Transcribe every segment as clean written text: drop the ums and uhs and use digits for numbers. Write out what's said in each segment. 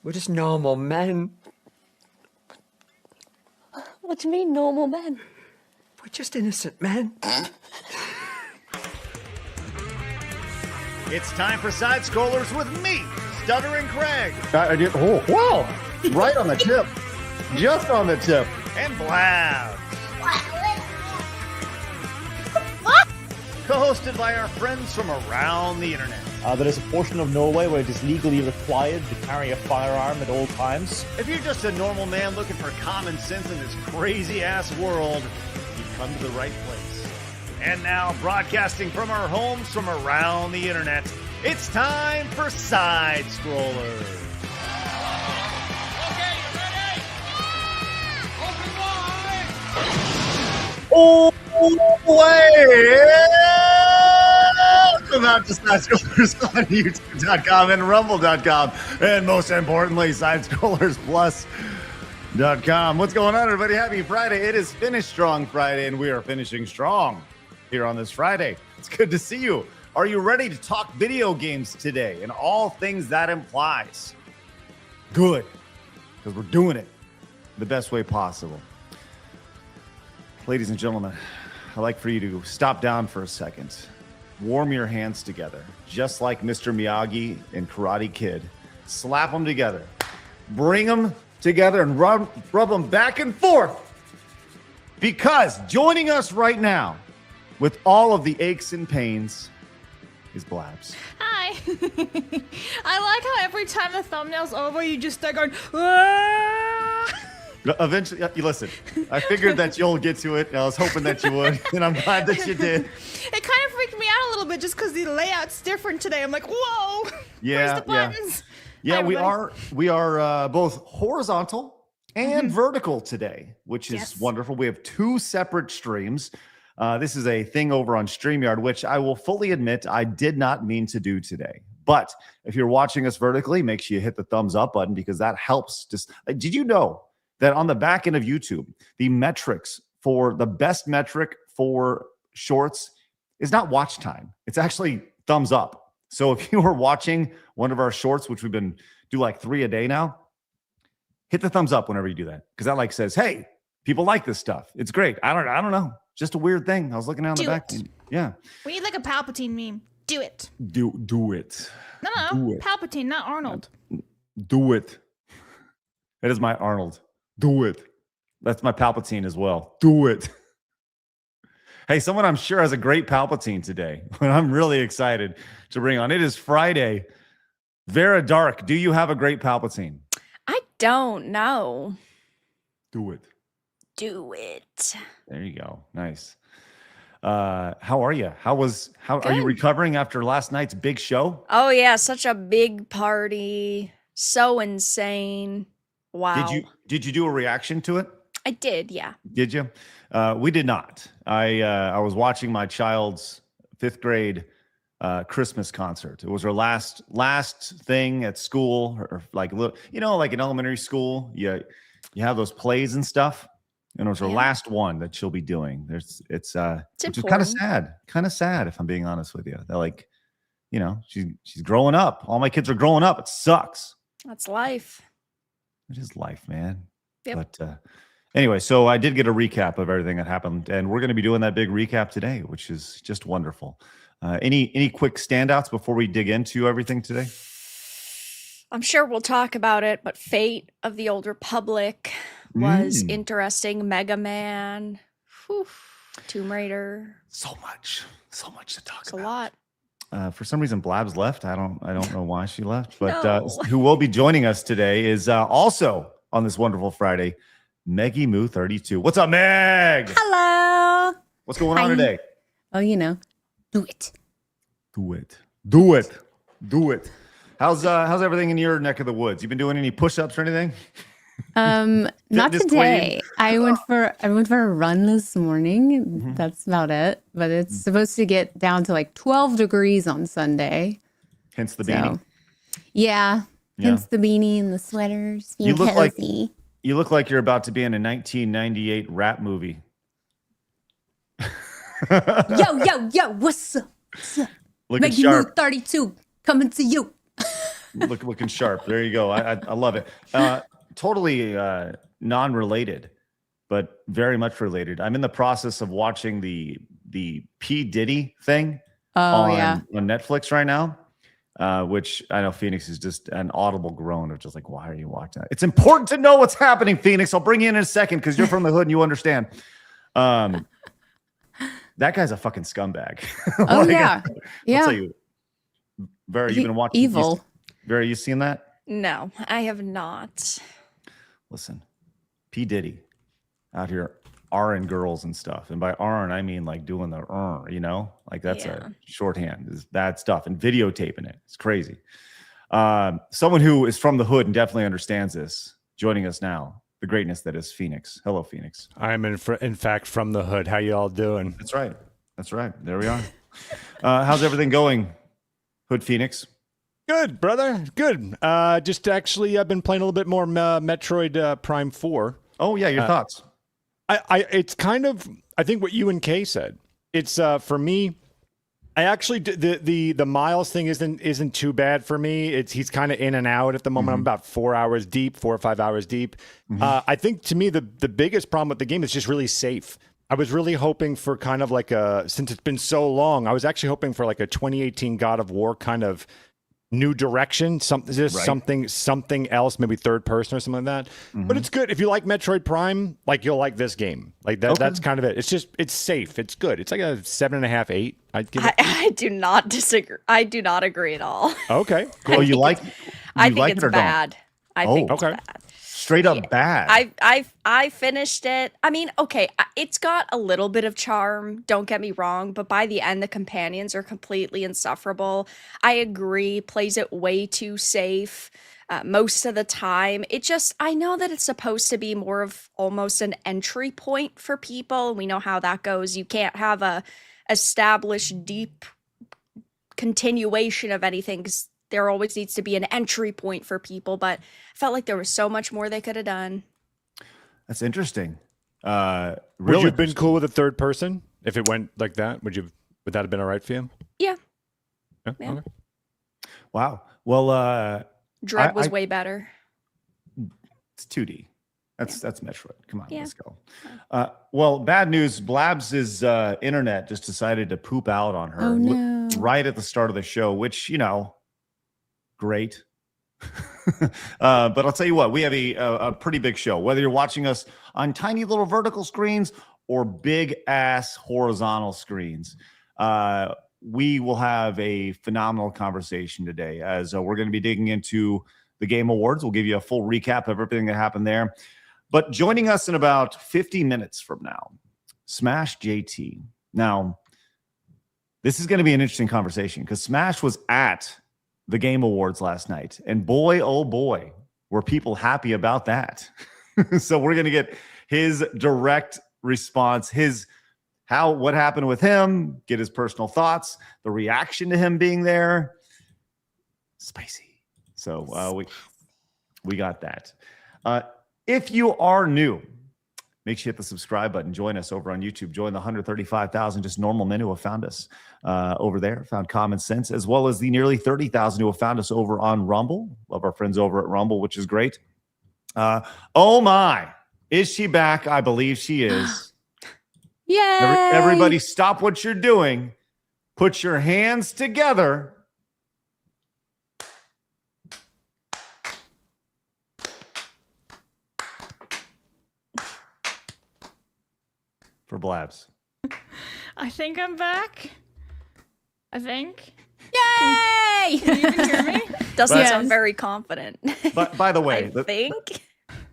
We're just normal men. What do you mean, normal men? We're just innocent men. It's time for Side Scrollers with me, Stuttering Craig. Oh, wow. Right on the tip. Just on the tip. And Blabs. Co-hosted by our friends from around the internet. There is a portion of Norway where it is legally required to carry a firearm at all times. If you're just a normal man looking for common sense in this crazy-ass world, you've come to the right place. And now, broadcasting from our homes from around the internet, it's time for Side Scrollers. Okay, you ready? Open wide! Oh, welcome out to Side Scrollers on YouTube.com and Rumble.com, and most importantly, SideScrollersPlus.com. What's going on, everybody? Happy Friday. It is Finish Strong Friday, and we are finishing strong here on this Friday. It's good to see you. Are you ready to talk video games today and all things that implies? Good, because we're doing it the best way possible. Ladies and gentlemen, I'd like for you to stop down for a second. Warm your hands together, just like Mr. Miyagi in Karate Kid. Slap them together. Bring them together and rub them back and forth. Because joining us right now with all of the aches and pains is Blabs. Hi. I like how every time the thumbnail's over, you just start going, "Aah!" Eventually, you listen, I figured that you'll get to it. I was hoping that you would, and I'm glad that you did. It kind of freaked me out a little bit just because the layout's different today. I'm like, whoa, Yeah, where's the buttons? Yeah, Hi, we everybody. are both horizontal and vertical today, which is Yes. wonderful. We have two separate streams. This is a thing over on StreamYard, which I will fully admit I did not mean to do today. But if you're watching us vertically, make sure you hit the thumbs up button because that helps. Did you know that on the back end of YouTube, the metrics for the best metric for shorts is not watch time. It's actually thumbs up. So if you were watching one of our shorts, which we've been do like 3 a day now, hit the thumbs up whenever you do that. Because that like says, hey, people like this stuff. It's great. I don't know. Just a weird thing. I was looking down the Do back. it. Yeah. We need like a Palpatine meme. Do it. Do it. No, Do it. Palpatine, not Arnold. Do it. That is my Arnold. Do it. That's my Palpatine as well. Do it. Hey, someone I'm sure has a great Palpatine today. I'm really excited to bring on. It is Friday. Vara Dark, do you have a great Palpatine? I don't know. Do it. Do it. There you go. Nice. How are you? How are you Good. recovering after last night's big show? Oh, yeah, such a big party. So insane. Wow. Did you do a reaction to it? I did, yeah. Did you? We did not. I was watching my child's 5th grade Christmas concert. It was her last thing at school, or like like in elementary school, you have those plays and stuff. And it was her Yeah. last one that she'll be doing. It's which is kind of important. sad. Kind of sad, if I'm being honest with you. They're like, she's growing up. All my kids are growing up. It sucks. That's life. It is life, man. Yep. But anyway, so I did get a recap of everything that happened, and we're going to be doing that big recap today, which is just wonderful. Any quick standouts before we dig into everything today? I'm sure we'll talk about it, but Fate of the Old Republic was interesting. Mega Man. Whew. Tomb Raider. So much to talk It's about. a lot. For some reason, Blabs left. I don't know why she left, but No. who will be joining us today is also on this wonderful Friday, Meggy Moo 32. What's up, Meg? Hello. What's going on Hi. today? Oh, do it. Do it. How's everything in your neck of the woods? You been doing any push-ups or anything? Not Fitness today. queen. I went for a run this morning. Mhm. That's about it. But it's supposed to get down to like 12 degrees on Sunday. Hence the So, beanie. yeah. Yeah. Hence the beanie and the sweaters. Being You look like- cozy. You look like you're about to be in a 1998 rap movie. Yo, what's up? Looking Maggie sharp. Moo 32 coming to you. looking sharp. There you go. I love it. Totally non-related, but very much related. I'm in the process of watching the P Diddy thing on Netflix right now. Which I know Phoenix is just an audible groan of just like, why are you watching that? It's important to know what's happening, Phoenix. I'll bring you in a second because you're from the hood and you understand. That guy's a fucking scumbag. Oh, yeah. I'll tell you. Vara, you've been watching. Evil. Vara, you seen that? No, I have not. Listen, P. Diddy out here R-ing girls and stuff. And by R-ing, I mean like doing the like that's a shorthand, is bad stuff, and videotaping it. It's crazy. Someone who is from the hood and definitely understands this, joining us now, the greatness that is Phoenix. Hello, Phoenix. I'm in fact from the hood. How you all doing? That's right. There we are. How's everything going, Hood Phoenix? Good, brother. Good. Just actually, I've been playing a little bit more Metroid Prime 4. Oh yeah, your thoughts? It's kind of, I think what you and Kay said. It's for me. I actually the Miles thing isn't too bad for me. He's kind of in and out at the moment. I'm about 4 or 5 hours deep. I think to me the biggest problem with the game is just really safe. I was really hoping for kind of like since it's been so long, I was actually hoping for like a 2018 God of War kind of new direction, something else, maybe third person or something like that. But it's good if you like Metroid Prime, like you'll like this game. Like that. Okay. That's kind of it. It's safe. It's good. It's like a 7.5, 8. I'd give it. I do not disagree. I do not agree at all. Okay. Cool. You like? I think it's bad. I think it's bad. Straight up bad. I finished it. I mean, okay, it's got a little bit of charm, don't get me wrong, but by the end the companions are completely insufferable. I agree, plays it way too safe most of the time. I know that it's supposed to be more of almost an entry point for people. We know how that goes. You can't have a established deep continuation of anything because there always needs to be an entry point for people, but I felt like there was so much more they could have done. That's interesting. Would you have been cool with a third person if it went like that? Would that have been all right for you? Yeah. Okay. Wow. Well, Dread was way better. It's 2D. That's Metroid. Come on, let's go. Well, bad news. Blabs' internet just decided to poop out on her right at the start of the show, which, great. But I'll tell you what, we have a pretty big show. Whether you're watching us on tiny little vertical screens or big ass horizontal screens, we will have a phenomenal conversation today as we're going to be digging into the Game Awards. We'll give you a full recap of everything that happened there. But joining us in about 50 minutes from now, SmashJT. Now, this is going to be an interesting conversation because Smash was at the Game Awards last night. And boy, oh boy, were people happy about that. So we're going to get his direct response, what happened with him, get his personal thoughts, the reaction to him being there. Spicy. So we got that. If you are new, make sure you hit the subscribe button. Join us over on YouTube. Join the 135,000 just normal men who have found us over there, found Common Sense, as well as the nearly 30,000 who have found us over on Rumble. Love our friends over at Rumble, which is great. Oh my, is she back? I believe she is. Yay! Everybody stop what you're doing. Put your hands together. For Blabs. I think I'm back. I think. Yay! Can you even hear me? Doesn't sound very confident. But by the way, I think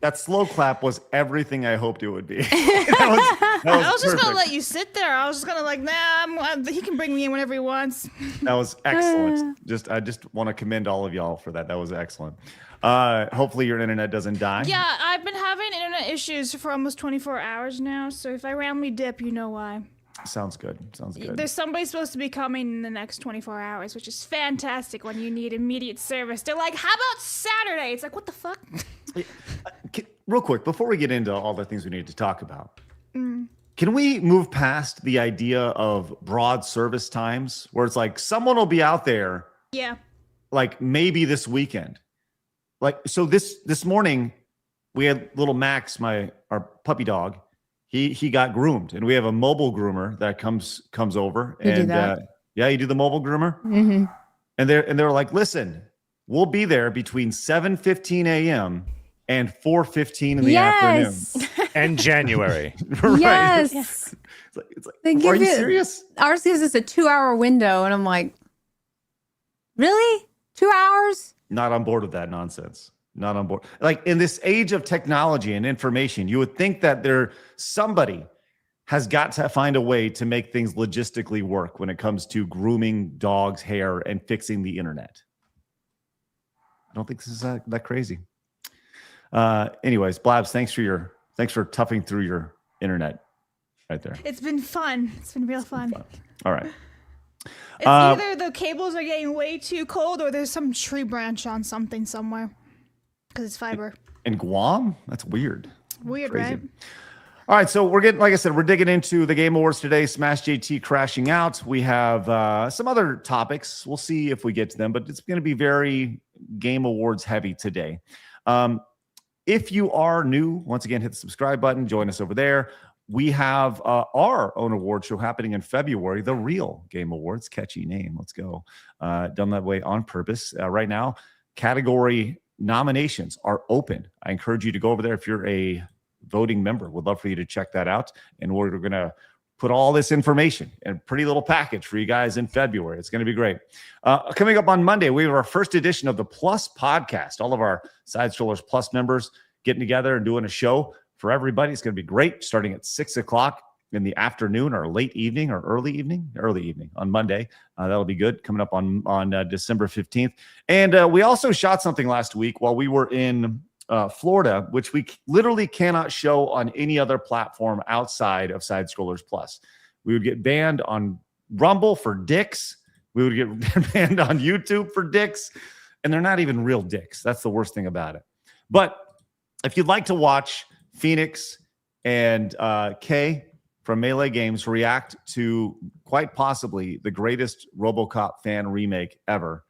that slow clap was everything I hoped it would be. that was I was just gonna perfect. let you sit there. I was just gonna he can bring me in whenever he wants. That was excellent. I just want to commend all of y'all for that. That was excellent. Hopefully your internet doesn't die. Yeah, I've been having internet issues for almost 24 hours now, so if I randomly dip, you know why. Sounds good. There's somebody supposed to be coming in the next 24 hours, which is fantastic when you need immediate service. They're like, how about Saturday? It's like, what the fuck? Real quick, before we get into all the things we need to talk about, can we move past the idea of broad service times where it's like someone will be out there Yeah. like maybe this weekend. Like, so this morning we had little Max, our puppy dog. He got groomed, and we have a mobile groomer that comes over. You and do that? Yeah, you do the mobile groomer. Mm-hmm. And they're like, listen, we'll be there between 7:15 a.m. and 4:15 in the afternoon. And January. Right. Yes. It's like They are give you you- serious? Ours gives us a 2-hour window, and I'm like, really? 2 hours? Not on board with that nonsense. Not on board. Like, in this age of technology and information, you would think that somebody has got to find a way to make things logistically work when it comes to grooming dogs' hair and fixing the internet. I don't think this is that crazy. Anyways, Blabs, thanks for toughing through your internet right there. It's been fun. It's been real fun. All right. It's either the cables are getting way too cold or there's some tree branch on something somewhere because it's fiber. In Guam? That's weird. Weird, Crazy. right? All right, so like I said, we're digging into the Game Awards today. SmashJT crashing out. We have some other topics. We'll see if we get to them, but it's going to be very Game Awards heavy today. If you are new, once again, hit the subscribe button. Join us over there. We have our own award show happening in February, the Real Game Awards. Catchy name. Let's go. Done that way on purpose. Right now, category nominations are open. I encourage you to go over there if you're a voting member. Would love for you to check that out. And we're going to put all this information in a pretty little package for you guys in February. It's going to be great. Coming up on Monday, we have our first edition of the Plus podcast. All of our Side Strollers Plus members getting together and doing a show for everybody. It's going to be great, starting at 6 o'clock in the afternoon or late evening or early evening on Monday. That'll be good, coming up on December 15th. And we also shot something last week while we were in Florida, which we literally cannot show on any other platform outside of Side Scrollers Plus. We would get banned on Rumble for dicks. We would get banned on YouTube for dicks. And they're not even real dicks. That's the worst thing about it. But if you'd like to watch Phoenix and Kay from Melee Games react to quite possibly the greatest RoboCop fan remake ever,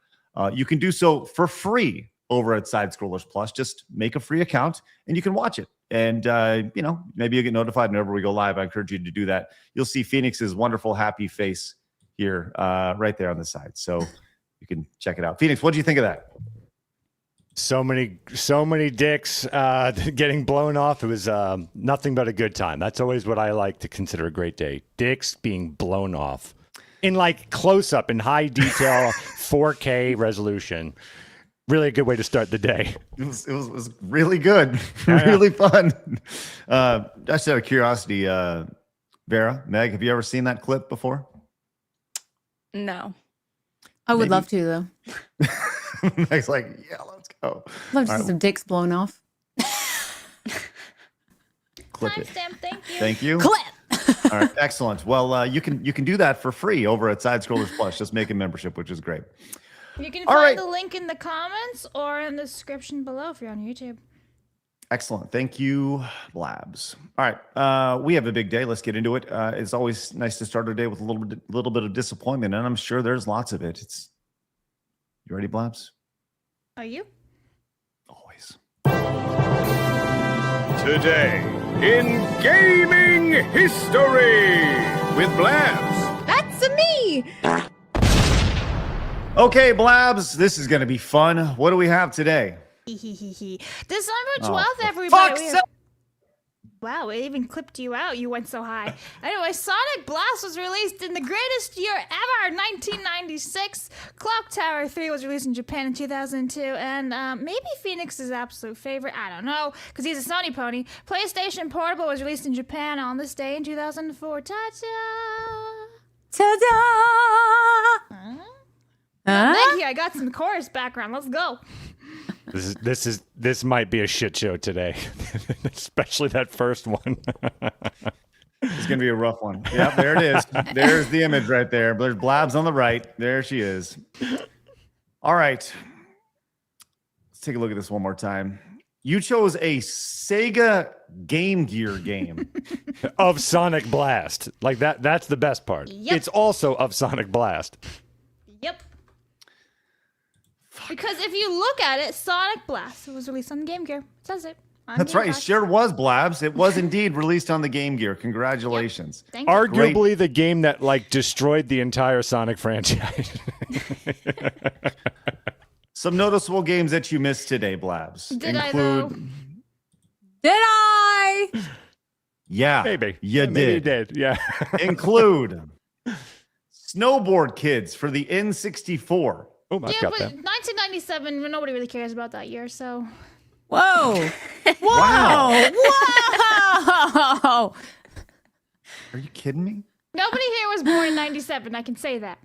you can do so for free over at Side Scrollers Plus. Just make a free account and you can watch it. And, maybe you'll get notified whenever we go live. I encourage you to do that. You'll see Phoenix's wonderful, happy face here right there on the side. So you can check it out. Phoenix, what do you think of that? So many dicks getting blown off. It was nothing but a good time. That's always what I like to consider a great day. Dicks being blown off in like close up in high detail, 4K resolution. Really a good way to start the day. It was really good, really fun. Just out of curiosity, Vara, Meg, have you ever seen that clip before? No. I would love to, though. Meg's like, yeah, let's go. Love to see some dicks blown off. Clip it. Timestamp, thank you. Thank you. Clip! All right, excellent. Well, you can do that for free over at Side Scrollers Plus. Just make a membership, which is great. You can All find right. the link in the comments or in the description below if you're on YouTube. Excellent. Thank you, Blabs. All right. We have a big day. Let's get into it. It's always nice to start our day with a little bit of disappointment, and I'm sure there's lots of it. You ready, Blabs? Are you? Always. Today in gaming history with Blabs. That's me! Okay, Blabs, this is going to be fun. What do we have today? December 12th, Oh, everybody. fuck's we sake. have- Wow, it even clipped you out. You went so high. Anyway, Sonic Blast was released in the greatest year ever, 1996. Clock Tower 3 was released in Japan in 2002. And maybe Phoenix's absolute favorite, I don't know, because he's a Sony pony. PlayStation Portable was released in Japan on this day in 2004. Ta-ta! Ta-da! Thank you, I got some chorus background. Let's go. This might be a shit show today, especially that first one. It's going to be a rough one. Yeah, there it is. There's the image right there. There's Blabs on the right. There she is. All right. Let's take a look at this one more time. You chose a Sega Game Gear game. Of Sonic Blast. Like that's the best part. Yep. It's also of Sonic Blast. Yep. Because if you look at it, Sonic Blast was released on Game Gear. It says it. on That's Game right. It Pass. sure was, Blabs. It was indeed released on the Game Gear. Congratulations. Thank you. Arguably the game that like destroyed the entire Sonic franchise. Some noticeable games that you missed today, Blabs. Did I, though? Did I? Yeah. Maybe. You Maybe you did. did. Yeah. Include Snowboard Kids for the N64. Oh, I've Yeah, got but that. 1997, nobody really cares about that year, so. Whoa. Whoa. Wow. Whoa. Are you kidding me? Nobody here was born in 97, I can say that.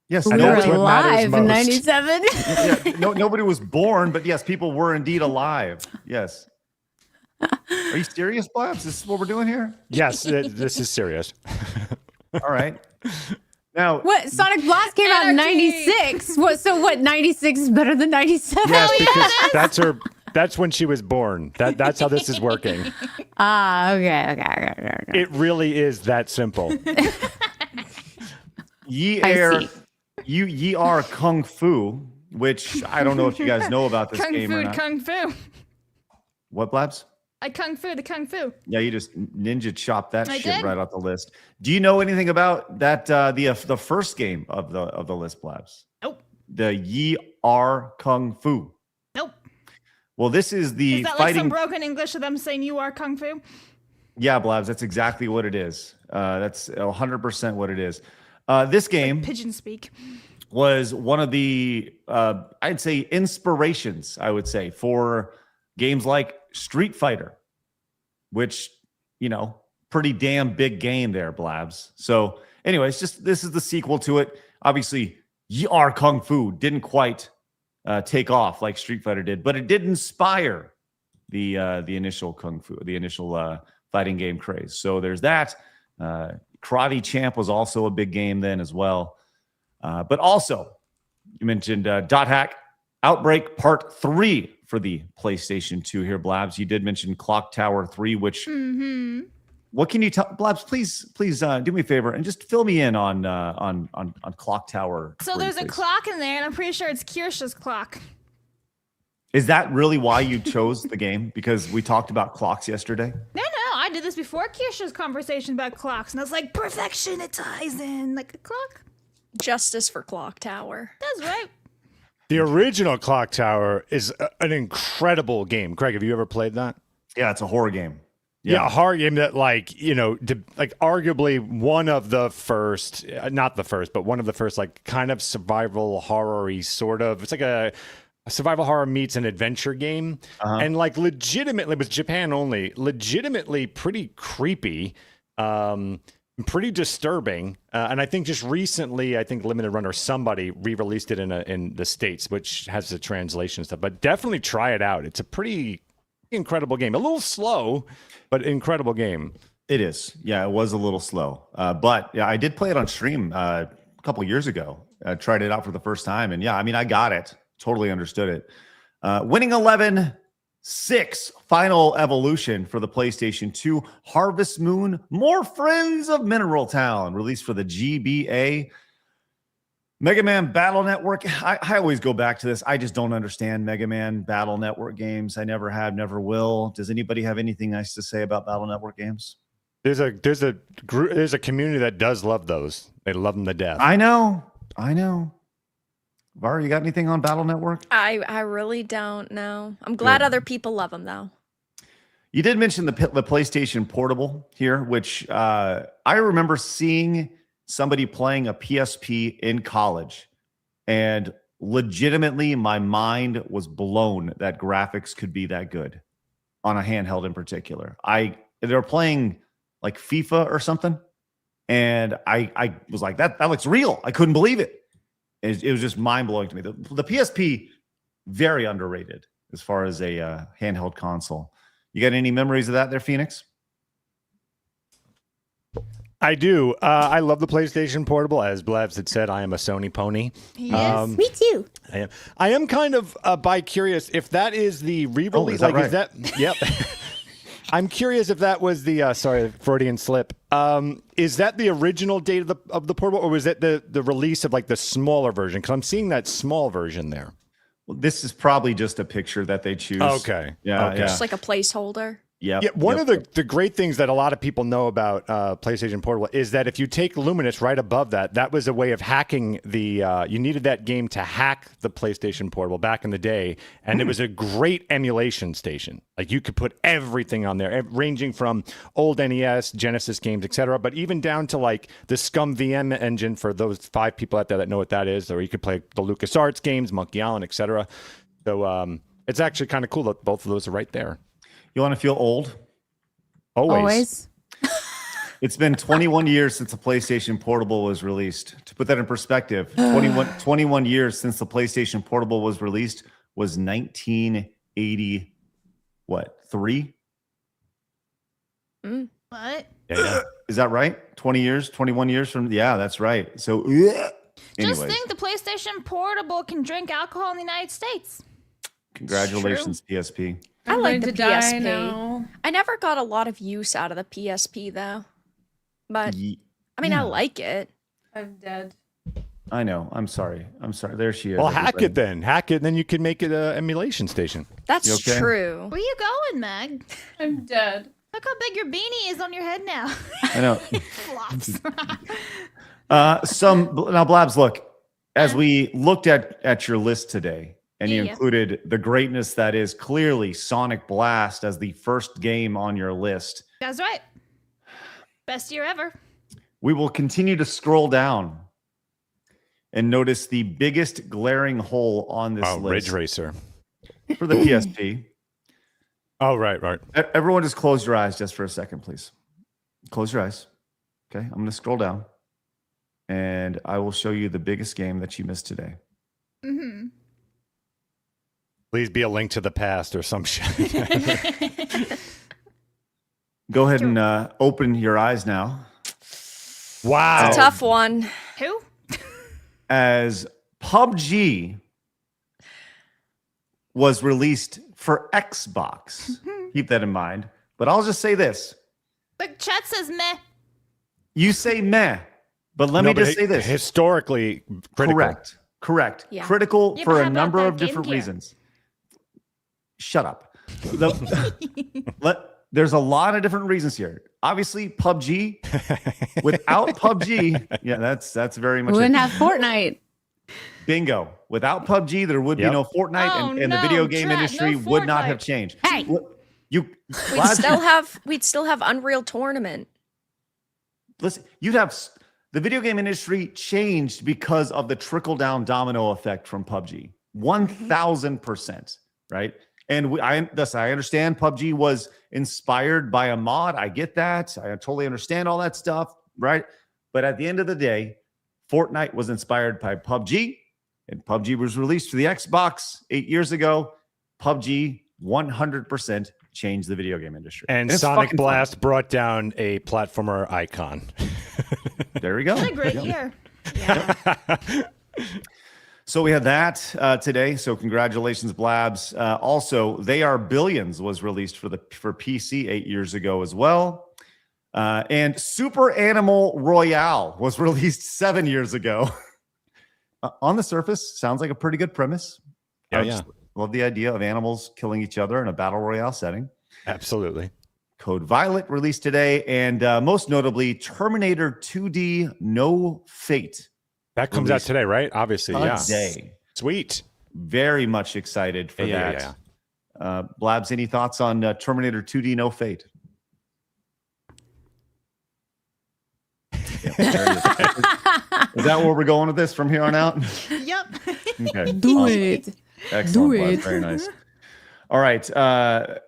Yes, We And were that's what matters alive in most. 97. yeah, nobody was born, but yes, people were indeed alive. Yes. Are you serious, Blabs? This is what we're doing here? Yes, this is serious. All right. Now, What? Sonic Blast came out in Anarchy. 96. What? So what? 96 is better than 97? Yes, because that's when she was born. That's how this is working. Ah, okay. It really is that simple. Ye are Kung Fu, which I don't know if you guys know about this Kung game or Fu, not. Kung Fu. What, Blabs? I Kung Fu, the Kung Fu. Yeah, you just ninja chopped that I shit did. right off the list. Do you know anything about that? The first game of the list, Blabs. Nope. The Ye are Kung Fu. Nope. Well, this is the Is that like fighting. some broken English of them saying you are Kung Fu? Yeah, Blabs. That's exactly what it is. That's 100% what it is. This game Pigeon speak. was one of the I'd say inspirations, I would say, for games like Street Fighter, which, pretty damn big game there, Blabs. So anyways, this is the sequel to it. Obviously, Ye are Kung Fu didn't quite take off like Street Fighter did, but it did inspire the initial Kung Fu, the initial fighting game craze. So there's that. Karate Champ was also a big game then as well. But also, you mentioned Dot Hack Outbreak Part 3 for the PlayStation 2 here, Blabs. You did mention Clock Tower 3, which what can you tell Blabs? Please do me a favor and just fill me in on Clock Tower. So 3, there's a please. clock in there, and I'm pretty sure it's Kirscha's clock. Is that really why you chose the game? Because we talked about clocks yesterday? No, I did this before Kirscha's conversation about clocks, and I was like, perfection, it ties in like a clock. Justice for Clock Tower. That's right. The original Clock Tower is an incredible game. Craig, have you ever played that? Yeah, it's a horror game. Yeah, a horror game that, arguably one of the first, not the first, but one of the first, kind of survival horror-y sort of. It's like a survival horror meets an adventure game. And, legitimately, it was Japan only, legitimately pretty creepy, pretty disturbing. And I think just recently, Limited Run or somebody re-released it in the States, which has the translation stuff. But definitely try it out. It's a pretty incredible game. A little slow, but incredible game. It is. Yeah, it was a little slow. But yeah, I did play it on stream a couple years ago. I tried it out for the first time. And yeah, I got it. Totally understood it. Winning 11-6 final evolution for the PlayStation 2. Harvest Moon, More Friends of Mineral Town, released for the GBA. Mega Man Battle Network. I always go back to this. I just don't understand Mega Man Battle Network games. I never have, never will. Does anybody have anything nice to say about Battle Network games? There's a community that does love those. They love them to death. I know. Vara, you got anything on Battle Network? I really don't know. I'm glad other people love them though. You did mention the PlayStation Portable here, which I remember seeing somebody playing a PSP in college, and legitimately my mind was blown that graphics could be that good on a handheld in particular. They were playing like FIFA or something, and I was like, that looks real. I couldn't believe it. It was just mind-blowing to me. The PSP, very underrated as far as a handheld console. You got any memories of that there, Phoenix? I do. I love the PlayStation Portable. As Blabs had said, I am a Sony pony. Yes. Me too. I am kind of curious if that is the re-release. Oh, is that Yep. I'm curious if that was the sorry, Freudian slip. Is that the original date of the portable, or was that the release of the smaller version? Because I'm seeing that small version there. Well, this is probably just a picture that they choose. Okay. Yeah. Okay. Yeah. Just like a placeholder. Yep. Yeah, one Yep. of the great things that a lot of people know about PlayStation Portable is that if you take Luminous right above that, that was a way of hacking the. You needed that game to hack the PlayStation Portable back in the day, and it was a great emulation station. Like you could put everything on there, ranging from old NES, Genesis games, etc., but even down to like the Scum VM engine for those 5 people out there that know what that is, or you could play the LucasArts games, Monkey Island, etc. So it's actually kind of cool that both of those are right there. You want to feel old? Always. It's been 21 years since the PlayStation Portable was released. To put that in perspective, 21 years since the PlayStation Portable was released was 1980. What? 3? What? Yeah. Is that right? 20 years, 21 years from? Yeah, that's right. So, Just anyways, think the PlayStation Portable can drink alcohol in the United States. congratulations, PSP. I like the die PSP. now. I never got a lot of use out of the PSP though. But I mean, I like it. I'm dead. I know. I'm sorry. There she is. Well, hack everybody. it then. Hack it, and then you can make it an emulation station. That's You okay? true. Where you going, Meg? I'm dead. Look how big your beanie is on your head now. I know. Flops. Now, Blabs, look, as we looked at your list today, and you Yeah. included the greatness that is clearly Sonic Blast as the first game on your list, That's right. Best year ever. we will continue to scroll down and notice the biggest glaring hole on this Ridge list Racer. for the PSP. Oh, right. Everyone just close your eyes just for a second, please. Close your eyes. Okay, I'm going to scroll down, and I will show you the biggest game that you missed today. Mm-hmm. Please be a link to the past or some shit. Go ahead and open your eyes now. Wow. It's a tough one. Who? As PUBG was released for Xbox. Keep that in mind. But I'll just say this. Look, chat says meh. You say meh, but let me just say this. Historically critical. Correct. Yeah. Critical Yeah, for but a how about number that of Game different Gear? reasons. Shut up. There's a lot of different reasons here. Obviously, PUBG. Without PUBG, yeah, that's very much We it. wouldn't have Fortnite. Bingo. Without PUBG, there would be Yep. no Fortnite, Oh, and the no, video game Trent, industry no would not Fortnite. have changed. Hey! You We'd still have Unreal Tournament. listen. The video game industry changed because of the trickle down domino effect from PUBG. 1,000%, right? And I understand PUBG was inspired by a mod. I get that. I totally understand all that stuff, right? But at the end of the day, Fortnite was inspired by PUBG, and PUBG was released for the Xbox 8 years ago. PUBG 100% changed the video game industry. And it's Sonic fucking Blast brought down a platformer icon. fun. There we go. What a great Yep. year. Yeah. So we had that today. So congratulations, Blabs. Also, They Are Billions was released for PC 8 years ago as well. And Super Animal Royale was released 7 years ago. On the surface, sounds like a pretty good premise. I just love the idea of animals killing each other in a battle royale setting. Absolutely. Code Violet released today, and most notably, Terminator 2D No Fate. That comes out Released today, right? Obviously, yeah. Today. Sweet. Very much excited for that. Blabs, any thoughts on Terminator 2D No Fate? Yeah, there it is that where we're going with this from here on out? Yep. Okay. Do awesome. it. Excellent. Do Blabs. it. Very nice. All right.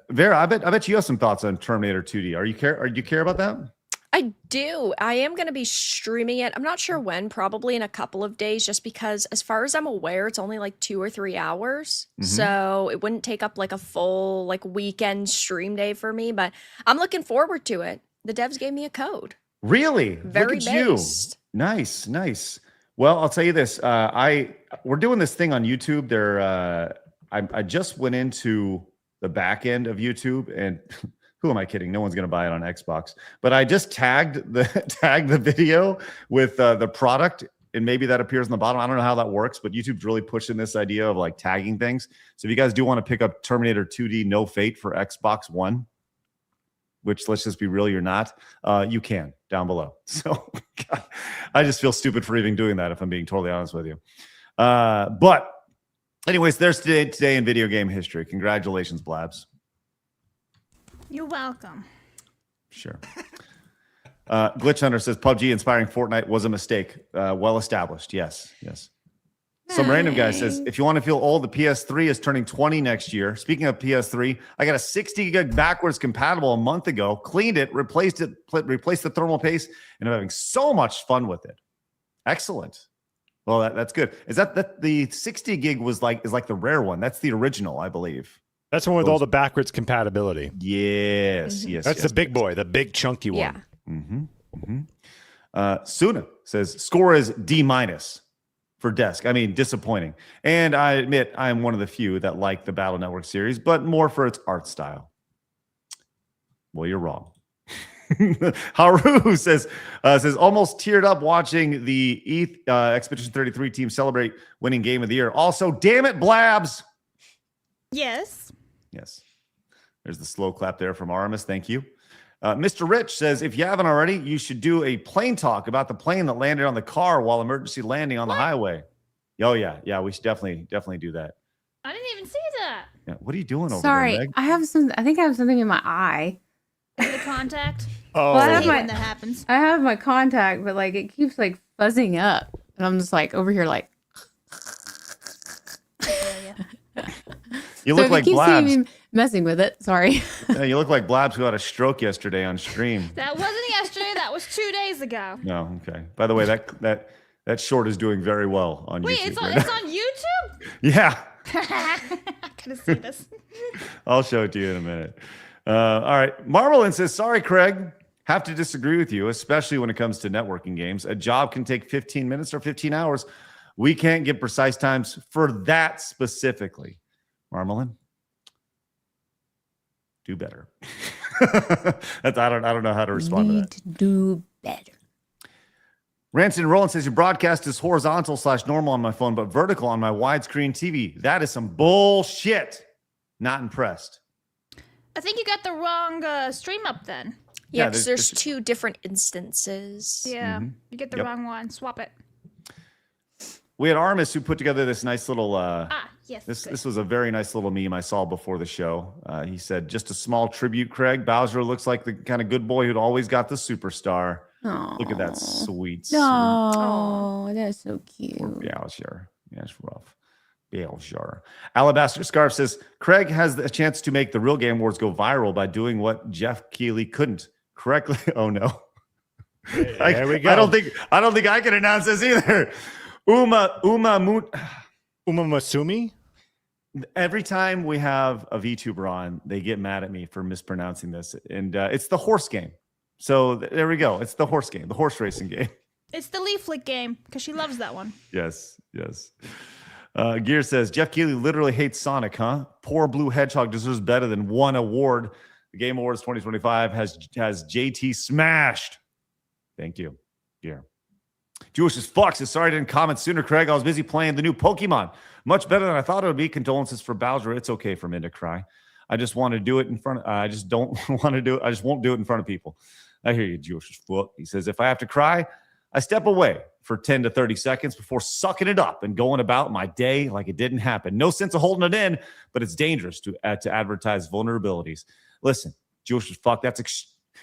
Vera, I bet you have some thoughts on Terminator 2D. Do you care about that? I do. I am going to be streaming it. I'm not sure when, probably in a couple of days, just because as far as I'm aware, it's only like 2 or 3 hours. So it wouldn't take up like a full like weekend stream day for me, but I'm looking forward to it. The devs gave me a code. Really? Very Look at you. based. Nice. Well, I'll tell you this. We're doing this thing on YouTube. I just went into the back end of YouTube, and who am I kidding? No one's going to buy it on Xbox. But I just tagged the video with the product and maybe that appears in the bottom. I don't know how that works, but YouTube's really pushing this idea of like tagging things. So if you guys do want to pick up Terminator 2D No Fate for Xbox One, which let's just be real, you're not, you can down below. So God, I just feel stupid for even doing that if I'm being totally honest with you. But anyways, there's today in video game history. Congratulations, Blabs. You're welcome. Sure. Glitch Hunter says PUBG inspiring Fortnite was a mistake. Well established. Yes. Some random guy says, if you want to feel old, the PS3 is turning 20 next year. Speaking of PS3, I got a 60 gig backwards compatible a month ago, cleaned it, replaced the thermal paste, and I'm having so much fun with it. Excellent. Well, that's good. Is that the 60 gig is like the rare one? That's the original, I believe. That's the one with all the backwards compatibility. Yes. That's the big boy, the big chunky one. Suna says score is D- for desk. I mean, disappointing. And I admit I am one of the few that like the Battle Network series, but more for its art style. Well, you're wrong. Haru says almost teared up watching the Expedition 33 team celebrate winning game of the year. Also, damn it, Blabs. Yes. There's the slow clap there from Aramis. Thank you. Mr. Rich says, if you haven't already, you should do a plane talk about the plane that landed on the car while emergency landing on the highway. Oh, yeah. We should definitely do that. I didn't even see that. Yeah. What are you doing over Sorry, there, Meg? I think I have something in my eye. Is it a contact? Oh, Well, I I have hate my when that happens. I have my contact, but like it keeps like fuzzing up, and I'm just like over here like. You So look if like you keep Blabs. seeing me messing with it, sorry. Yeah, you look like Blabs who had a stroke yesterday on stream. That wasn't yesterday. That was 2 days ago. No, okay. By the way, that short is doing very well on Wait, YouTube. it's right on now. YouTube? Yeah, I gotta see this. I'll show it to you in a minute. All right. Marvelin says, sorry, Craig. Have to disagree with you, especially when it comes to networking games. A job can take 15 minutes or 15 hours. We can't give precise times for that specifically. Marmelin, do better. I don't know how to respond to that. Need to do better. Ranson Roland says your broadcast is horizontal/normal on my phone, but vertical on my widescreen TV. That is some bullshit. Not impressed. I think you got the wrong stream up then. Yeah, Yeah, because there's- there's two different instances. Yeah, you get the Yep. wrong one. Swap it. We had Armis who put together this nice little. Yes. This was a very nice little meme I saw before the show. He said, "Just a small tribute, Craig. Bowser looks like the kind of good boy who'd always got the superstar. Look at that sweet, No, that's so cute. Bowser. Yeah, it's rough. Bowser. Alabaster Scarf says Craig has the chance to make the Real Game Awards go viral by doing what Jeff Keighley couldn't correctly. Oh no, There we go. I don't think I can announce this either. Umamasumi? Every time we have a VTuber on, they get mad at me for mispronouncing this, and it's the horse game. So there we go. It's the horse game, the horse racing game. It's the leaflet game because she loves that one. Yes. Gear says Jeff Keighley literally hates Sonic, huh? Poor Blue Hedgehog deserves better than one award. The Game Awards 2025 has JT smashed. Thank you, Gear. Jewish as fuck says, sorry I didn't comment sooner, Craig. I was busy playing the new Pokemon. Much better than I thought it would be. Condolences for Bowser. It's okay for men to cry. I just want to do it in front of, I just don't want to do it. I just won't do it in front of people. I hear you, Jewish as fuck. He says, if I have to cry, I step away for 10 to 30 seconds before sucking it up and going about my day like it didn't happen. No sense of holding it in, but it's dangerous to advertise vulnerabilities. Listen, Jewish as fuck,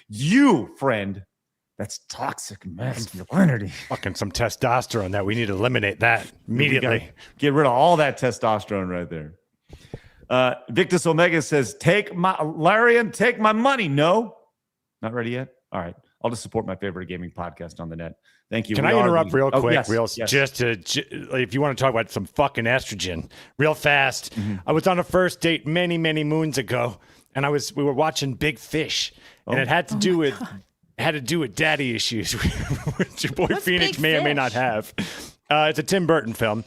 you, friend. That's toxic masculinity. Fucking some testosterone that we need to eliminate that immediately. Get rid of all that testosterone right there. Victus Omega says, Larian, take my money. No, not ready yet. All right. I'll just support my favorite gaming podcast on the net. Thank you. Can I interrupt real quick? Yes. Just if you want to talk about some fucking estrogen real fast. I was on a first date many moons ago, and we were watching Big Fish, and it had to do with daddy issues, which your boy What's Phoenix Big may or may Fish? not have. It's a Tim Burton film,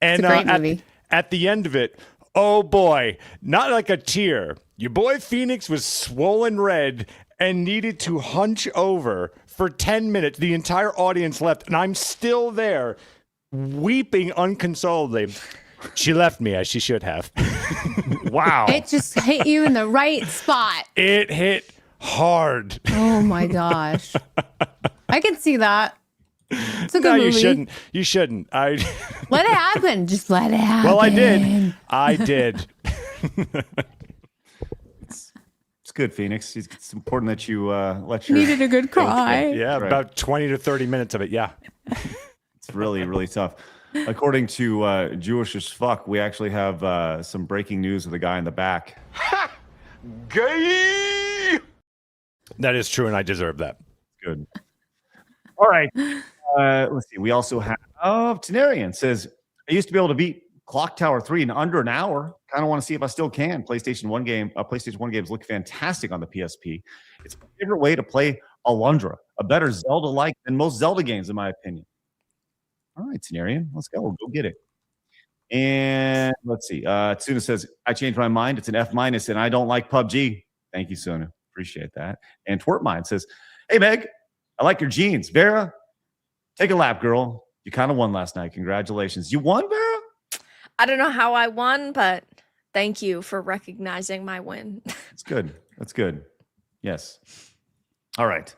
and It's a great movie. at the end of it, oh boy, not like a tear. Your boy Phoenix was swollen red. and needed to hunch over for 10 minutes. The entire audience left, and I'm still there, weeping unconsolably. She left me, as she should have. Wow. It just hit you in the right spot. It hit hard. Oh my gosh. I can see that. It's a good movie. You shouldn't. You shouldn't. Let it happen. Just let it happen. Well, I did. I did. It's good, Phoenix. It's important that you let your needed a good cry. Yeah, right. about 20 to 30 minutes of it. Yeah. It's really, really tough. According to Jewish as fuck, we actually have some breaking news with the guy in the back. Gay! That is true, and I deserve that. Good. All right. Let's see. We also have Tenarian says, I used to be able to beat Clock Tower 3 in under an hour. Kind of want to see if I still can. PlayStation 1 games look fantastic on the PSP. It's my favorite way to play Alundra, a better Zelda-like than most Zelda games, in my opinion. All right, Tenarian, let's go. Go get it. And let's see. Tsuna says, I changed my mind. It's an F-, and I don't like PUBG. Thank you, Suna. Appreciate that. And Twertmine says, hey, Meg, I like your jeans. Vara, take a lap, girl. You kind of won last night. Congratulations. You won, Vara? I don't know how I won, but thank you for recognizing my win. That's good. That's good. Yes. All right.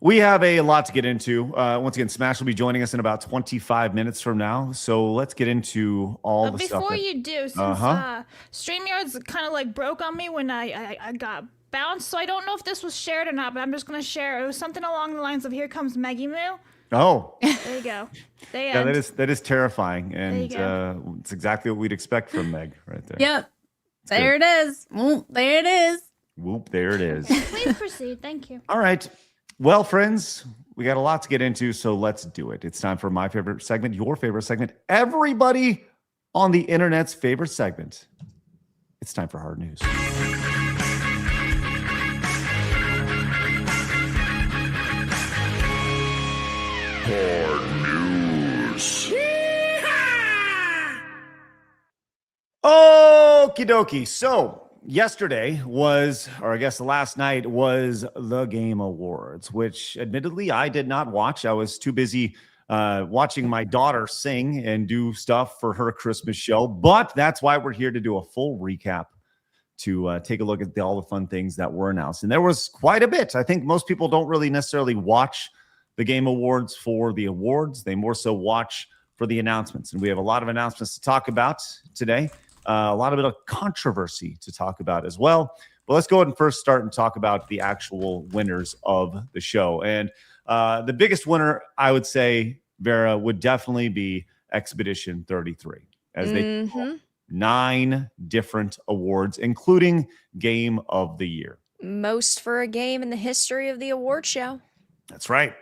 We have a lot to get into. Once again, Smash will be joining us in about 25 minutes from now. So let's get into all the stuff. Before you do, since StreamYard's kind of like broke on me when I got bounced, so I don't know if this was shared or not, but I'm just going to share. It was something along the lines of, here comes Maggie Moo. Oh. There you go. Yeah, that is terrifying. And it's exactly what we'd expect from Meg right there. Yep. There it is. Whoop, there it is. Whoop, there it is. Please proceed. Thank you. All right. Well, friends, we got a lot to get into, so let's do it. It's time for my favorite segment, your favorite segment, everybody on the internet's favorite segment. It's time for Hard News. Hard News. Okie dokie. So, yesterday was, or I guess last night was the Game Awards, which admittedly I did not watch. I was too busy watching my daughter sing and do stuff for her Christmas show. But that's why we're here to do a full recap, to take a look at all the fun things that were announced. And there was quite a bit. I think most people don't really necessarily watch the Game Awards for the awards. They more so watch for the announcements. And we have a lot of announcements to talk about today. A lot of bit of controversy to talk about as well. But let's go ahead and first start and talk about the actual winners of the show. And the biggest winner, I would say, Vara, would definitely be Expedition 33, as they 9 different awards, including Game of the Year. Most for a game in the history of the award show. That's right.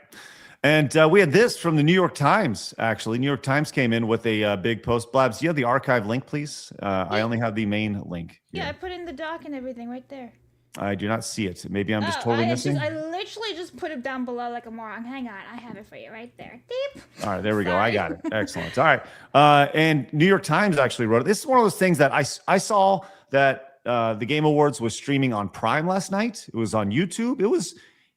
And we had this from the New York Times, actually. New York Times came in with a big post. Blabs, do you have the archive link, please? I only have the main link here. Yeah, I put in the doc and everything right there. I do not see it. Maybe I'm just totally missing. I literally just put it down below like a moron. Hang on. I have it for you right there. Deep. All right, there we go. I got it. Excellent. All right. And New York Times actually wrote it. This is one of those things that I saw that the Game Awards was streaming on Prime last night. It was on YouTube.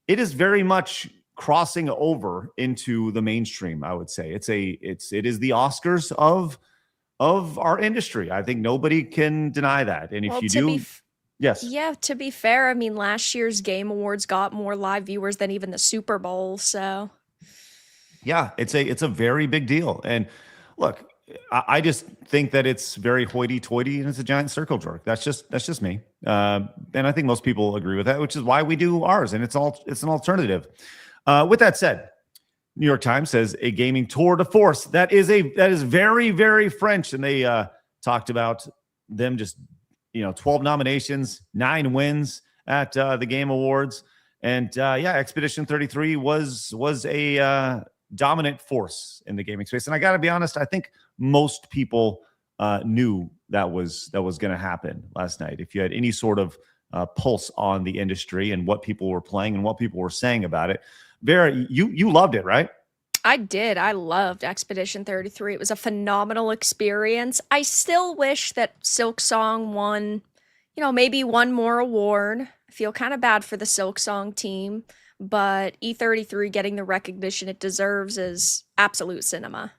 It is very much crossing over into the mainstream. I would say it is the Oscars of our industry. I think nobody can deny that. And if you do, yes, yeah. To be fair, I mean, last year's Game Awards got more live viewers than even the Super Bowl. So, yeah, it's a very big deal. And look, I just think that it's very hoity-toity and it's a giant circle jerk. That's just me. And I think most people agree with that, which is why we do ours. And it's an alternative. With that said, New York Times says a gaming tour de force. That is very, very French. And they talked about them just, 12 nominations, 9 wins at the Game Awards. And Expedition 33 was a dominant force in the gaming space. And I got to be honest, I think most people knew that was going to happen last night. If you had any sort of pulse on the industry and what people were playing and what people were saying about it. Vara, you loved it, right? I did. I loved Expedition 33. It was a phenomenal experience. I still wish that Silk Song won, maybe one more award. I feel kind of bad for the Silk Song team, but E33 getting the recognition it deserves is absolute cinema.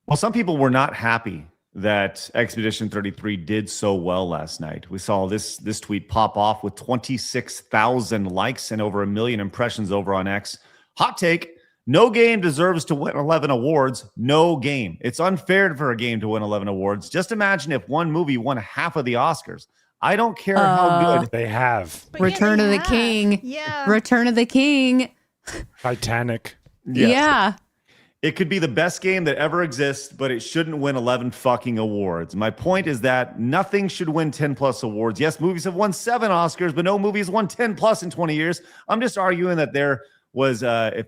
Well, some people were not happy that Expedition 33 did so well last night. We saw this tweet pop off with 26,000 likes and over 1 million impressions over on X. Hot take, no game deserves to win 11 awards. No game. It's unfair for a game to win 11 awards. Just imagine if one movie won half of the Oscars. I don't care how good they have. But Return yeah, of they the have. King. Yeah. Return of the King. Titanic. Yes. Yeah. It could be the best game that ever exists, but it shouldn't win 11 fucking awards. My point is that nothing should win 10 plus awards. Yes, movies have won 7 Oscars, but no movie has won 10 plus in 20 years. I'm just arguing that there was if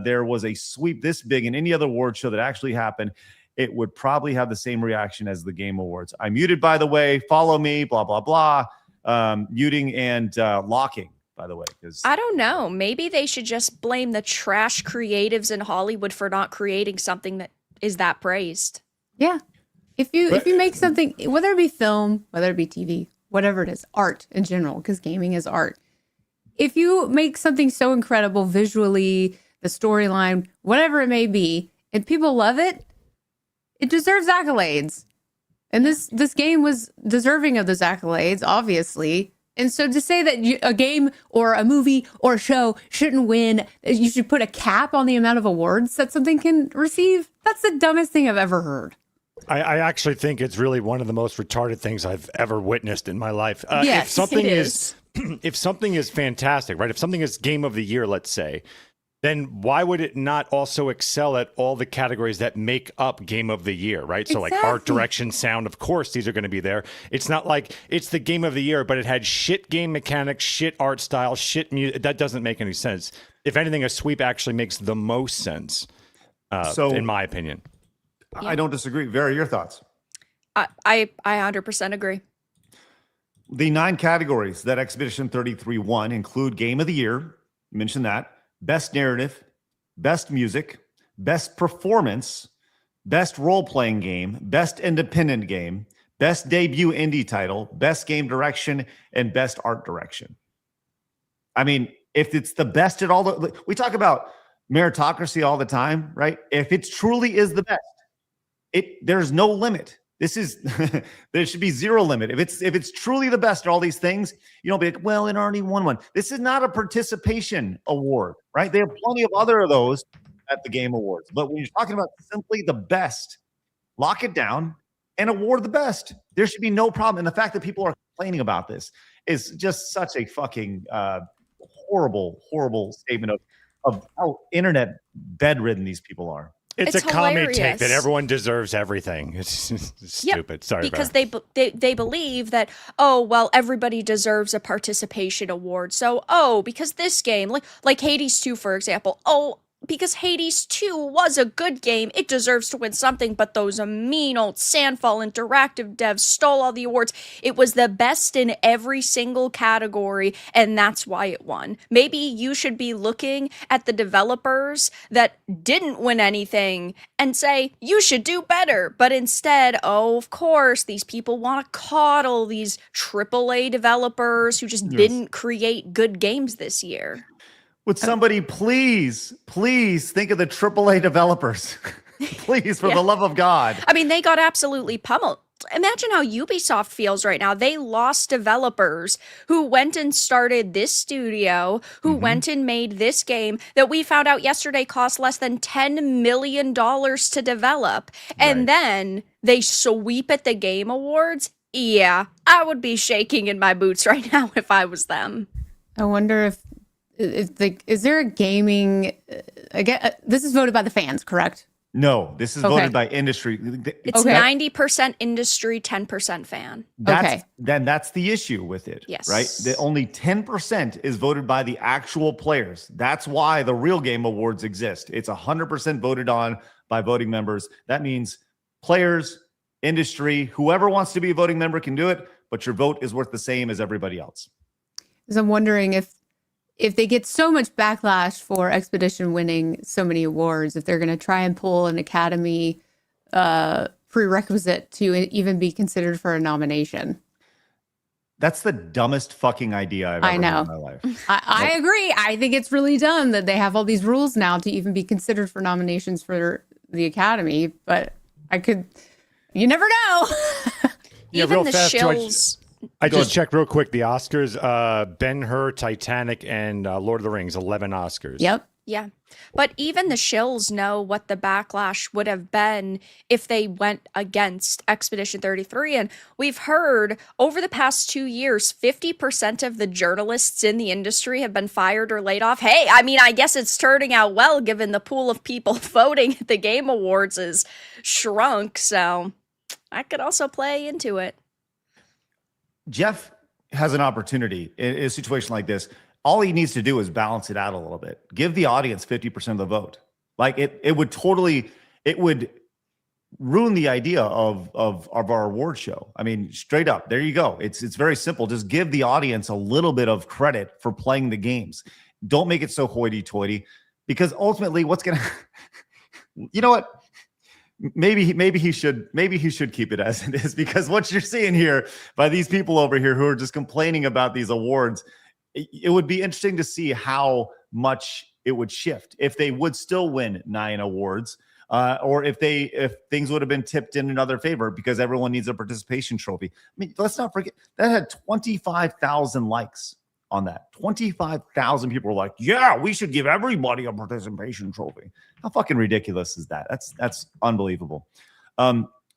there was a sweep this big in any other award show that actually happened, it would probably have the same reaction as the Game Awards. I'm muted, by the way. Follow me, blah, blah, blah. Muting and locking, by the way. I don't know. Maybe they should just blame the trash creatives in Hollywood for not creating something that is that praised. Yeah. If you make something, whether it be film, whether it be TV, whatever it is, art in general, because gaming is art. If you make something so incredible visually, the storyline, whatever it may be, and people love it, it deserves accolades. And this game was deserving of those accolades, obviously. And so to say that a game or a movie or a show shouldn't win, you should put a cap on the amount of awards that something can receive, that's the dumbest thing I've ever heard. I actually think it's really one of the most retarded things I've ever witnessed in my life. Yes, if something it is if something is fantastic, right? If something is game of the year, let's say, then why would it not also excel at all the categories that make up game of the year, right? So like art, direction, sound, of course, these are going to be there. It's not like it's the game of the year, but it had shit game mechanics, shit art style, shit music. That doesn't make any sense. If anything, a sweep actually makes the most sense, in my opinion. I don't disagree. Vara, your thoughts? I 100% agree. The 9 categories that Expedition 33 won include Game of the Year, mentioned that, Best Narrative, Best Music, Best Performance, Best Role-Playing Game, Best Independent Game, Best Debut Indie Title, Best Game Direction, and Best Art Direction. I mean, if it's the best at all, we talk about meritocracy all the time, right? If it truly is the best, there's no limit. This is there should be zero limit. If it's truly the best at all these things, you don't be like, well, it already won one. This is not a participation award, right? They have plenty of other of those at the Game Awards. But when you're talking about simply the best, lock it down and award the best. There should be no problem. And the fact that people are complaining about this is just such a fucking horrible, horrible statement of how internet bedridden these people are. It's a commie take that everyone deserves everything. It's stupid. Sorry, because they believe that, oh, well, everybody deserves a participation award. So, because this game, like Hades 2, for example, because Hades 2 was a good game, it deserves to win something, but those mean old Sandfall Interactive devs stole all the awards. It was the best in every single category, and that's why it won. Maybe you should be looking at the developers that didn't win anything and say, you should do better. But instead, of course, these people want to coddle these AAA developers who just didn't create good games this year. Would somebody please think of the AAA developers? Please, for the love of God. I mean, they got absolutely pummeled. Imagine how Ubisoft feels right now. They lost developers who went and started this studio, who went and made this game that we found out yesterday cost less than $10 million to develop. And then they sweep at the Game Awards. Yeah, I would be shaking in my boots right now if I was them. I wonder if is there a gaming? This is voted by the fans, correct? No, this is voted by industry. It's 90% industry, 10% fan. Then that's the issue with it. Yes. Right? The only 10% is voted by the actual players. That's why the real Game Awards exist. It's 100% voted on by voting members. That means players, industry, whoever wants to be a voting member can do it, but your vote is worth the same as everybody else. Because I'm wondering if they get so much backlash for Expedition winning so many awards, if they're going to try and pull an Academy prerequisite to even be considered for a nomination. That's the dumbest fucking idea I've ever heard in my life. I agree. I think it's really dumb that they have all these rules now to even be considered for nominations for the Academy. But you never know. Yeah, Even real the fast, too, shills. I just checked real quick the Oscars. Ben-Hur, Titanic, and Lord of the Rings, 11 Oscars. Yep. Yeah. But even the shills know what the backlash would have been if they went against Expedition 33. And we've heard over the past 2 years, 50% of the journalists in the industry have been fired or laid off. Hey, I mean, I guess it's turning out well given the pool of people voting at the Game Awards is shrunk. So that could also play into it. Jeff has an opportunity in a situation like this. All he needs to do is balance it out a little bit. Give the audience 50% of the vote. Like it would ruin the idea of our award show. I mean, straight up, there you go. It's very simple. Just give the audience a little bit of credit for playing the games. Don't make it so hoity-toity, because ultimately what's going to, you know what? Maybe he should keep it as it is, because what you're seeing here by these people over here who are just complaining about these awards, it would be interesting to see how much it would shift if they would still win 9 awards, or if things would have been tipped in another favor because everyone needs a participation trophy. I mean, let's not forget that had 25,000 likes on that. 25,000 people were like, "Yeah, we should give everybody a participation trophy." How fucking ridiculous is that? That's unbelievable.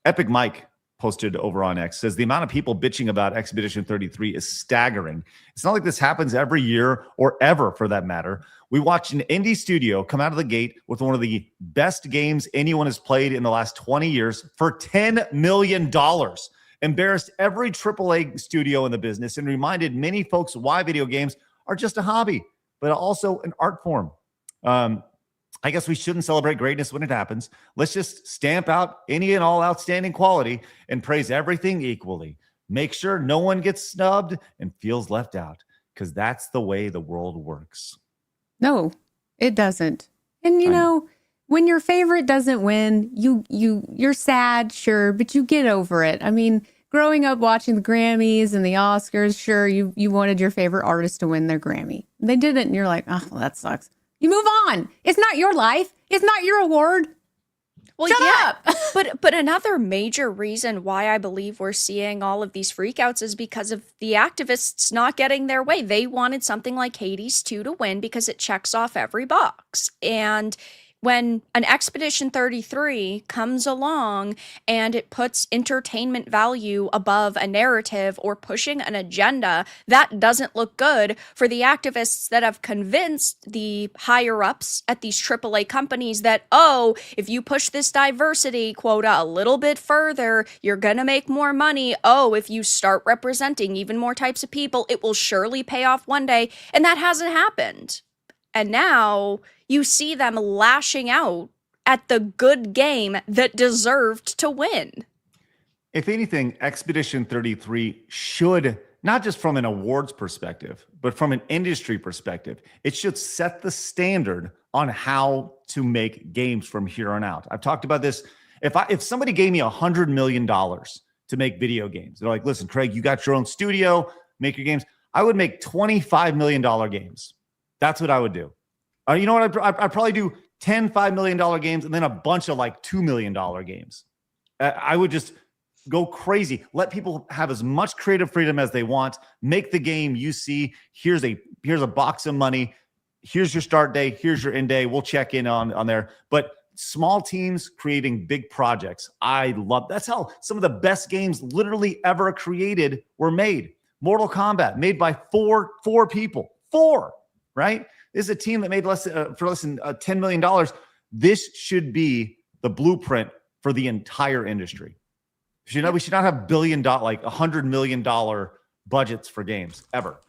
Epic Mike posted over on X says the amount of people bitching about Expedition 33 is staggering. It's not like this happens every year or ever for that matter. We watched an indie studio come out of the gate with one of the best games anyone has played in the last 20 years for $10 million. Embarrassed every AAA studio in the business and reminded many folks why video games are just a hobby, but also an art form. I guess we shouldn't celebrate greatness when it happens. Let's just stamp out any and all outstanding quality and praise everything equally. Make sure no one gets snubbed and feels left out, because that's the way the world works. No, it doesn't. And you know, when your favorite doesn't win, you're sad, sure, but you get over it. I mean, growing up watching the Grammys and the Oscars, sure, you wanted your favorite artist to win their Grammy. They didn't, and you're like, "Oh, well, that sucks." You move on. It's not your life. It's not your award. Well, Shut up. but another major reason why I believe we're seeing all of these freakouts is because of the activists not getting their way. They wanted something like Hades 2 to win because it checks off every box. And when an Expedition 33 comes along and it puts entertainment value above a narrative or pushing an agenda, that doesn't look good for the activists that have convinced the higher-ups at these AAA companies that, oh, if you push this diversity quota a little bit further, you're going to make more money. Oh, if you start representing even more types of people, it will surely pay off one day. And that hasn't happened. And now you see them lashing out at the good game that deserved to win. If anything, Expedition 33 should, not just from an awards perspective, but from an industry perspective, it should set the standard on how to make games from here on out. I've talked about this. If somebody gave me $100 million to make video games, they're like, "Listen, Craig, you got your own studio, make your games." I would make $25 million games. That's what I would do. You know what? I'd probably do 10 $5 million games and then a bunch of like $2 million games. I would just go crazy. Let people have as much creative freedom as they want. Make the game you see. Here's a box of money. Here's your start day. Here's your end day. We'll check in on there. But small teams creating big projects. I love. That's how some of the best games literally ever created were made. Mortal Kombat, made by four people. 4, right? This is a team that made less than $10 million. This should be the blueprint for the entire industry. We should not have $100 million budgets for games ever.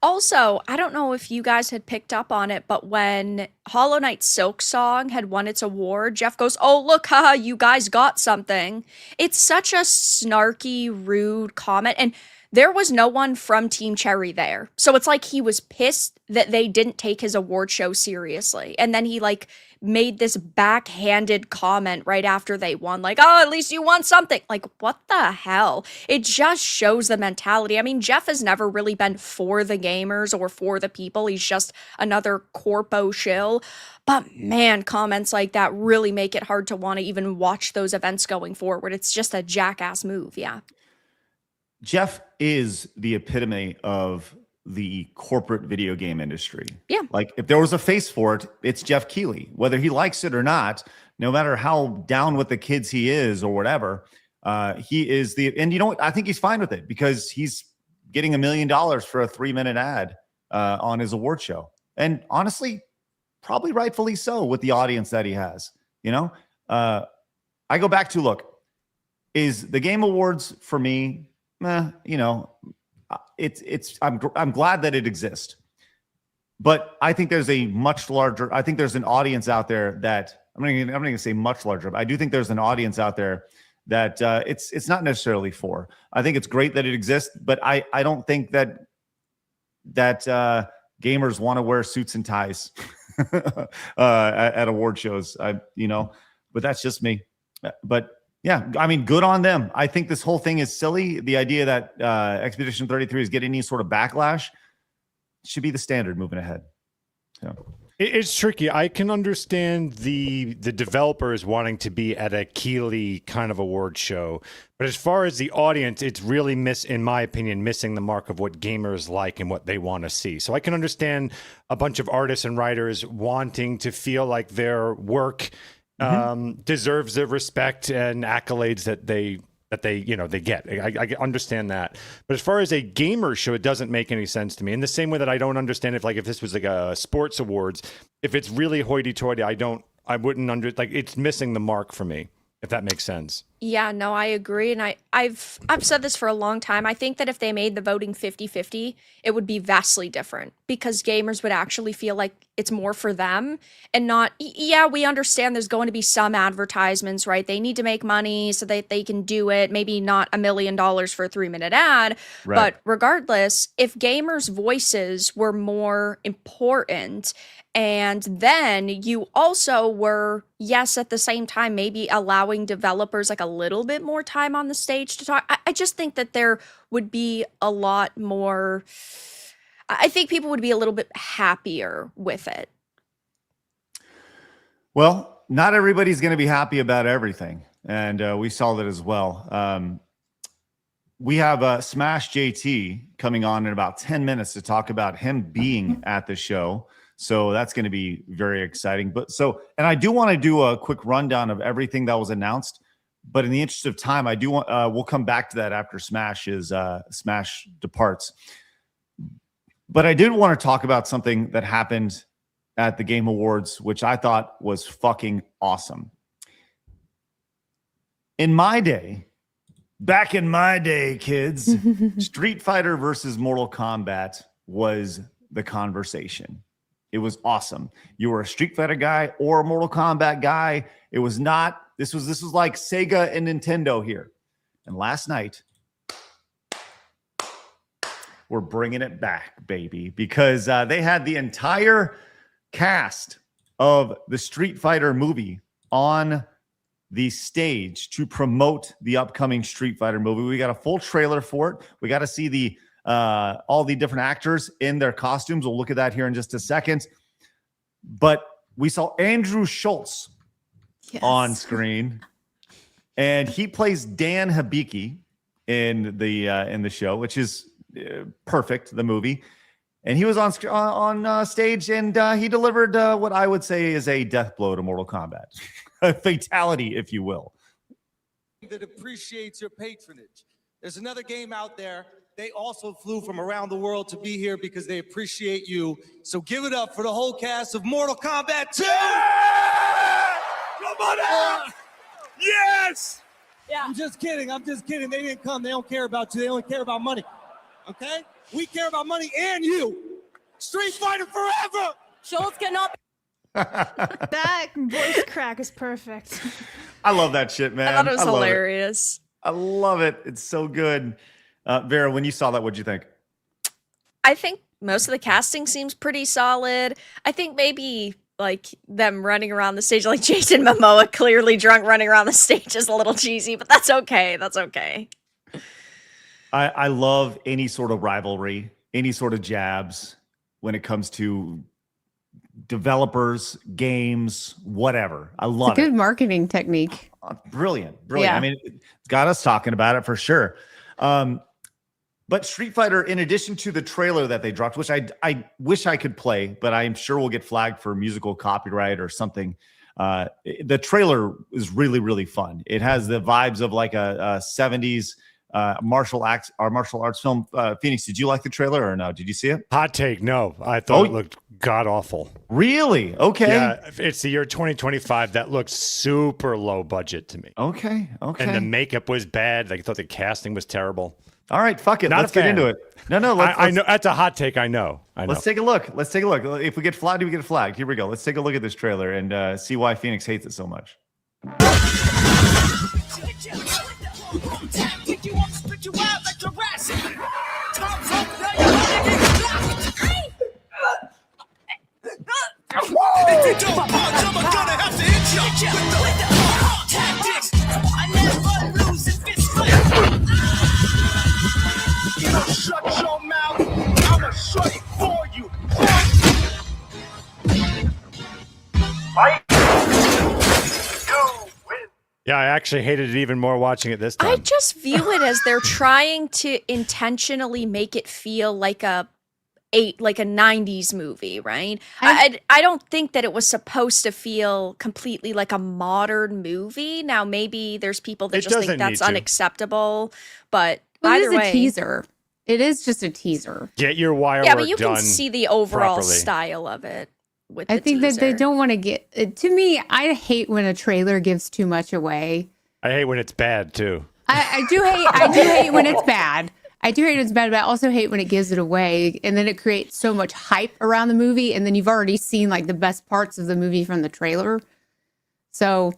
Also, I don't know if you guys had picked up on it, but when Hollow Knight Silk Song had won its award, Jeff goes, "Oh, look, haha, you guys got something." It's such a snarky, rude comment. And there was no one from Team Cherry there. So it's like he was pissed that they didn't take his award show seriously. And then he like made this backhanded comment right after they won, like, oh, at least you won something. Like, what the hell? It just shows the mentality. I mean, Jeff has never really been for the gamers or for the people. He's just another corpo shill. But man, comments like that really make it hard to want to even watch those events going forward. It's just a jackass move. Yeah. Jeff is the epitome of the corporate video game industry. Yeah. Like if there was a face for it, it's Jeff Keighley. Whether he likes it or not, no matter how down with the kids he is or whatever, he is and you know what? I think he's fine with it because he's getting $1 million for a 3-minute ad on his award show. And honestly, probably rightfully so with the audience that he has. You know, I go back to look, is the Game Awards for me, you know, I'm glad that it exists, but I think there's a much larger, I think there's an audience out there that I'm not going to say much larger, but I do think there's an audience out there that it's not necessarily for. I think it's great that it exists, but I don't think that gamers want to wear suits and ties at award shows. You know, but that's just me. But yeah, I mean, good on them. I think this whole thing is silly. The idea that Expedition 33 is getting any sort of backlash should be the standard moving ahead. So. It's tricky. I can understand the developers wanting to be at a Keighley kind of award show, but as far as the audience, it's really in my opinion, missing the mark of what gamers like and what they want to see. So I can understand a bunch of artists and writers wanting to feel like their work deserves the respect and accolades that they get. I understand that. But as far as a gamer show, it doesn't make any sense to me. In the same way that I don't understand if this was like a sports awards, if it's really hoity-toity, I wouldn't it's missing the mark for me, if that makes sense. Yeah, no, I agree. And I've said this for a long time. I think that if they made the voting 50-50, it would be vastly different because gamers would actually feel like it's more for them and not, yeah, we understand there's going to be some advertisements, right? They need to make money so that they can do it. Maybe not $1 million for a 3-minute ad. Right. But regardless, if gamers' voices were more important, and then you also were, yes, at the same time, maybe allowing developers like a little bit more time on the stage to talk. I just think that there would be a lot more, I think people would be a little bit happier with it. Well, not everybody's going to be happy about everything. And we saw that as well. We have SmashJT coming on in about 10 minutes to talk about him being at the show. So that's going to be very exciting. And I do want to do a quick rundown of everything that was announced. But in the interest of time, I do want we'll come back to that after Smash departs. But I did want to talk about something that happened at the Game Awards, which I thought was fucking awesome. Back in my day, kids, Street Fighter versus Mortal Kombat was the conversation. It was awesome. You were a Street Fighter guy or a Mortal Kombat guy. It was not, this was like Sega and Nintendo here. And last night, we're bringing it back, baby, because they had the entire cast of the Street Fighter movie on the stage to promote the upcoming Street Fighter movie. We got a full trailer for it. We got to see all the different actors in their costumes. We'll look at that here in just a second. But we saw Andrew Schultz on screen, and he plays Dan Hibiki in the show, which is perfect. The movie, and he was on stage, and he delivered what I would say is a death blow to Mortal Kombat, a fatality, if you will. That appreciates your patronage. There's another game out there. They also flew from around the world to be here because they appreciate you. So give it up for the whole cast of Mortal Kombat 2! Yeah! Come on out! Yes! Yeah. I'm just kidding. They didn't come. They don't care about you. They only care about money. Okay? We care about money and you. Street Fighter forever! Schultz cannot. That voice crack is perfect. I love that shit, man. I thought it was hilarious. I love it. It's so good. Vera, when you saw that, what'd you think? I think most of the casting seems pretty solid. I think maybe like them running around the stage, like Jason Momoa clearly drunk running around the stage is a little cheesy, but that's okay. That's okay. I love any sort of rivalry, any sort of jabs when it comes to developers, games, whatever. I love It's a good marketing technique. Brilliant. Yeah. I mean, it's got us talking about it for sure. But Street Fighter, in addition to the trailer that they dropped, which I wish I could play, but I'm sure we'll get flagged for musical copyright or something. The trailer is really, really fun. It has the vibes of like a 70s martial arts film. Phoenix, did you like the trailer or no? Did you see it? Hot take, no. I thought it looked god awful. Really? Okay. Yeah, it's the year 2025. That looks super low budget to me. Okay. And the makeup was bad. I thought the casting was terrible. All right, fuck it. Not Let's a get fan. into it. No, I know that's a hot take. I know. Let's take a look. If we get flagged, we get flagged. Here we go. Let's take a look at this trailer and see why Phoenix hates it so much. Shut your mouth. I'ma shut it for you. Yeah, I actually hated it even more watching it this time. I just view it as they're trying to intentionally make it feel like a 90s movie, right? I don't think that it was supposed to feel completely like a modern movie. Now maybe there's people that just think that's unacceptable, but either It is way, a teaser. It is just a teaser. Get your wire yeah, work but you done can see the overall properly. style of it. I think that they don't want to get. To me, I hate when a trailer gives too much away. I hate when it's bad too. I do hate when it's bad. I do hate when it's bad, but I also hate when it gives it away, and then it creates so much hype around the movie, and then you've already seen like the best parts of the movie from the trailer. So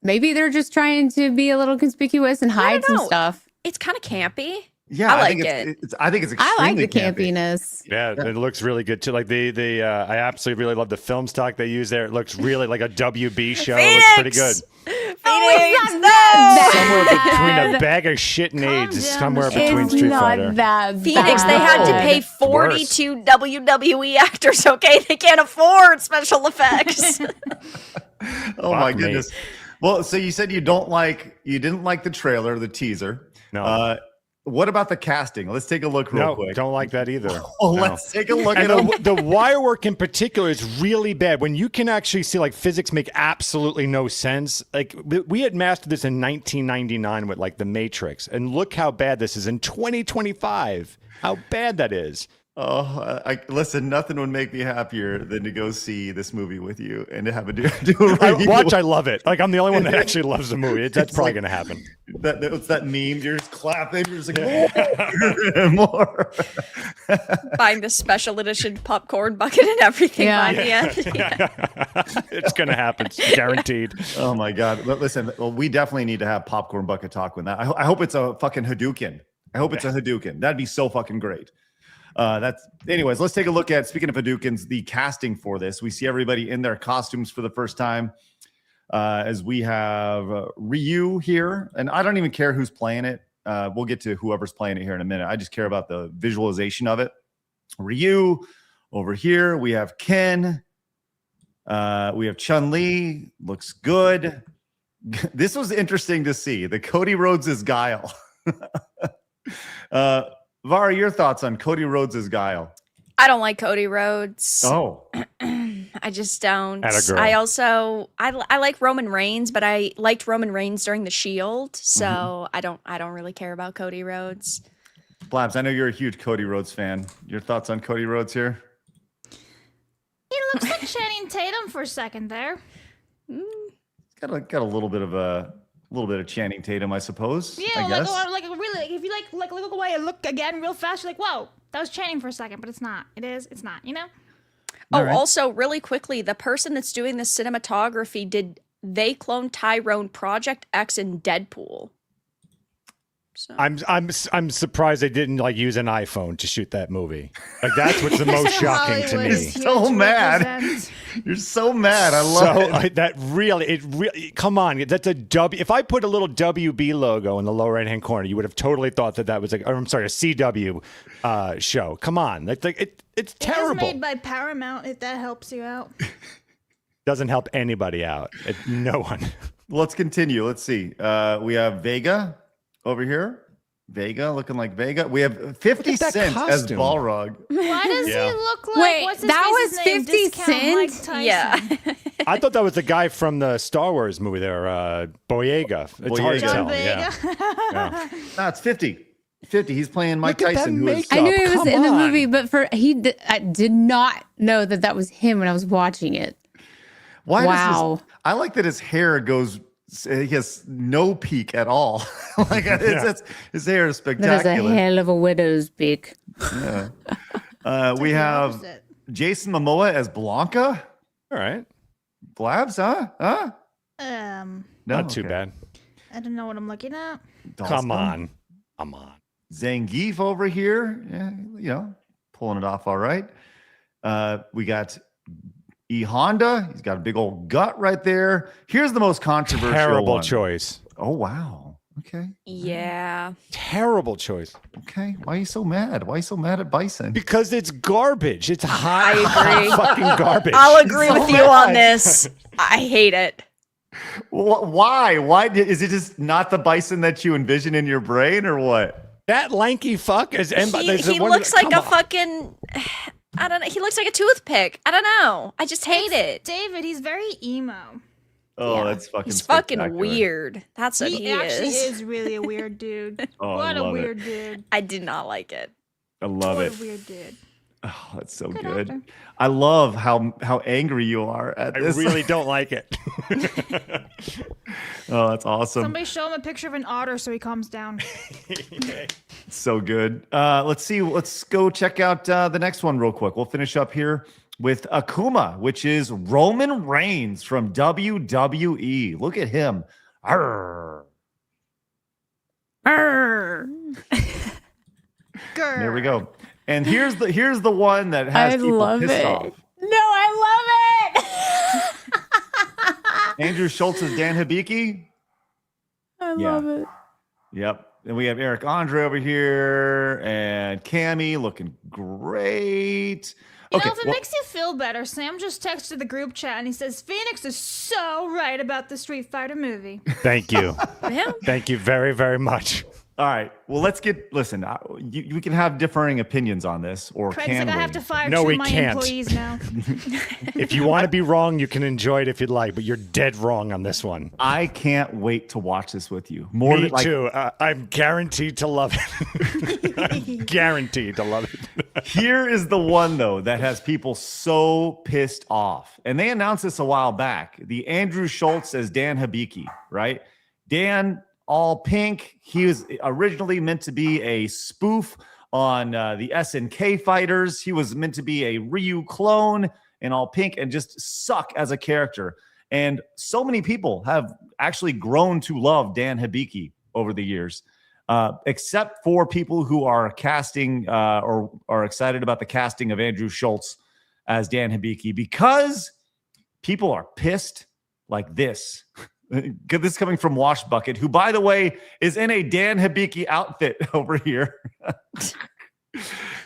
maybe they're just trying to be a little conspicuous and hide some stuff. It's kind of campy. Yeah, I like it. it. I think it's I like extremely the campy. campiness. Yeah, it looks really good too. Like the I absolutely really love the film stock they use there. It looks really like a WB show. It looks pretty good. Phoenix, Somewhere between a bag of shit and AIDS is somewhere between It's Street not Fighter. that Phoenix, they had to pay It's worse. 42 WWE actors, okay? They can't afford special effects. Oh my Fuck me. goodness. Well, so you said you didn't like the trailer, the teaser. No. What about the casting? Let's take a look real No, quick. don't like that either. Oh, No. let's take a look And at the wire work in particular is really bad. When you can actually see like physics make absolutely no sense. Like we had mastered this in 1999 with like The Matrix, and look how bad this is in 2025. How bad that is. Oh, listen, nothing would make me happier than to go see this movie with you and to have a do a review. I love it. Like I'm the only one that actually loves the movie. That's probably going to happen. What's that meme? You're just clapping. You're just like, more. Buying the special edition popcorn bucket and everything by the end. Yeah. It's going to happen. It's guaranteed. Oh my God. But listen, well, we definitely need to have popcorn bucket talk with that. I hope it's a fucking Hadouken. I hope it's a Hadouken. That'd be so fucking great. Anyways, let's take a look at, speaking of Hadoukens, the casting for this. We see everybody in their costumes for the first time, as we have Ryu here, and I don't even care who's playing it. We'll get to whoever's playing it here in a minute. I just care about the visualization of it. Ryu over here. We have Ken. We have Chun-Li. Looks good. This was interesting to see. The Cody Rhodes' Guile. Vara, your thoughts on Cody Rhodes' Guile? I don't like Cody Rhodes. Oh. I just don't. Atta girl. I also I like Roman Reigns, but I liked Roman Reigns during the Shield, so I don't really care about Cody Rhodes. Blabs, I know you're a huge Cody Rhodes fan. Your thoughts on Cody Rhodes here? He looks like Channing Tatum for a second there. It's got a little bit of Channing Tatum, I suppose. Yeah, I guess. like really, if you like look away and look again real fast, you're like, whoa, that was Channing for a second, but it's not. It's not, you know? Oh, also, really quickly, the person that's doing the cinematography, they clone Tyrone Project X in Deadpool. So. I'm surprised they didn't like use an iPhone to shoot that movie. Like that's what's the most shocking to me. So mad. You're so mad. I love it. That really, come on. That's a W. If I put a little WB logo in the lower right hand corner, you would have totally thought that was a CW show. Come on. It's terrible. It was made by Paramount, if that helps you out. Doesn't help anybody out. No one. Let's continue. Let's see. We have Vega over here. Vega looking like Vega. We have 50 Cent as Balrog. Why does he look like? Wait, what's his that face's was name? 50 Discount Mike Cent? Tyson. Yeah. I thought that was the guy from the Star Wars movie there, Boyega. It's hard to Boyega. tell. Boyega. Yeah. No, it's 50. 50. He's playing Mike Look at that Tyson. Who is makeup. I knew he was Come in the on. movie, but I did not know that was him when I was watching it. Why Wow. does I like that his hair goes. He has no peak at all. Like his hair is That is spectacular. a hell of a widow's peak. We have Jason Momoa as Blanca. All right. Blabs, huh? Um, No, Not too okay. bad. I don't know what I'm looking at. Come on. Come on. Zangief over here. Yeah, pulling it off all right. We got E Honda. He's got a big old gut right there. Here's the most controversial Terrible one. choice. Oh, wow. Okay. Yeah. Terrible choice. Okay. Why are you so mad? Why are you so mad at Bison? Because it's garbage. It's hot, I agree. fucking garbage. I'll agree So with you bad. on this. I hate it. Why? Is it just not the Bison that you envision in your brain or what? That lanky fuck is He looks like a fucking. I don't know. He looks like a toothpick. I don't know. I just hate it. David, he's very emo. Oh, Yeah. that's fucking He's fucking spectacular. weird. That's what he actually is. is really a weird dude. Oh, I What a love it. weird dude. I did not like it. I love What it. a weird dude. Oh, that's so Good good. actor. I love how angry you are at I this. really don't like it. Oh, that's awesome. Somebody show him a picture of an otter so he calms down. So good. Let's see. Let's go check out the next one real quick. We'll finish up here with Akuma, which is Roman Reigns from WWE. Look at him. Arr. There we go. And here's the one that has I people love pissed it. off. No, I love it. Andrew Schultz is Dan Hibiki. I Yeah. love it. Yep. And we have Eric Andre over here and Cammy looking great. You know, if it makes you feel better, Sam just texted the group chat and he says, Phoenix is so right about the Street Fighter movie. Thank you. Yeah. Thank you very, very much. All right. Well, listen, we can have differing opinions on this, or Craig's can like, I we? have to fire No, two we of my can't. employees now. If you want to be wrong, you can enjoy it if you'd like, but you're dead wrong on this one. I can't wait to watch this with you. Me too. I'm guaranteed to love it. I'm guaranteed to love it. Here is the one, though, that has people so pissed off. And they announced this a while back. The Andrew Schultz as Dan Hibiki, right? Dan, all pink. He was originally meant to be a spoof on the SNK fighters. He was meant to be a Ryu clone in all pink and just suck as a character. And so many people have actually grown to love Dan Hibiki over the years. Except for people who are casting or are excited about the casting of Andrew Schultz as Dan Hibiki, because people are pissed like this. This is coming from Wash Bucket, who, by the way, is in a Dan Hibiki outfit over here,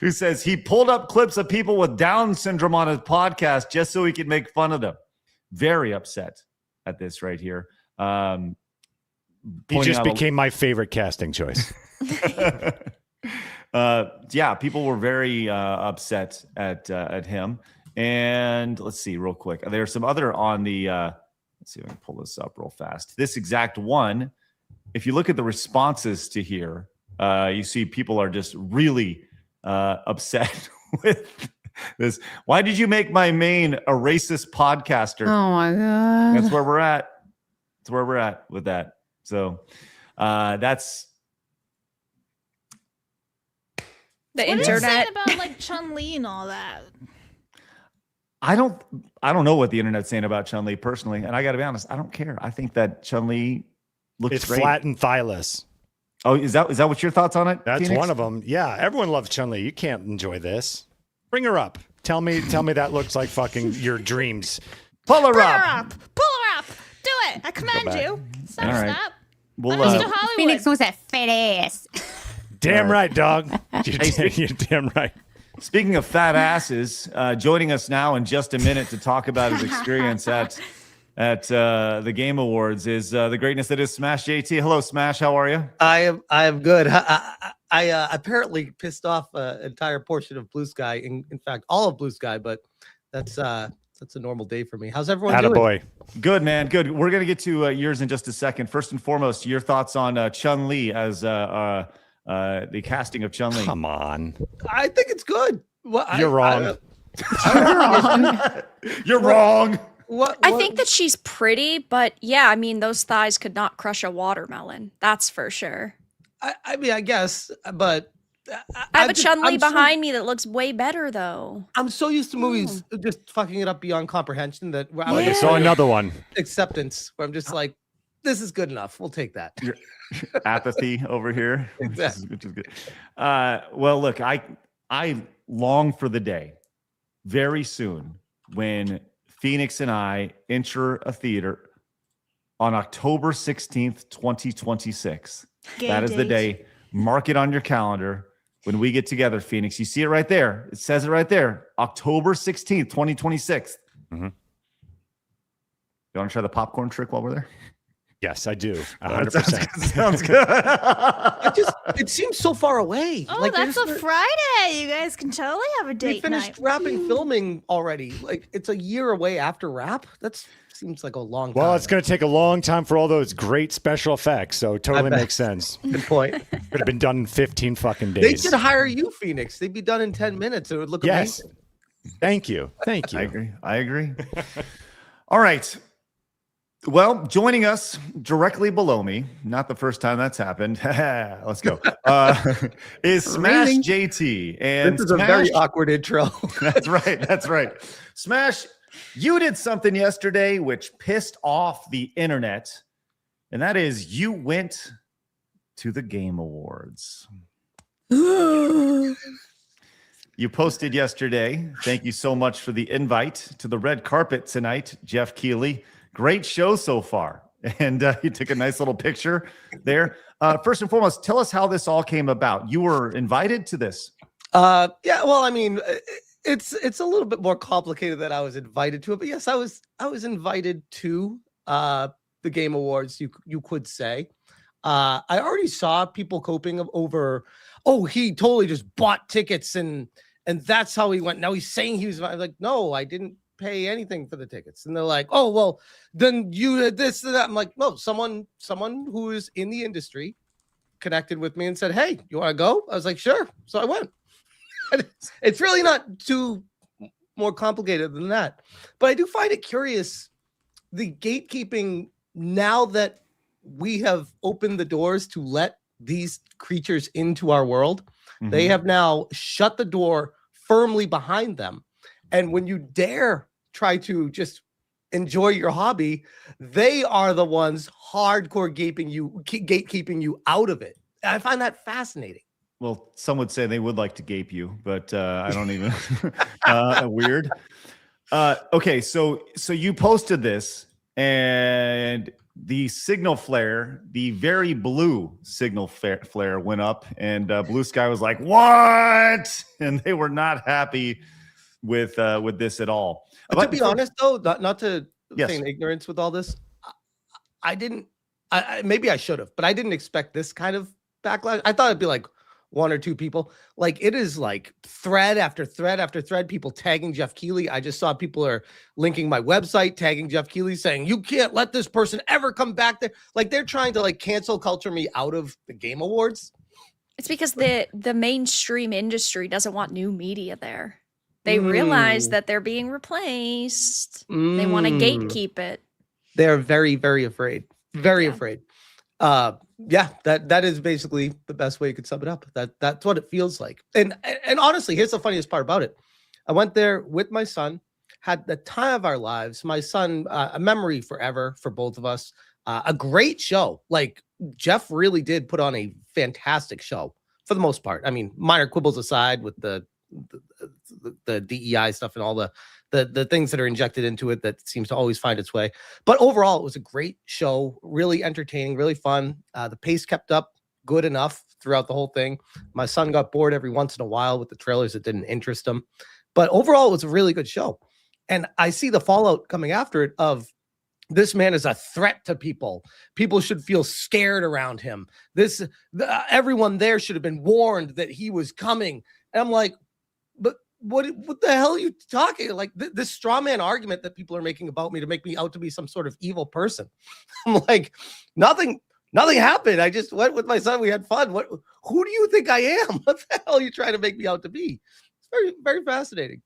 who says he pulled up clips of people with Down syndrome on his podcast just so he could make fun of them. Very upset at this right here. He just became my favorite casting choice. Yeah, people were very upset at him. And let's see real quick. There's some other on the let's see if I can pull this up real fast. This exact one, if you look at the responses to here, you see people are just really upset with this. Why did you make my main a racist podcaster? Oh my god. That's where we're at. That's where we're at with that. So that's The What are you saying internet. about like Chun-Li and all that? I don't know what the internet's saying about Chun-Li personally, and I got to be honest, I don't care. I think that Chun-Li looks It's great. flat and thighless. Oh, is that what your thoughts on it? That's Phoenix? one of them. Yeah, everyone loves Chun-Li. You can't enjoy this. Bring her up. Tell me that looks like fucking your dreams. Pull her Pull up. her up. Pull her up. Do it. I command back. you. Stop, All right. stop. We'll, I'm Mr. Hollywood. Phoenix wants that fat ass. Damn right, dog. You're damn right. Speaking of fat asses, joining us now in just a minute to talk about his experience at the Game Awards is the greatness that is SmashJT. Hello, Smash. How are you? I am good. I apparently pissed off an entire portion of Blue Sky. In fact, all of Blue Sky. But that's a normal day for me. How's everyone doing? Attaboy. Good, man. Good. We're gonna get to yours in just a second. First and foremost, your thoughts on Chun-Li as the casting of Chun-Li. Come on. I think it's good. Well, You're wrong. You're wrong. I think that she's pretty, but yeah, I mean, those thighs could not crush a watermelon. That's for sure. I mean, I guess, but I have a Chun-Li behind me that looks way better, though. I'm so used to movies just fucking it up beyond comprehension that I I saw another one. acceptance where I'm just like, this is good enough. We'll take that. Your apathy over here, Exactly. which is good. Well, look, I long for the day very soon when Phoenix and I enter a theater on October 16th, 2026. That is the day. Mark it on your calendar when we get together, Phoenix. You see it right there. It says it right there. October 16th, 2026. Mm-hmm. You want to try the popcorn trick while we're there? Yes, I do. That 100%. sounds good. It seems so far away. Oh, Like, that's there's a no- Friday. You guys can totally have a We date finished night. wrapping filming already. Like it's a year away after wrap. That seems like a long time. Well, it's going to take a long time for all those great special effects, so it totally bet. makes sense. Good point. Could have been done in 15 fucking They days. should hire you, Phoenix. They'd be done in 10 minutes. It would look Yes. amazing. Thank you. Thank you. I agree. All right. Well, joining us directly below me, not the first time that's happened. Let's go. Is SmashJT. And This is a very awkward intro. That's right. That's right. Smash, you did something yesterday which pissed off the internet, and that is you went to the Game Awards. You posted yesterday. Thank you so much for the invite to the red carpet tonight, Jeff Keighley. Great show so far. And you took a nice little picture there. First and foremost, tell us how this all came about. You were invited to this. Yeah, well, I mean, it's a little bit more complicated than I was invited to it, but yes, I was invited to the Game Awards, you could say. I already saw people coping over, oh, he totally just bought tickets and that's how he went. Now he's saying he was like, no, I didn't pay anything for the tickets. And they're like, oh, well, then you had this and that. I'm like, no, someone who is in the industry connected with me and said, hey, you want to go? I was like, sure. So I went. It's really not too more complicated than that. But I do find it curious, the gatekeeping, now that we have opened the doors to let these creatures into our world, they have now shut the door firmly behind them. And when you dare try to just enjoy your hobby, they are the ones hardcore gatekeeping you out of it. I find that fascinating. Well, some would say they would like to gape you, but I don't even. Weird. Okay, so you posted this, and the signal flare, the very blue signal flare, went up, and Blue Sky was like, "What?" And they were not happy with this at all. But to be honest, though, not to Yes. feign ignorance with all this, I didn't. Maybe I should have, but I didn't expect this kind of backlash. I thought it'd be like one or two people. Like it is like thread after thread after thread, people tagging Jeff Keighley. I just saw people are linking my website, tagging Jeff Keighley, saying you can't let this person ever come back there. Like they're trying to like cancel culture me out of the Game Awards. It's because the mainstream industry doesn't want new media there. They realize that they're being replaced. They want to gatekeep it. They're very, very afraid. Very afraid. Yeah, that is basically the best way you could sum it up. That's what it feels like. And honestly, here's the funniest part about it. I went there with my son, had the time of our lives. My son, a memory forever for both of us. A great show. Like Jeff really did put on a fantastic show for the most part. I mean, minor quibbles aside with the DEI stuff and all the things that are injected into it that seems to always find its way. But overall, it was a great show, really entertaining, really fun. The pace kept up good enough throughout the whole thing. My son got bored every once in a while with the trailers that didn't interest him. But overall, it was a really good show. And I see the fallout coming after it of this man is a threat to people. People should feel scared around him. Everyone there should have been warned that he was coming. And I'm like, but what the hell are you talking? Like this straw man argument that people are making about me to make me out to be some sort of evil person. I'm like, nothing happened. I just went with my son. We had fun. Who do you think I am? What the hell are you trying to make me out to be? It's very, very fascinating.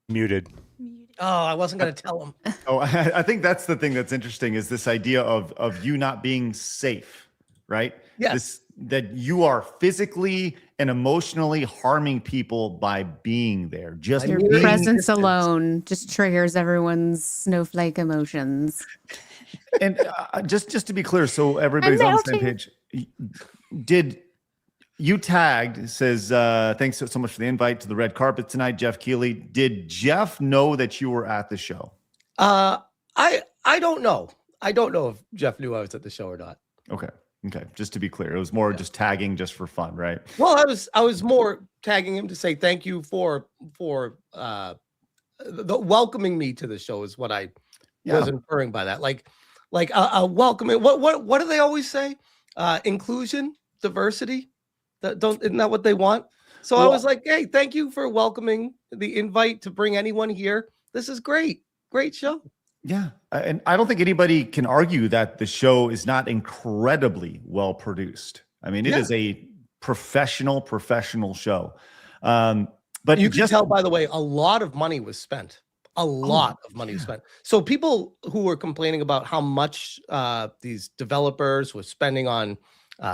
Muted. Oh, I wasn't going to tell him. Oh, I think that's the thing that's interesting is this idea of you not being safe, right? Yes. That you are physically and emotionally harming people by being there. Just Your being presence distant. alone just triggers everyone's snowflake emotions. And just to be clear, so everybody's on the same page. Did you tagged says thanks so much for the invite to the red carpet tonight, Jeff Keighley. Did Jeff know that you were at the show? I don't know. I don't know if Jeff knew I was at the show or not. Okay. Just to be clear, it was more just tagging just for fun, right? Well, I was more tagging him to say thank you for the welcoming me to the show is what I was inferring by that. Like welcoming. What do they always say? Inclusion, diversity. Isn't that what they want? So I was like, hey, thank you for welcoming the invite to bring anyone here. This is great. Great show. Yeah. And I don't think anybody can argue that the show is not incredibly well produced. I mean, it is a professional show. But you can tell, by the way, a lot of money was spent. A lot of money was spent. So people who were complaining about how much these developers were spending on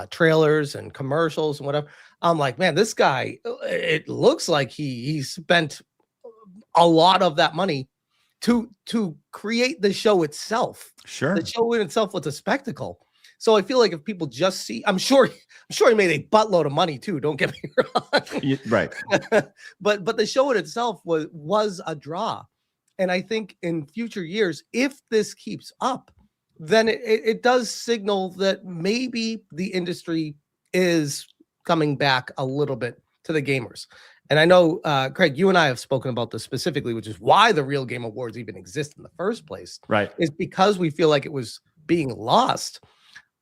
trailers and commercials and whatever, I'm like, man, this guy, it looks like he spent a lot of that money to create the show itself. Sure. The show in itself was a spectacle. So I feel like if people just see, I'm sure he made a buttload of money too. Don't get me wrong. Right. but the show in itself was a draw. And I think in future years, if this keeps up, then it does signal that maybe the industry is coming back a little bit to the gamers. And I know, Craig, you and I have spoken about this specifically, which is why the Real Game Awards even exist in the first place. Right. Is because we feel like it was being lost.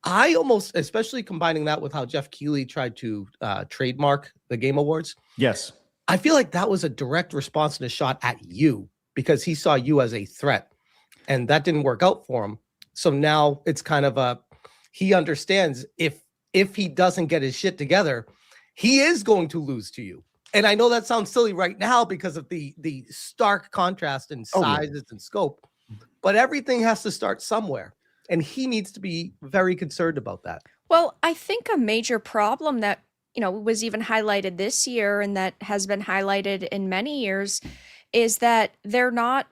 I almost, especially combining that with how Jeff Keighley tried to trademark the Game Awards. Yes. I feel like that was a direct response and a shot at you because he saw you as a threat. And that didn't work out for him. So now it's kind of he understands if he doesn't get his shit together, he is going to lose to you. And I know that sounds silly right now because of the stark contrast in sizes and scope, but everything has to start somewhere. And he needs to be very concerned about that. Well, I think a major problem that, was even highlighted this year and that has been highlighted in many years is that they're not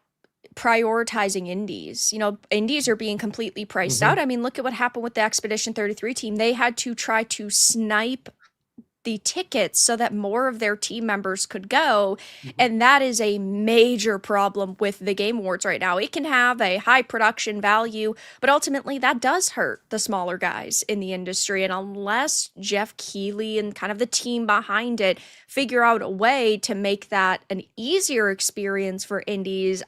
prioritizing indies. Indies are being completely priced out. I mean, look at what happened with the Expedition 33 team. They had to try to snipe the tickets so that more of their team members could go. And that is a major problem with the Game Awards right now. It can have a high production value, but ultimately that does hurt the smaller guys in the industry. And unless Jeff Keighley and kind of the team behind it figure out a way to make that an easier experience for indies,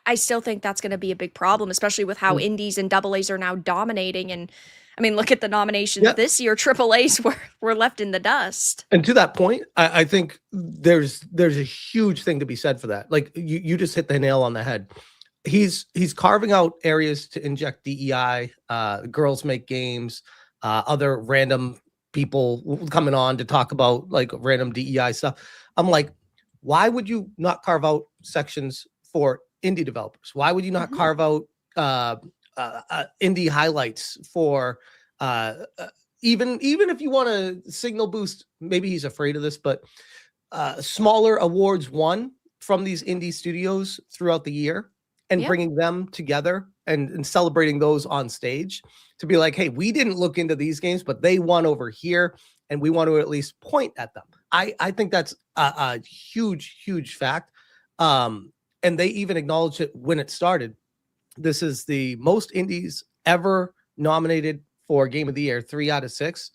I still think that's going to be a big problem, especially with how indies and double A's are now dominating. And I mean, look at the nominations this year. Triple A's were left in the dust. And to that point, I think there's a huge thing to be said for that. Like you just hit the nail on the head. He's carving out areas to inject DEI, Girls Make Games, other random people coming on to talk about like random DEI stuff. I'm like, why would you not carve out sections for indie developers? Why would you not carve out indie highlights for even if you want to signal boost? Maybe he's afraid of this, but smaller awards won from these indie studios throughout the year and bringing them together and celebrating those on stage to be like, hey, we didn't look into these games, but they won over here, and we want to at least point at them. I think that's a huge fact. And they even acknowledged it when it started. This is the most indies ever nominated for Game of the Year, 3 out of 6.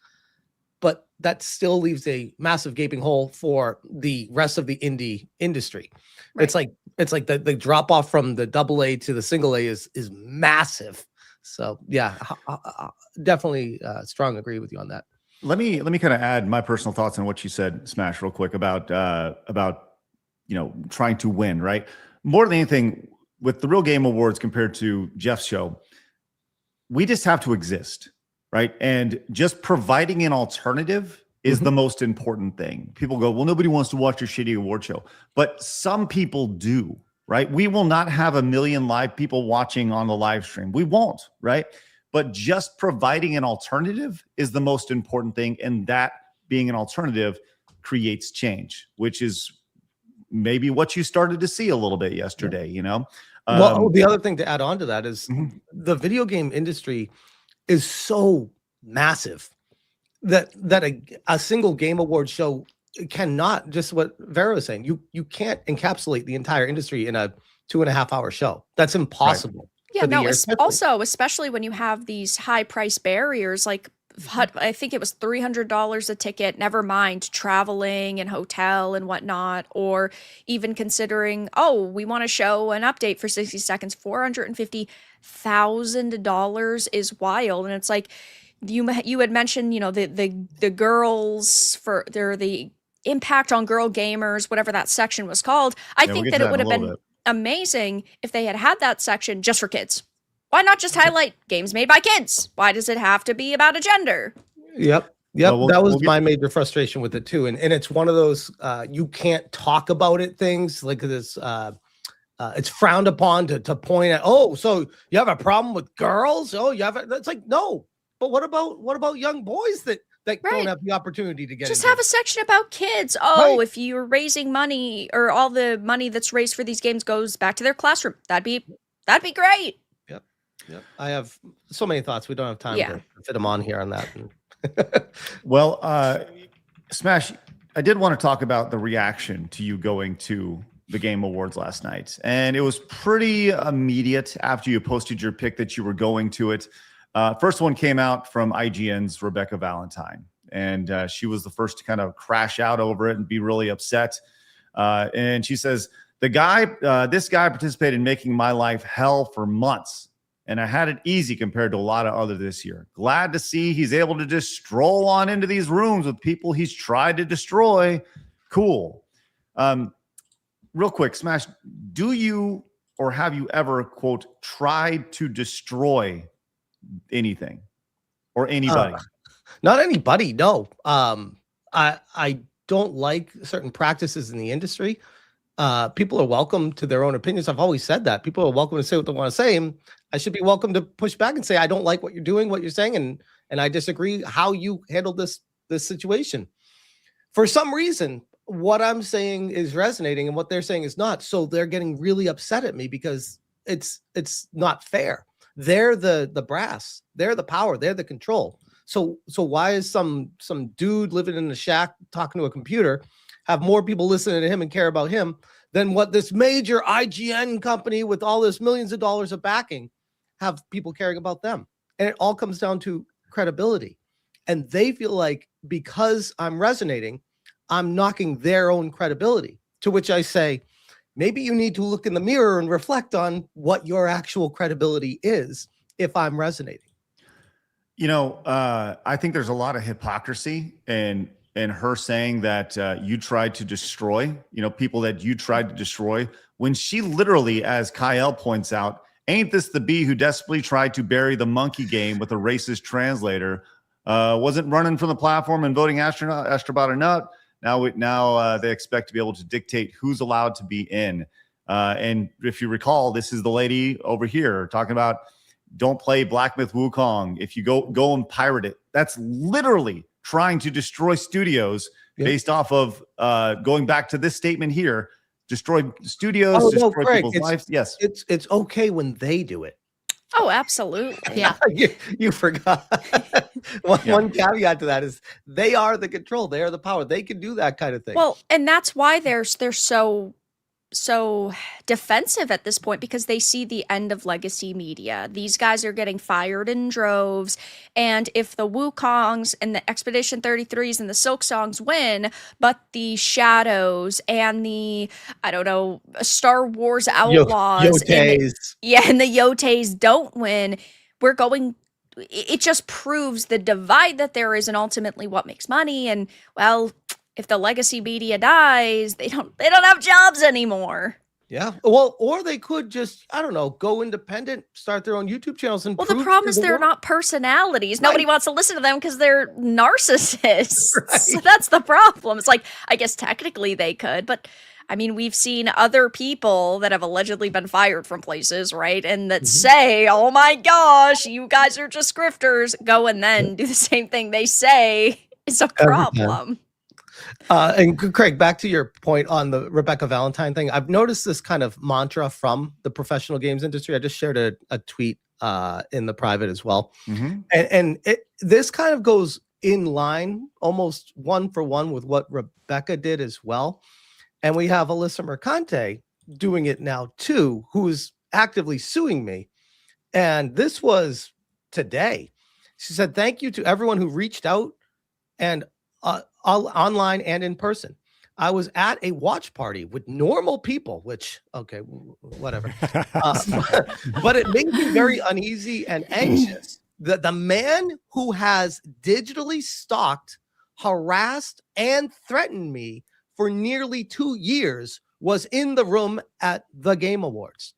But that still leaves a massive gaping hole for the rest of the indie industry. Right. It's like the drop off from the AA to the single A is massive. So yeah, definitely strong agree with you on that. Let me kind of add my personal thoughts on what you said, Smash, real quick about trying to win, right? More than anything, with the Real Game Awards compared to Jeff's show, we just have to exist, right? And just providing an alternative is the most important thing. People go, well, nobody wants to watch your shitty award show, but some people do, right? We will not have 1 million live people watching on the live stream. We won't, right? But just providing an alternative is the most important thing. And that being an alternative creates change, which is maybe what you started to see a little bit yesterday, Well, the other thing to add on to that is the video game industry is so massive that a single Game Award show cannot, just what Vara was saying, you can't encapsulate the entire industry in a 2.5 hour show. That's impossible. Right. Yeah, no, especially when you have these high price barriers, like I think it was $300 a ticket, never mind traveling and hotel and whatnot, or even considering, we want to show an update for 60 seconds, $450,000 is wild. And it's like, you had mentioned, the girls the impact on girl gamers, whatever that section was called. I think that it would have been amazing if they had that section just for kids. Why not just highlight games made by kids? Why does it have to be about a gender? Yep. Well, that was my major frustration with it too. And it's one of those you can't talk about it things like this. It's frowned upon to point at, so you have a problem with girls? It's like, no. But what about young boys that don't have the opportunity to get just into have a section about kids. If you're raising money, or all the money that's raised for these games goes back to their classroom, that'd be great. Yep. I have so many thoughts. We don't have time to fit them on here on that. Well, Smash, I did want to talk about the reaction to you going to the Game Awards last night. And it was pretty immediate after you posted your pick that you were going to it. First one came out from IGN's Rebecca Valentine, and she was the first to kind of crash out over it and be really upset. And she says, this guy participated in making my life hell for months, and I had it easy compared to a lot of others this year. Glad to see he's able to just stroll on into these rooms with people he's tried to destroy. Cool. Real quick, Smash, do you or have you ever, quote, tried to destroy anything or anybody? Not anybody, no. I don't like certain practices in the industry. People are welcome to their own opinions. I've always said that. People are welcome to say what they want to say, and I should be welcome to push back and say, I don't like what you're doing, what you're saying, and I disagree how you handled this situation. For some reason, what I'm saying is resonating and what they're saying is not. So they're getting really upset at me because it's not fair. They're the brass, they're the power, they're the control. So why is some dude living in a shack talking to a computer have more people listening to him and care about him than what this major IGN company with all this millions of dollars of backing have people caring about them? And it all comes down to credibility. And they feel like because I'm resonating, I'm knocking their own credibility, to which I say, maybe you need to look in the mirror and reflect on what your actual credibility is if I'm resonating. I think there's a lot of hypocrisy in her saying that you tried to destroy, people that you tried to destroy, when she literally, as Kyle points out, ain't this the bee who desperately tried to bury the monkey game with a racist translator, wasn't running from the platform and voting Astrobot or not. Now they expect to be able to dictate who's allowed to be in. And if you recall, this is the lady over here talking about don't play Black Myth Wukong. If you go and pirate it, that's literally trying to destroy studios based off of going back to this statement here, destroy studios, destroy Craig, people's lives. Yes. It's okay when they do it. Oh, absolutely. Yeah. You forgot. One caveat to that is they are the control. They are the power. They can do that kind of thing. Well, and that's why they're so defensive at this point, because they see the end of legacy media. These guys are getting fired in droves, and if the Wukongs and the Expedition 33s and the Silk Songs win, but the Shadows and the, I don't know, Star Wars Outlaws and the Yotes don't win, it just proves the divide that there is and ultimately what makes money. And well, if the legacy media dies, they don't have jobs anymore. Yeah. Well, or they could just, I don't know, go independent, start their own YouTube channels. And well, the problem is they're not personalities. Right. Nobody wants to listen to them because they're narcissists. Right. So that's the problem. It's like, I guess technically they could, but I mean, we've seen other people that have allegedly been fired from places, right? And that say, oh my gosh, you guys are just grifters. Go and then do the same thing they say. It's a problem. And Craig, back to your point on the Rebecca Valentine thing, I've noticed this kind of mantra from the professional games industry. I just shared a tweet in the private as well. And this kind of goes in line, almost one for one with what Rebecca did as well. And we have Alyssa Mercante doing it now too, who is actively suing me. And this was today. She said, thank you to everyone who reached out and online and in person. I was at a watch party with normal people, which, okay, whatever. But it made me very uneasy and anxious. The man who has digitally stalked, harassed, and threatened me for nearly 2 years was in the room at the Game Awards.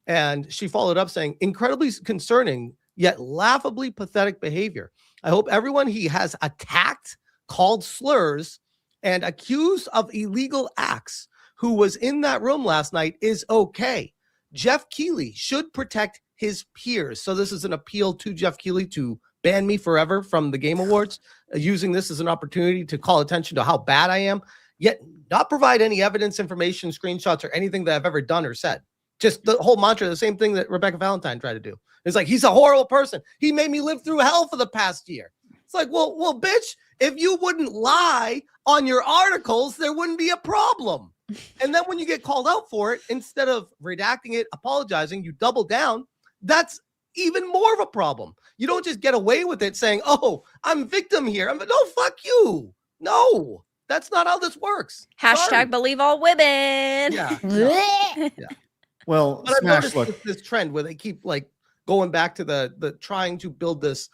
And she followed up saying, incredibly concerning, yet laughably pathetic behavior. I hope everyone he has attacked, called slurs, and accused of illegal acts who was in that room last night is okay. Jeff Keighley should protect his peers. So this is an appeal to Jeff Keighley to ban me forever from the Game Awards, using this as an opportunity to call attention to how bad I am, yet not provide any evidence, information, screenshots, or anything that I've ever done or said. Just the whole mantra, the same thing that Rebecca Valentine tried to do. It's like, he's a horrible person. He made me live through hell for the past year. It's like, well, bitch, if you wouldn't lie on your articles, there wouldn't be a problem. And then when you get called out for it, instead of redacting it, apologizing, you double down. That's even more of a problem. You don't just get away with it saying, oh, I'm victim here. No, fuck you. No, that's not how this works. Hashtag believe all women. Yeah. Yeah. Well, but I've noticed this trend where they keep like going back to the trying to build this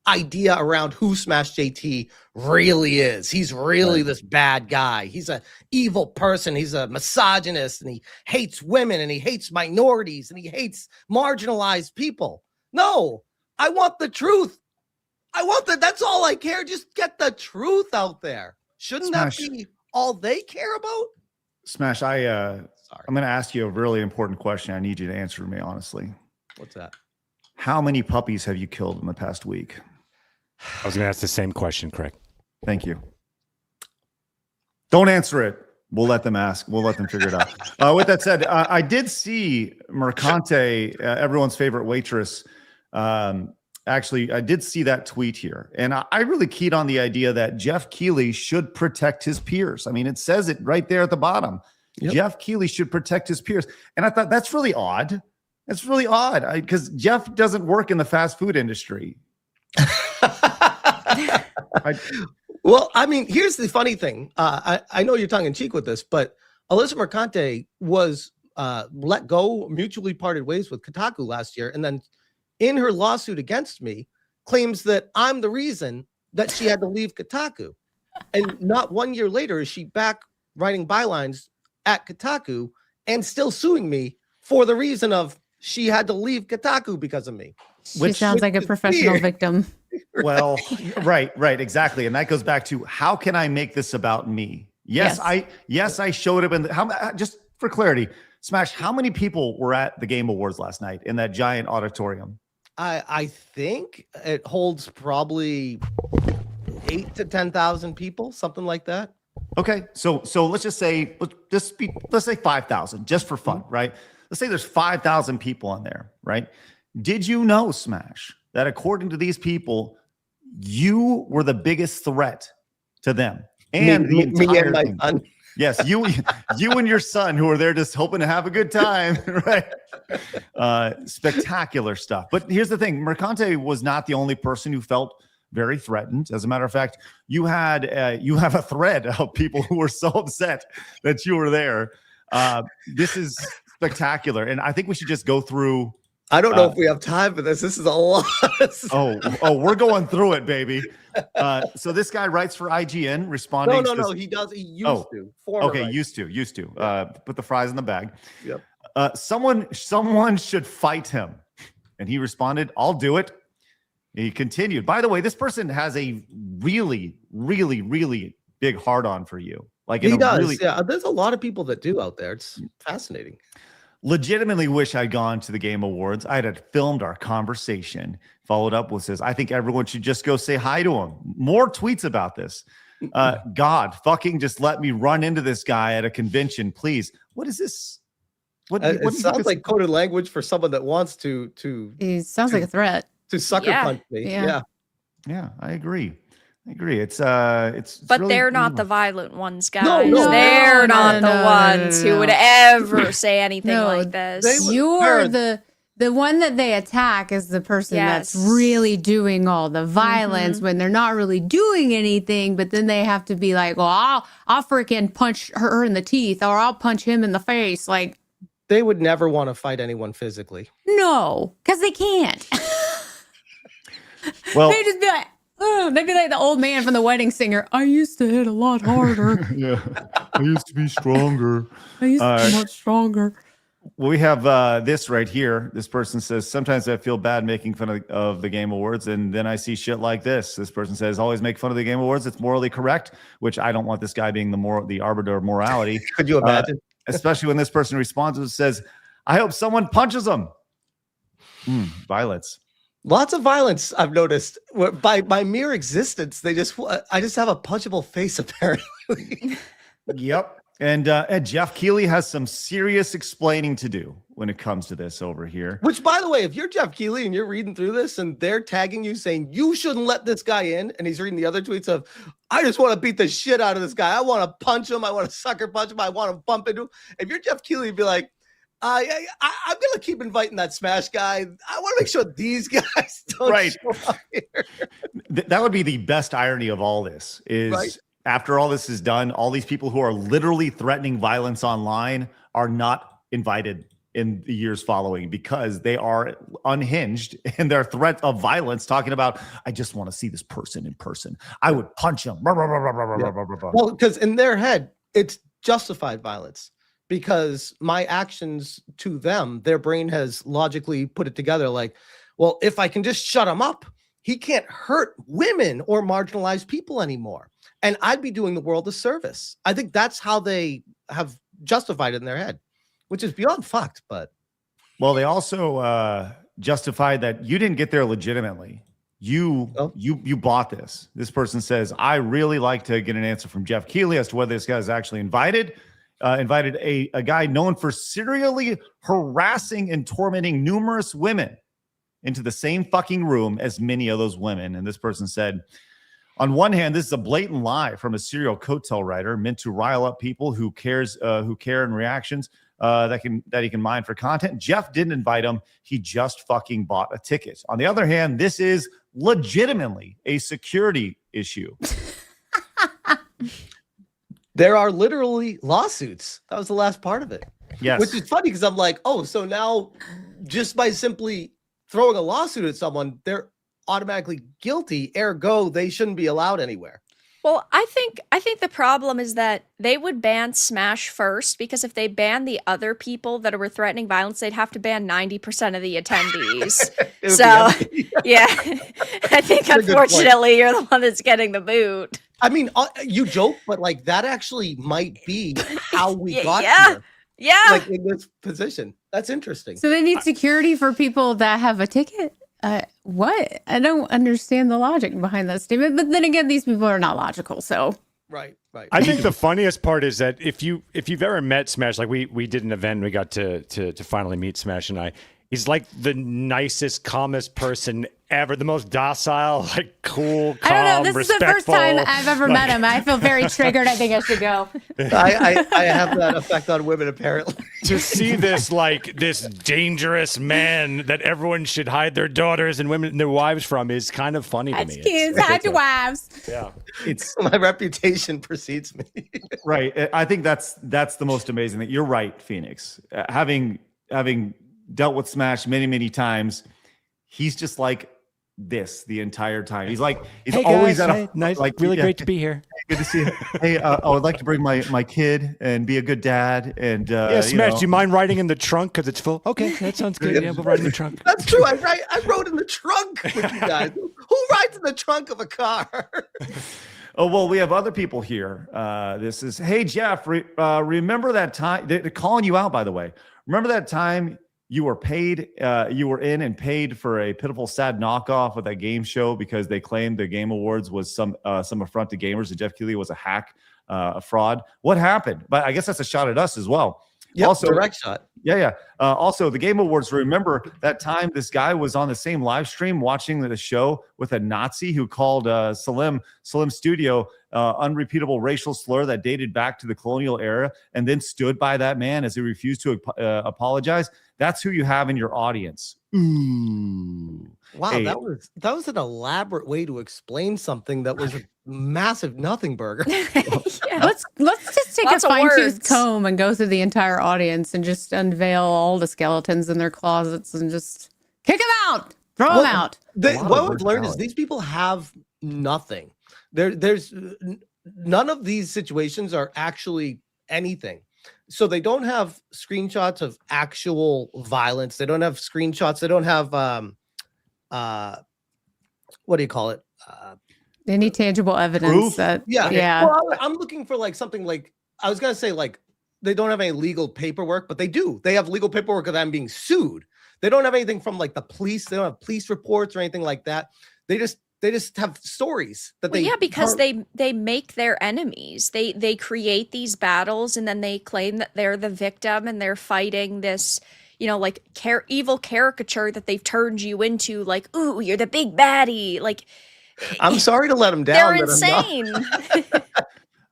idea around who SmashJT really is. He's really this bad guy. He's a evil person. He's a misogynist, and he hates women, and he hates minorities, and he hates marginalized people. No, I want the truth. That's all I care. Just get the truth out there. Shouldn't that be all they care about? Smash, I'm going to ask you a really important question. I need you to answer me honestly. What's that? How many puppies have you killed in the past week? I was going to ask the same question, Craig. Thank you. Don't answer it. We'll let them ask. We'll let them figure it out. With that said, I did see Mercante, everyone's favorite waitress. Actually, I did see that tweet here. And I really keyed on the idea that Jeff Keighley should protect his peers. I mean, it says it right there at the bottom. Yep. Jeff Keighley should protect his peers. And I thought that's really odd. That's really odd because Jeff doesn't work in the fast food industry. Well, I mean, here's the funny thing. I know you're tongue in cheek with this, but Alyssa Mercante was let go, mutually parted ways with Kotaku last year. And then in her lawsuit against me, claims that I'm the reason that she had to leave Kotaku. And not 1 year later is she back writing bylines at Kotaku and still suing me for the reason of she had to leave Kotaku because of me. Which sounds like a professional victim. Well, right, exactly. And that goes back to how can I make this about me? Yes. I showed up in just for clarity, Smash, how many people were at the Game Awards last night in that giant auditorium? I think it holds probably 8,000 to 10,000 people, something like that. Okay, so let's just say let's say 5,000 just for fun, right? let's say there's 5,000 people on there, right? Did you know, Smash, that according to these people, you were the biggest threat to them and the entire my thing? son. Yes, you and your son, who are there just hoping to have a good time, right? Spectacular stuff. But here's the thing: Mercante was not the only person who felt very threatened. As a matter of fact, you have a thread of people who were so upset that you were there. This is spectacular, and I think we should just go through. I don't know if we have time for this. This is a lot. We're going through it, baby. So this guy writes for IGN, responding. No. He does. He used to. Okay, used to. Yeah. Put the fries in the bag. Yep. Someone should fight him, and he responded, "I'll do it." He continued. By the way, this person has a really, really, really big heart on for you. Like he does. Yeah, there's a lot of people that do out there. It's fascinating. Legitimately wish I'd gone to the Game Awards. I'd have filmed our conversation. Followed up with says, I think everyone should just go say hi to him. More tweets about this. God, fucking just let me run into this guy at a convention, please. What is this? It sounds like coded language for someone that wants to. It sounds like a threat. To sucker punch me. Yeah, I agree. It's but really, they're not really the violent ones, guys. No, they're not the ones who would ever say anything like this. You're the one that they attack is the person that's really doing all the violence when they're not really doing anything, but then they have to be like, well, I'll freaking punch her in the teeth, or I'll punch him in the face. Like, they would never want to fight anyone physically. No, because they can't. Well, they'd just be like, they'd be like the old man from The Wedding Singer. I used to hit a lot harder. Yeah, I used to be stronger. I used to be much stronger. Well, we have this right here. This person says, sometimes I feel bad making fun of the Game Awards, and then I see shit like this. This person says, always make fun of the Game Awards. It's morally correct, which I don't want this guy being the arbiter of morality. Could you imagine? Especially when this person responds and says, I hope someone punches them. Violence. Lots of violence, I've noticed. By mere existence, I just have a punchable face, apparently. Yep. And Jeff Keighley has some serious explaining to do when it comes to this over here. Which, by the way, if you're Jeff Keighley and you're reading through this and they're tagging you saying you shouldn't let this guy in, and he's reading the other tweets of, I just want to beat the shit out of this guy. I want to punch him. I want to sucker punch him. I want to bump into him. If you're Jeff Keighley, you'd be like, I'm going to keep inviting that Smash guy. I want to make sure these guys don't show up here. That would be the best irony of all this is after all this is done, all these people who are literally threatening violence online are not invited in the years following because they are unhinged in their threat of violence, talking about, I just want to see this person in person. I would punch him. Well, because in their head, it's justified violence. Because my actions to them, their brain has logically put it together like, well, if I can just shut him up, he can't hurt women or marginalized people anymore. And I'd be doing the world a service. I think that's how they have justified it in their head, which is beyond fucked. But well, they also justified that you didn't get there legitimately. You bought this. This person says, I really like to get an answer from Jeff Keighley as to whether this guy is actually invited a guy known for serially harassing and tormenting numerous women into the same fucking room as many of those women. And this person said, on one hand, this is a blatant lie from a serial coattail writer meant to rile up people who care in reactions that he can mine for content. Jeff didn't invite him. He just fucking bought a ticket. On the other hand, this is legitimately a security issue. There are literally lawsuits. That was the last part of it. Yes. Which is funny because I'm like, oh, so now just by simply throwing a lawsuit at someone, they're automatically guilty. Ergo, they shouldn't be allowed anywhere. Well, I think the problem is that they would ban Smash first, because if they ban the other people that were threatening violence, they'd have to ban 90% of the attendees. So, yeah, I think unfortunately you're the one that's getting the boot. I mean, you joke, but like that actually might be how we got here. Yeah. Like in this position. That's interesting. So they need security for people that have a ticket? What? I don't understand the logic behind that statement. But then again, these people are not logical. So Right. I think the funniest part is that if you've ever met Smash, like we did an event, and we got to finally meet Smash and I. He's like the nicest, calmest person ever. The most docile, like cool, calm, I don't know. This is the first time I've ever met him. I feel very triggered. I think I should go. I have that effect on women, apparently. To see this dangerous man that everyone should hide their daughters and women and their wives from is kind of funny to me. Kids, hide your wives. Yeah, it's my reputation precedes me. Right. I think that's the most amazing thing. You're right, Phoenix. Having dealt with Smash many times, he's just like this the entire time. He's hey always guys, at a nice, really great to be here. Good to see you. Hey, I would like to bring my kid and be a good dad. And yeah, Smash. Do you mind riding in the trunk because it's full? Okay, that sounds good. Yeah, we'll ride in the trunk. That's true. I rode in the trunk with you guys. Who rides in the trunk of a car? Oh, well, we have other people here. This is, hey, Jeff, remember that time? They're calling you out, by the way. Remember that time you were paid, you were in and paid for a pitiful, sad knockoff of that game show because they claimed the Game Awards was some affront to gamers and Jeff Keighley was a hack, a fraud. What happened? But I guess that's a shot at us as well. Yep, also, direct shot. Yeah. Also, the Game Awards, remember that time this guy was on the same live stream watching the show with a Nazi who called Salim Studio unrepeatable racial slur that dated back to the colonial era and then stood by that man as he refused to apologize. That's who you have in your audience. Ooh. Wow, Hey. that was an elaborate way to explain something that was a massive nothing burger. Let's just take Lots a of fine-tooth words. comb and go through the entire audience and just unveil all the skeletons in their closets and just kick them out, throw them out. What we've learned is these people have nothing. There's none of these situations are actually anything. So they don't have screenshots of actual violence. They don't have screenshots. They don't have what do you call it? Any tangible evidence Proof? that Yeah. Well, I'm looking for like something like I was gonna say like they don't have any legal paperwork, but they do. They have legal paperwork of them being sued. They don't have anything from like the police. They don't have police reports or anything like that. They just have stories that Well, yeah, because they make their enemies. They create these battles and then they claim that they're the victim and they're fighting this, like evil caricature that they've turned you into. Like, ooh, you're the big baddie. Like, I'm sorry to let them down. they're but I'm not. insane.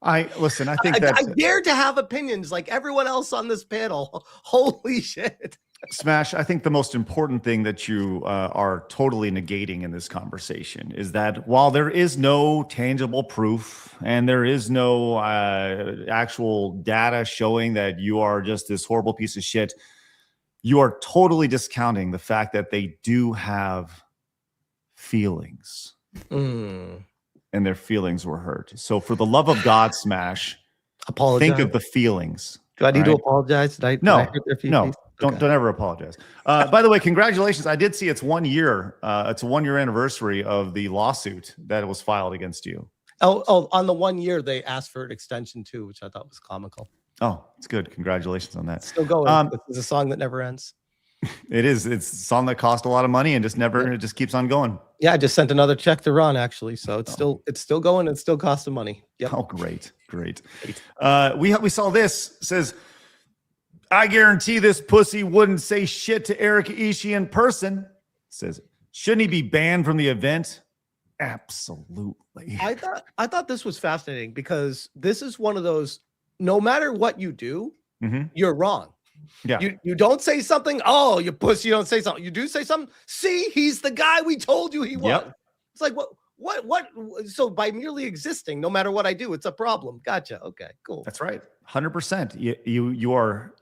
I think that I dare to have opinions like everyone else on this panel. Holy shit. Smash, I think the most important thing that you are totally negating in this conversation is that while there is no tangible proof and there is no actual data showing that you are just this horrible piece of shit, you are totally discounting the fact that they do have feelings. And their feelings were hurt. So for the love of God, Smash, Apologize. think of the feelings. Do I need to apologize? Did I hurt their feelings? Don't ever apologize. By the way, congratulations. I did see it's 1 year. It's a 1 year anniversary of the lawsuit that was filed against you. Oh, on the 1 year they asked for an extension too, which I thought was comical. Oh, it's good. Congratulations on that. Still going. This is a song that never ends. It is. It's a song that cost a lot of money and it just keeps on going. Yeah, I just sent another check to Ron actually, so it's still going and still costing money. Yep. Oh, great. We saw this. It says, I guarantee this pussy wouldn't say shit to Eric Ishii in person. It says, shouldn't he be banned from the event? Absolutely. I thought this was fascinating because this is one of those. No matter what you do, you're wrong. Yeah. You don't say something. Oh, you pussy! You don't say something. You do say something. See, he's the guy we told you he was. Yep. It's like what? So by merely existing, no matter what I do, it's a problem. Gotcha. Okay, cool. That's right. 100%. You are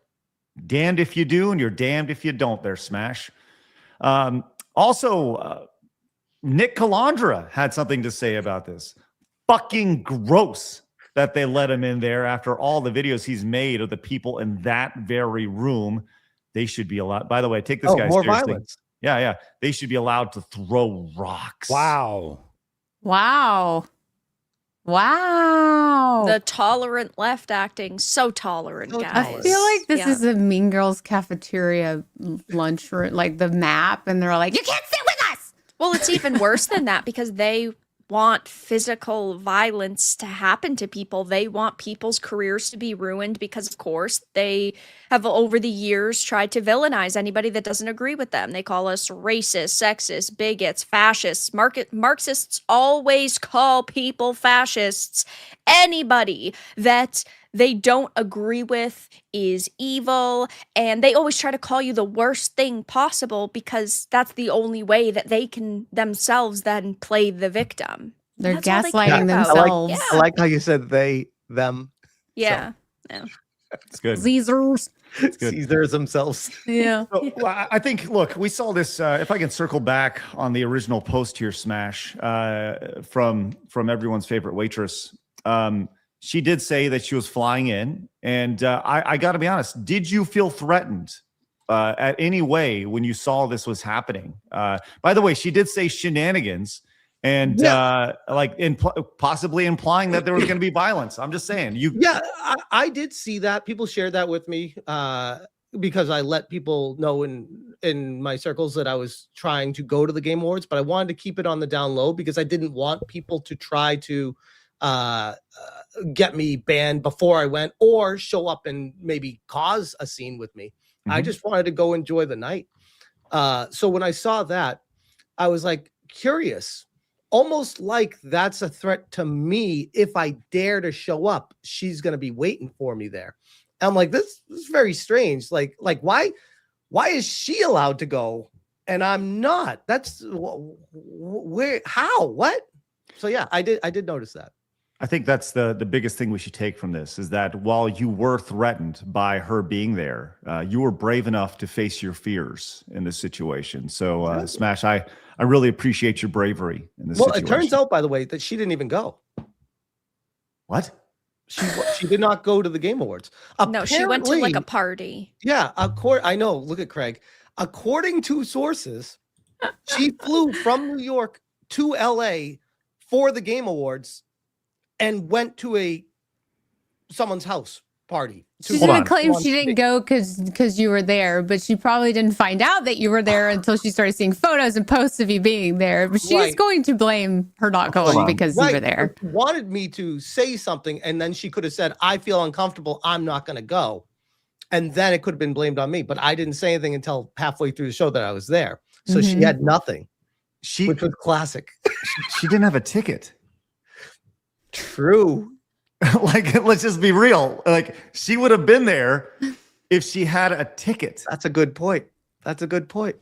damned if you do, and you're damned if you don't. There, Smash. Also, Nick Calandra had something to say about this. Fucking gross that they let him in there after all the videos he's made of the people in that very room. They should be allowed. By the way, take this guy more seriously. violence. Yeah. They should be allowed to throw rocks. Wow. The tolerant left acting so tolerant, guys. I feel like this is a Mean Girls cafeteria lunchroom, like the map, and they're like, you can't sit with us. Well, it's even worse than that because they want physical violence to happen to people. They want people's careers to be ruined because, of course, they have over the years tried to villainize anybody that doesn't agree with them. They call us racist, sexist, bigots, fascists. Marxists always call people fascists. Anybody that they don't agree with is evil, and they always try to call you the worst thing possible because that's the only way that they can themselves then play the victim. They're That's all they care gaslighting about. themselves. I like how you said they, them. Yeah. Yeah. It's good. Caesars. It's good. Caesars themselves. Yeah. So, well, I think, look, we saw this. If I can circle back on the original post here, Smash, from everyone's favorite waitress. She did say that she was flying in, and I got to be honest. Did you feel threatened at any way when you saw this was happening? By the way, she did say shenanigans, and possibly implying that there was going to be violence. I'm just saying. Yeah, I did see that. People shared that with me because I let people know in my circles that I was trying to go to the Game Awards, but I wanted to keep it on the down low because I didn't want people to try to get me banned before I went or show up and maybe cause a scene with me. I just wanted to go enjoy the night. So when I saw that, I was like curious, almost like that's a threat to me. If I dare to show up, she's going to be waiting for me there. I'm like, this is very strange. Like why is she allowed to go and I'm not? That's where, how, what? So yeah, I did notice that. I think that's the biggest thing we should take from this is that while you were threatened by her being there, you were brave enough to face your fears in this situation. So, Smash, I really appreciate your bravery in this situation. Well, it turns out, by the way, that she didn't even go. What? She did not go to the Game Awards. No, she went to like a party. Yeah, I know. Look at Craig. According to sources, she flew from New York to LA for the Game Awards and went to someone's house party. She's gonna claim she didn't go because you were there, but she probably didn't find out that you were there until she started seeing photos and posts of you being there. But she's going to blame her not going because you were there. She wanted me to say something, and then she could have said, "I feel uncomfortable. I'm not going to go," and then it could have been blamed on me. But I didn't say anything until halfway through the show that I was there, so she had nothing. Which was classic. She didn't have a ticket. True. Like, let's just be real. Like, she would have been there if she had a ticket. That's a good point. That's a good point.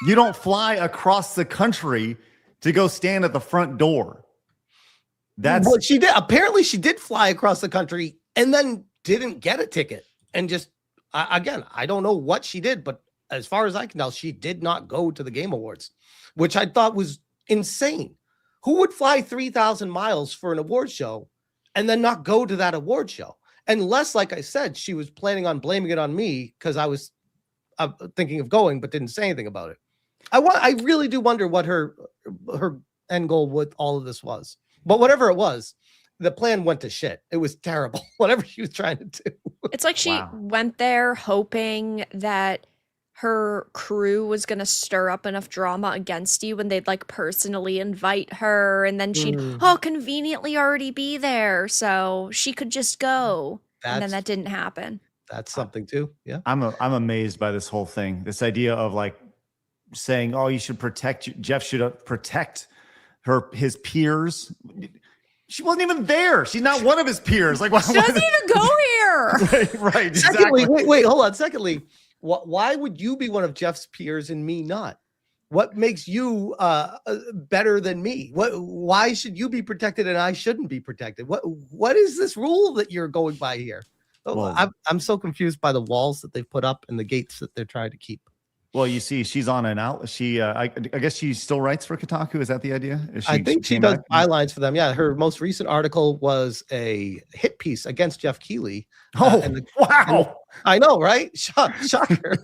You don't fly across the country to go stand at the front door. That's what she did. Apparently, she did fly across the country and then didn't get a ticket. And just, again, I don't know what she did, but as far as I can tell, she did not go to the Game Awards, which I thought was insane. Who would fly 3,000 miles for an award show and then not go to that award show? Unless, like I said, she was planning on blaming it on me because I was thinking of going but didn't say anything about it. I really do wonder what her end goal with all of this was. But whatever it was, the plan went to shit. It was terrible. Whatever she was trying to do. It's like she went there hoping that her crew was going to stir up enough drama against you when they'd like personally invite her, and then she'd conveniently already be there so she could just go. And then that didn't happen. That's something too. Yeah. I'm amazed by this whole thing. This idea of like saying, "Oh, you should protect Jeff should protect his peers." She wasn't even there. She's not one of his peers. Like, she doesn't even go here. right. Secondly, Exactly. wait, hold on. Secondly, why would you be one of Jeff's peers and me not? What makes you better than me? Why should you be protected and I shouldn't be protected? What is this rule that you're going by here? Well, I'm so confused by the walls that they've put up and the gates that they're trying to keep. Well, you see, she's on an out. She, I guess, she still writes for Kotaku. Is that the idea? I think she does bylines for them. Yeah, her most recent article was a hit piece against Jeff Keighley. Oh, wow! I know, right? Shocker.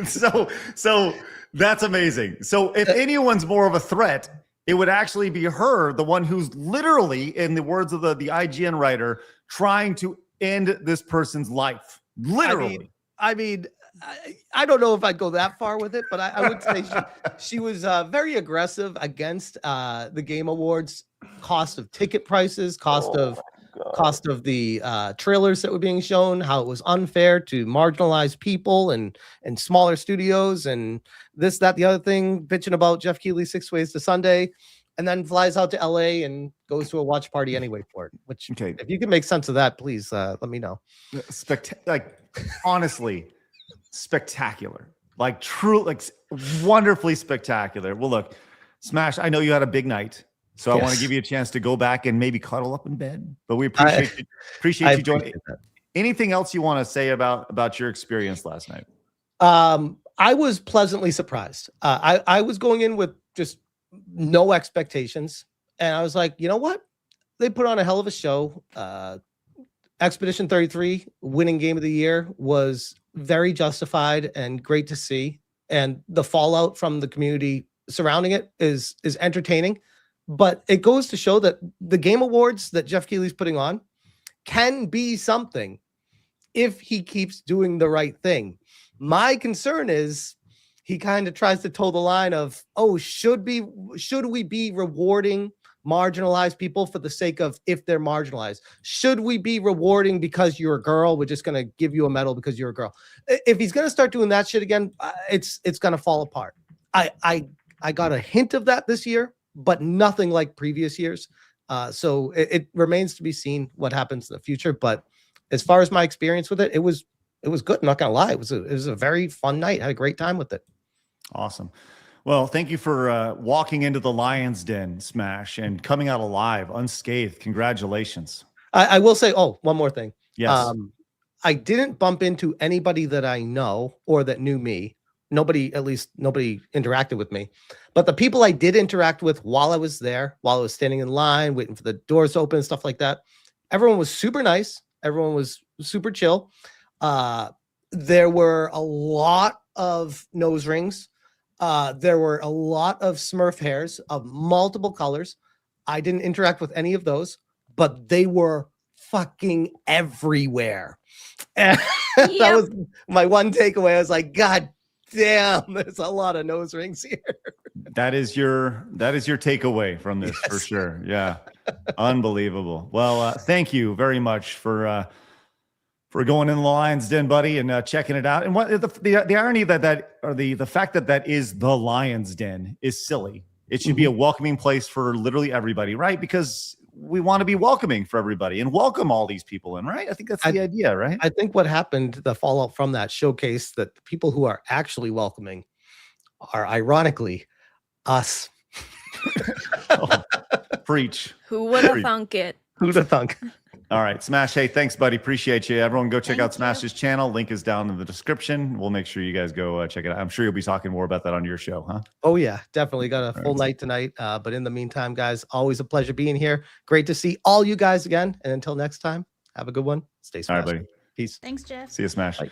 So that's amazing. So if anyone's more of a threat, it would actually be her, the one who's literally, in the words of the IGN writer, trying to end this person's life. Literally. I mean, I don't know if I'd go that far with it, but I would say she was very aggressive against the Game Awards cost of ticket prices, cost of the trailers that were being shown, how it was unfair to marginalized people and smaller studios and this, that, the other thing, bitching about Jeff Keighley's 6 Ways to Sunday, and then flies out to LA and goes to a watch party anyway for it. Which, Okay. if you can make sense of that, please let me know. Honestly, spectacular. Like true, like wonderfully spectacular. Well, look, Smash, I know you had a big night. So I want to give you a chance to go back and maybe cuddle up in bed. But we appreciate you joining. Anything else you want to say about your experience last night? I was pleasantly surprised. I was going in with just no expectations. And I was like, you know what? They put on a hell of a show. Expedition 33 winning game of the year was very justified and great to see. And the fallout from the community surrounding it is entertaining. But it goes to show that the Game Awards that Jeff Keighley's putting on can be something if he keeps doing the right thing. My concern is he kind of tries to toe the line of, should we be rewarding marginalized people for the sake of if they're marginalized? Should we be rewarding because you're a girl? We're just going to give you a medal because you're a girl. If he's going to start doing that shit again, it's going to fall apart. I got a hint of that this year, but nothing like previous years. So it remains to be seen what happens in the future. But as far as my experience with it, it was good. I'm not gonna lie. It was a very fun night. I had a great time with it. Awesome. Well, thank you for walking into the Lion's Den, Smash, and coming out alive, unscathed. Congratulations. I will say, one more thing. Yes. I didn't bump into anybody that I know or that knew me. Nobody interacted with me. But the people I did interact with while I was there, while I was standing in line, waiting for the doors to open and stuff like that, everyone was super nice. Everyone was super chill. There were a lot of nose rings. There were a lot of Smurf hairs of multiple colors. I didn't interact with any of those, but they were fucking everywhere. And that was my one takeaway. I was like, God damn, there's a lot of nose rings here. That is your takeaway from this. Yes. For sure. Yeah. Unbelievable. Well, thank you very much for going in the Lion's Den, buddy, and checking it out. And what the irony the fact that is the Lion's Den is silly. It should be a welcoming place for literally everybody, right? Because we want to be welcoming for everybody and welcome all these people in, right? I think that's the idea, right? I think what happened, the fallout from that showcase, that the people who are actually welcoming are ironically us. Preach. Who would have thunk it? Who'd have thunk? All right, Smash. Hey, thanks, buddy. Appreciate you. Everyone go check out Smash's channel. Link is down in the description. We'll make sure you guys go check it out. I'm sure you'll be talking more about that on your show, huh? Oh, yeah. Definitely got a full night tonight. But in the meantime, guys, always a pleasure being here. Great to see all you guys again. And until next time, have a good one. Stay Smash. All right, buddy. Peace. Thanks, Jeff. See you, Smash. Bye.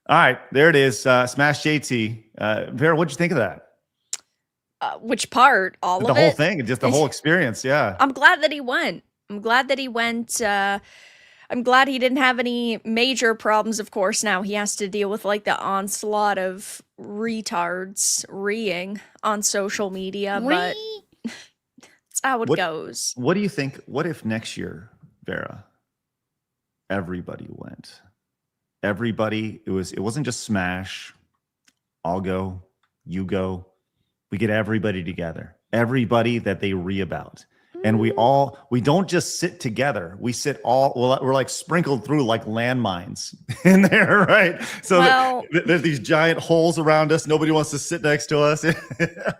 All right, there it is. SmashJT. Vera, what'd you think of that? Which part? All The of whole it? thing, just the whole experience. Yeah. I'm glad that he went. I'm glad that he went. I'm glad he didn't have any major problems. Of course, now he has to deal with like the onslaught of retards reeing on social media, but that's how it goes. What do you think? What if next year, Vera, everybody went? Everybody, it wasn't just Smash. I'll go, you go. We get everybody together. Everybody that they ree about. And we don't just sit together. We sit we're like sprinkled through like landmines in there, right? So there's these giant holes around us. Nobody wants to sit next to us.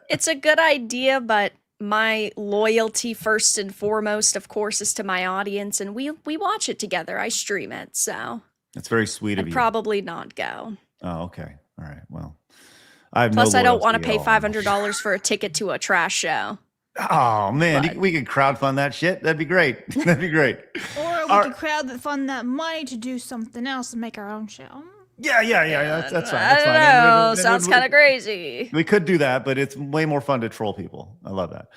It's a good idea, but my loyalty first and foremost, of course, is to my audience, and we watch it together. I stream it, so that's very sweet of you. Probably not go. Oh, okay. All right. Well, I have Plus, no I don't want to loyalty pay at all. $500 for a ticket to a trash show. Oh man, we could crowdfund that shit. That'd be great. That'd be great. Or we could fund that money to do something else and make our own show. Yeah. That's fine. I That's don't fine. know. Sounds kind of crazy. We could do that, but it's way more fun to troll people. I love that.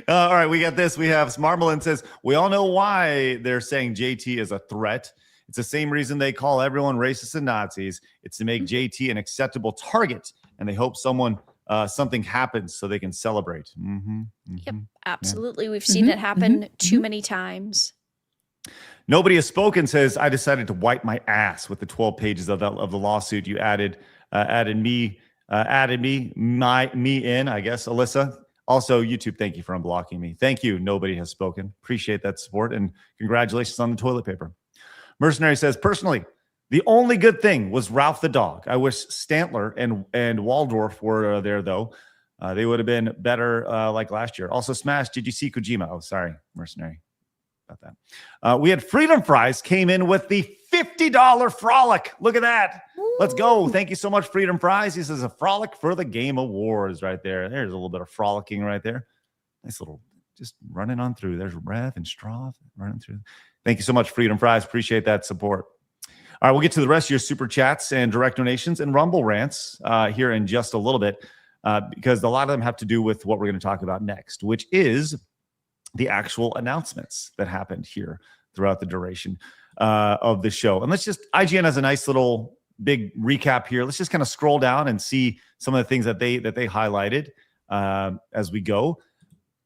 All right, we got this. We have Smartmalin says, we all know why they're saying JT is a threat. It's the same reason they call everyone racist and Nazis. It's to make JT an acceptable target, and they hope something happens so they can celebrate. Yep, absolutely. We've seen it happen too many times. Nobody Has Spoken says, I decided to wipe my ass with the 12 pages of the lawsuit. You added me in, I guess, Alyssa. Also, YouTube, thank you for unblocking me. Thank you, Nobody Has Spoken. Appreciate that support, and congratulations on the toilet paper. Mercenary says, personally, the only good thing was Ralph the dog. I wish Stantler and Waldorf were there, though. They would have been better like last year. Also, Smash, did you see Kojima? Oh, sorry, Mercenary. About that. We had Freedom Fries came in with the $50 frolic. Look at that. Woo. Let's go. Thank you so much, Freedom Fries. He says a frolic for the Game Awards right there. There's a little bit of frolicking right there. Nice little, just running on through. There's Rev and Straw running through. Thank you so much, Freedom Fries. Appreciate that support. All right, we'll get to the rest of your super chats and direct donations and Rumble rants here in just a little bit because a lot of them have to do with what we're going to talk about next, which is the actual announcements that happened here throughout the duration of the show. And let's just, IGN has a nice little big recap here. Let's just kind of scroll down and see some of the things that they highlighted as we go.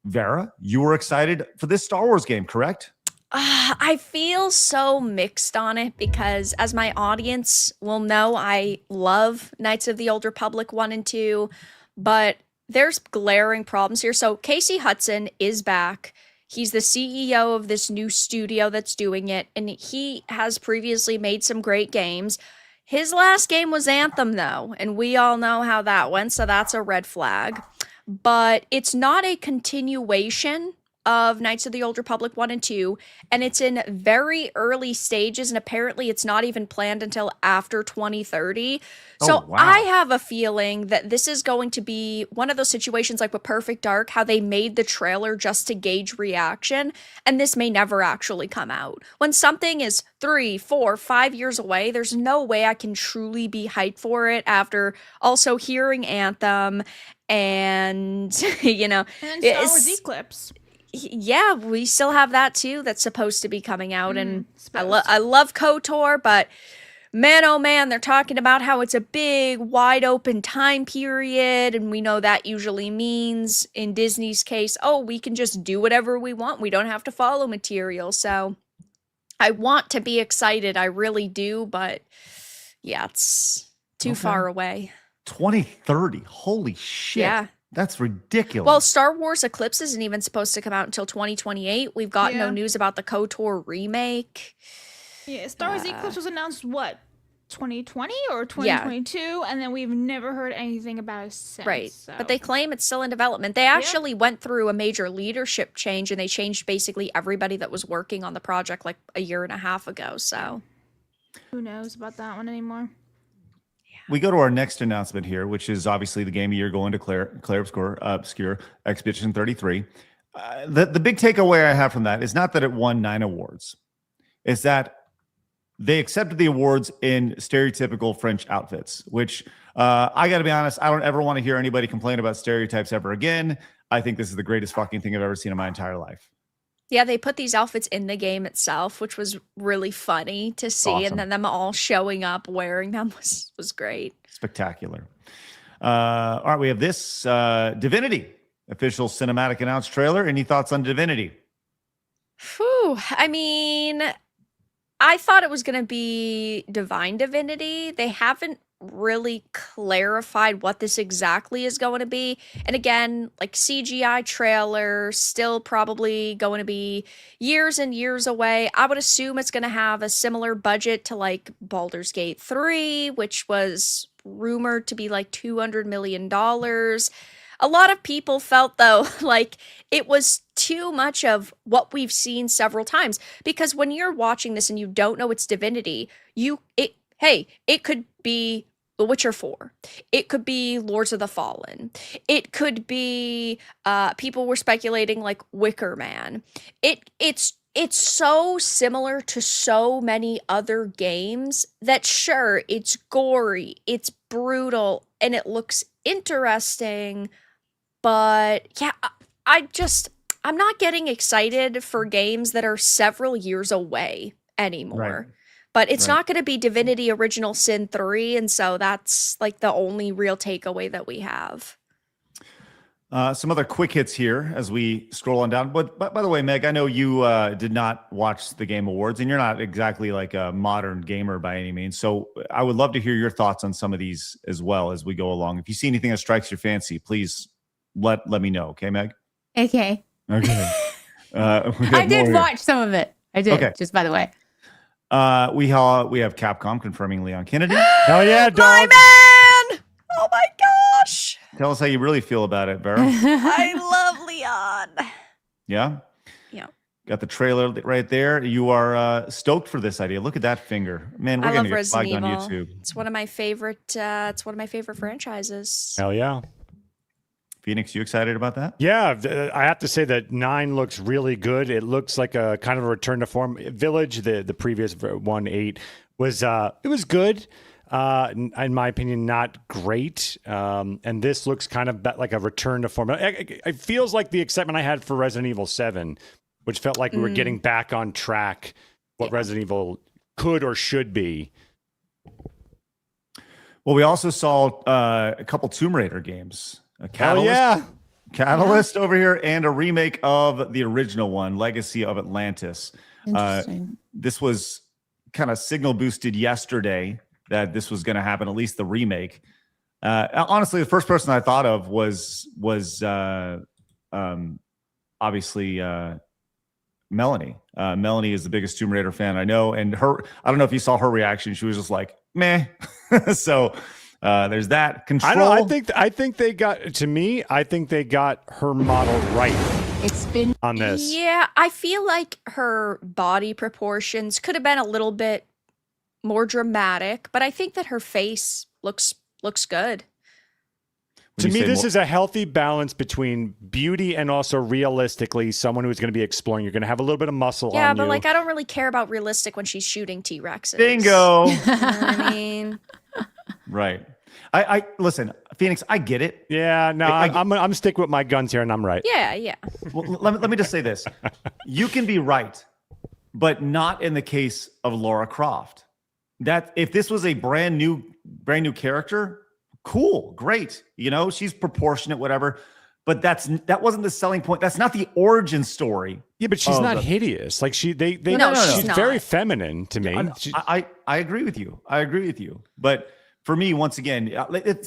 Vara, you were excited for this Star Wars game, correct? I feel so mixed on it because, as my audience will know, I love Knights of the Old Republic 1 and 2, but there's glaring problems here. So Casey Hudson is back. He's the CEO of this new studio that's doing it, and he has previously made some great games. His last game was Anthem, though, and we all know how that went, so that's a red flag. But it's not a continuation of Knights of the Old Republic 1 and 2, and it's in very early stages, and apparently it's not even planned until after 2030. So wow. I have a feeling that this is going to be one of those situations like with Perfect Dark, how they made the trailer just to gauge reaction, and this may never actually come out. When something is 3, 4, 5 years away, there's no way I can truly be hyped for it after also hearing Anthem and, you know. And Star Wars Eclipse. Yeah, we still have that too. That's supposed to be coming out, and I love KOTOR, but man, oh man, they're talking about how it's a big, wide open time period, and we know that usually means, in Disney's case, oh, we can just do whatever we want. We don't have to follow material. So I want to be excited, I really do, but yeah, it's too far away. 2030. Holy shit. Yeah. That's ridiculous. Well, Star Wars Eclipse isn't even supposed to come out until 2028. We've got no news about the KOTOR remake. Yeah, Star Wars Eclipse was announced, what, 2020 or 2022? Yeah. And then we've never heard anything about it since. Right. So. But they claim it's still in development. They actually went through a major leadership change, and they changed basically everybody that was working on the project like a year and a half ago. So who knows about that one anymore? We go to our next announcement here, which is obviously the game of year going to Claire Obscure Expedition 33. The big takeaway I have from that is not that it won 9 awards. It's that they accepted the awards in stereotypical French outfits, which I got to be honest, I don't ever want to hear anybody complain about stereotypes ever again. I think this is the greatest fucking thing I've ever seen in my entire life. Yeah, they put these outfits in the game itself, which was really funny to see. Awesome. And then them all showing up wearing them was great. Spectacular. All right, we have this Divinity official cinematic announced trailer. Any thoughts on Divinity? Whew. I mean, I thought it was going to be Divine Divinity. They haven't really clarified what this exactly is going to be. And again, like CGI trailer, still probably going to be years and years away. I would assume it's going to have a similar budget to like Baldur's Gate 3, which was rumored to be like $200 million. A lot of people felt, though, like it was too much of what we've seen several times. Because when you're watching this and you don't know it's Divinity, it could be The Witcher 4. It could be Lords of the Fallen. It could be, people were speculating like Wicker Man. It's so similar to so many other games that sure, it's gory, it's brutal, and it looks interesting. But yeah, I'm not getting excited for games that are several years away anymore. Right. But it's Right. not going to be Divinity Original Sin 3, and so that's like the only real takeaway that we have. Some other quick hits here as we scroll on down. But by the way, Meg, I know you did not watch the Game Awards, and you're not exactly like a modern gamer by any means. So I would love to hear your thoughts on some of these as well as we go along. If you see anything that strikes your fancy, please let me know. Okay, Meg? Okay. Okay. I did watch some of it. I did, Okay. just by the way. We have Capcom confirming Leon Kennedy. Hell yeah, dog. My man! Oh my gosh! Tell us how you really feel about it, Vara. I love Leon. Yeah? Yeah. Got the trailer right there. You are stoked for this idea. Look at that finger. Man, we're I going love to get Resident flagged on Evil. YouTube. It's one of my favorite franchises. Hell yeah. Phoenix, you excited about that? Yeah, I have to say that 9 looks really good. It looks like a kind of a return to form. Village, the previous one, 8, was it was good. In my opinion, not great. And this looks kind of like a return to form. It feels like the excitement I had for Resident Evil 7, which felt like we were getting back on track what Resident Evil could or should be. Well, we also saw a couple Tomb Raider games. A Catalyst, Catalyst over here, and a remake of the original one, Legacy of Atlantis. Interesting. This was kind of signal boosted yesterday that this was going to happen, at least the remake. Honestly, the first person I thought of was obviously Melanie. Melanie is the biggest Tomb Raider fan I know, and I don't know if you saw her reaction. She was just like, meh. So there's that. Control. I think they got, to me, I think they got her model right. It's been on this. Yeah, I feel like her body proportions could have been a little bit more dramatic, but I think that her face looks good. To me, this is a healthy balance between beauty and also realistically someone who's going to be exploring. You're going to have a little bit of muscle Yeah, on but you. like I don't really care about realistic when she's shooting T-Rexes. Bingo. You know what I mean, Right. I listen, Phoenix, I get it. Yeah, no, I'm sticking with my guns here, and I'm right. yeah. Well, let me just say this. You can be right, but not in the case of Lara Croft. That if this was a brand new character, cool, great. You know, she's proportionate, whatever. But that wasn't the selling point. That's not the origin story. Yeah, but she's not hideous. Like she's not. very feminine to me. I agree with you. I agree with you. But for me, once again,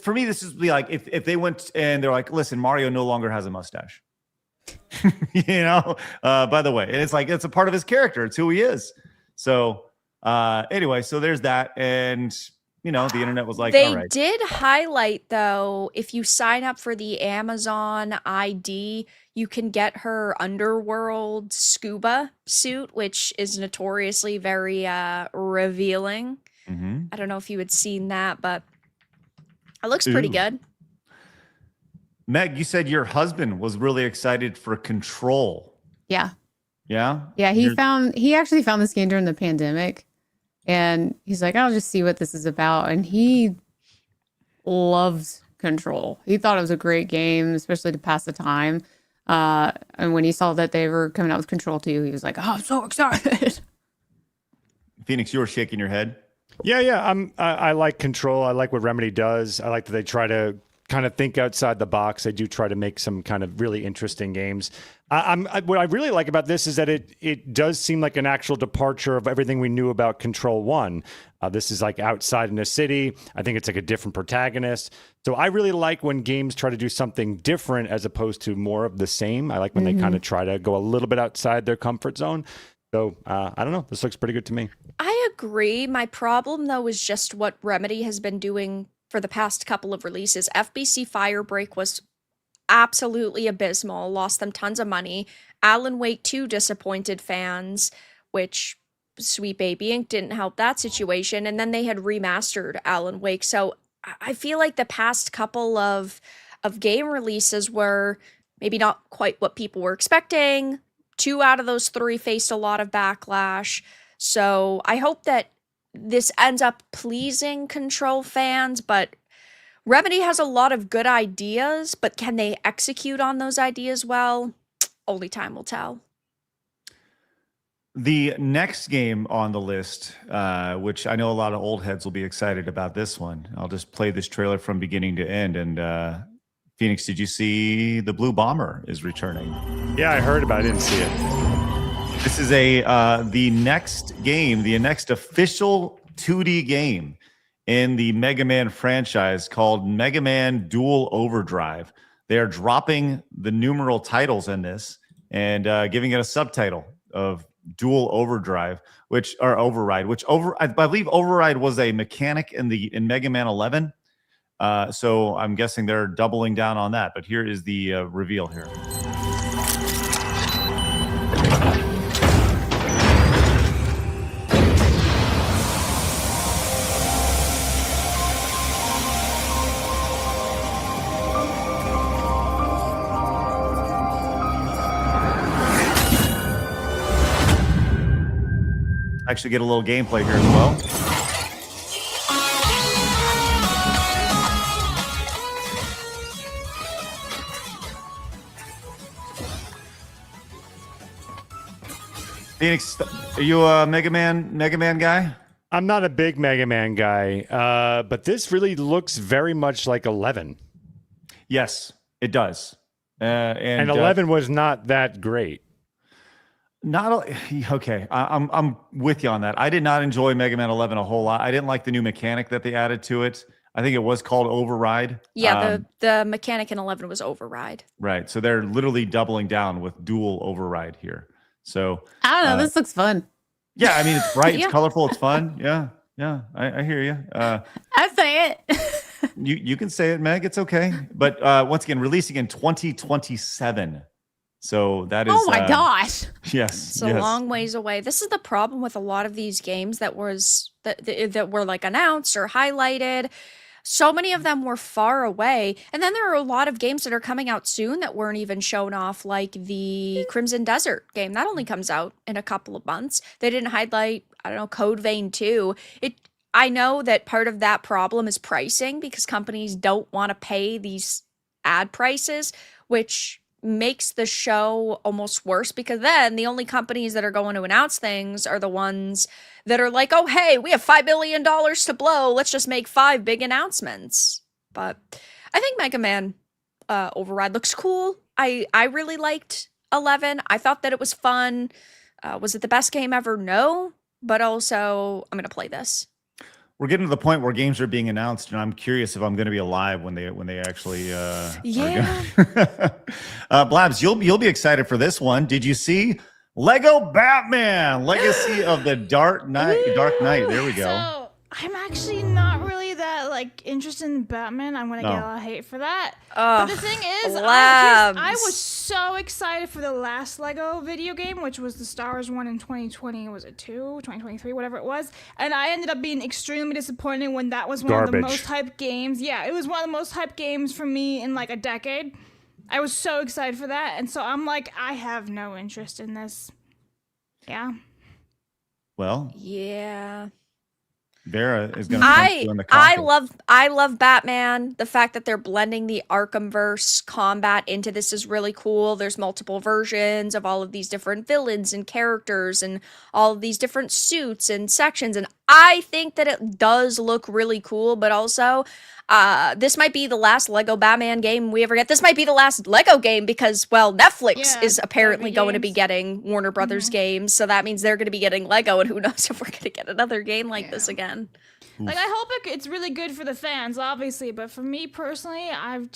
for me, this is like if they went and they're like, listen, Mario no longer has a mustache. You know, by the way, and it's like it's a part of his character. It's who he is. So anyway, so there's that, and you know, the internet was like, They all right. did highlight though, if you sign up for the Amazon ID, you can get her underworld scuba suit, which is notoriously very revealing. Mm-hmm. I don't know if you had seen that, but it looks pretty good. Meg, you said your husband was really excited for Control. Yeah. Yeah? Yeah, he actually found this game during the pandemic, and he's like, I'll just see what this is about. And he loves Control. He thought it was a great game, especially to pass the time. And when he saw that they were coming out with Control 2, he was like, oh, I'm so excited. Phoenix, you were shaking your head. Yeah. I like Control. I like what Remedy does. I like that they try to kind of think outside the box. They do try to make some kind of really interesting games. What I really like about this is that it does seem like an actual departure of everything we knew about Control 1. This is like outside in a city. I think it's like a different protagonist. So I really like when games try to do something different as opposed to more of the same. I like when they kind of try to go a little bit outside their comfort zone. So I don't know. This looks pretty good to me. I agree. My problem though is just what Remedy has been doing for the past couple of releases. FBC Firebreak was absolutely abysmal, lost them tons of money. Alan Wake 2 disappointed fans, which Sweet Baby Inc. didn't help that situation. And then they had remastered Alan Wake. So I feel like the past couple of game releases were maybe not quite what people were expecting. 2 out of those 3 faced a lot of backlash. So I hope that this ends up pleasing Control fans, but Remedy has a lot of good ideas, but can they execute on those ideas well? Only time will tell. The next game on the list, which I know a lot of old heads will be excited about this one. I'll just play this trailer from beginning to end. And Phoenix, did you see the Blue Bomber is returning? Yeah, I heard about it. I didn't see it. This is the next game, the next official 2D game in the Mega Man franchise called Mega Man Dual Overdrive. They are dropping the numeral titles in this and giving it a subtitle of Dual Overdrive, Override, I believe Override was a mechanic in Mega Man 11. So I'm guessing they're doubling down on that. But here is the reveal here. Actually get a little gameplay here as well. Phoenix, are you a Mega Man guy? I'm not a big Mega Man guy, but this really looks very much like 11. Yes, it does. And 11 was not that great. Okay. I'm with you on that. I did not enjoy Mega Man 11 a whole lot. I didn't like the new mechanic that they added to it. I think it was called Override. Yeah, the mechanic in 11 was Override. Right. So they're literally doubling down with Dual Override here. So I don't know. This looks fun. Yeah, I mean, it's bright, Yeah. it's colorful, it's fun. Yeah, I hear you. I say it. You can say it, Meg. It's okay. But once again, releasing in 2027. So that is. Oh my gosh. Yes, It's a long ways away. This is the problem with a lot of these games that were like announced or highlighted. So many of them were far away. And then there are a lot of games that are coming out soon that weren't even shown off, like the Crimson Desert game. That only comes out in a couple of months. They didn't highlight, I don't know, Code Vein 2. I know that part of that problem is pricing because companies don't want to pay these ad prices, which makes the show almost worse because then the only companies that are going to announce things are the ones that are like, oh, hey, we have $5 billion to blow. Let's just make 5 big announcements. But I think Mega Man Override looks cool. I really liked 11. I thought that it was fun. Was it the best game ever? No. But also, I'm going to play this. We're getting to the point where games are being announced, and I'm curious if I'm going to be alive when they actually. Yeah. Blabs, you'll be excited for this one. Did you see Lego Batman: Legacy of the Dark Knight? Dark Knight. There we go. So I'm actually not really that interested in Batman. I'm gonna get a lot of hate for that. But the thing is, I was so excited for the last Lego video game, which was the Star Wars one in 2020. Was it 2023, whatever it was? And I ended up being extremely disappointed when that was one of the most hyped games. Yeah, it was one of the most hyped games for me in like a decade. I was so excited for that, and so I'm like, I have no interest in this. Yeah. Well. Yeah. Vara is going to punch you in the coffin. I love Batman. The fact that they're blending the Arkhamverse combat into this is really cool. There's multiple versions of all of these different villains and characters and all of these different suits and sections. And I think that it does look really cool, but also this might be the last Lego Batman game we ever get. This might be the last Lego game because, well, Netflix is apparently going to be getting Warner Brothers games. So that means they're going to be getting Lego, and who knows if we're going to get another game like this again. Like, I hope it's really good for the fans, obviously, but for me personally, I'm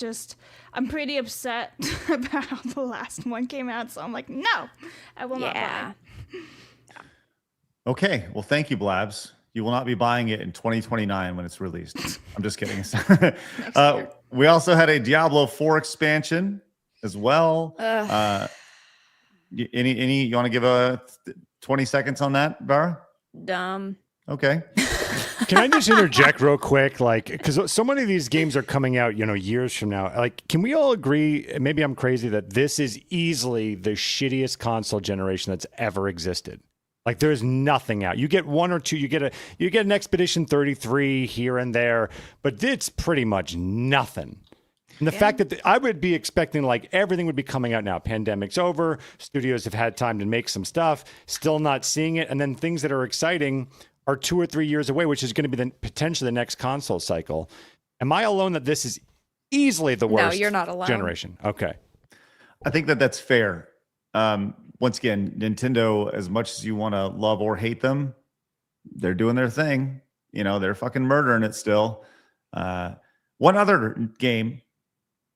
pretty upset about how the last one came out, so I'm like, no, I will not buy it. Okay, well, thank you, Blabs. You will not be buying it in 2029 when it's released. I'm just kidding. We also had a Diablo 4 expansion as well. You want to give a 20 seconds on that, Vara? Dumb. Okay. Can I just interject real quick? Like, because so many of these games are coming out, years from now. Like, can we all agree, maybe I'm crazy, that this is easily the shittiest console generation that's ever existed? Like, there's nothing out. You get one or two. You get an Expedition 33 here and there, but it's pretty much nothing. And the fact that I would be expecting like everything would be coming out now. Pandemic's over. Studios have had time to make some stuff, still not seeing it. And then things that are exciting are 2 or 3 years away, which is going to be potentially the next console cycle. Am I alone that this is easily the worst No, you're not alone. generation? Okay. I think that that's fair. Once again, Nintendo, as much as you want to love or hate them, they're doing their thing. They're fucking murdering it still. One other game,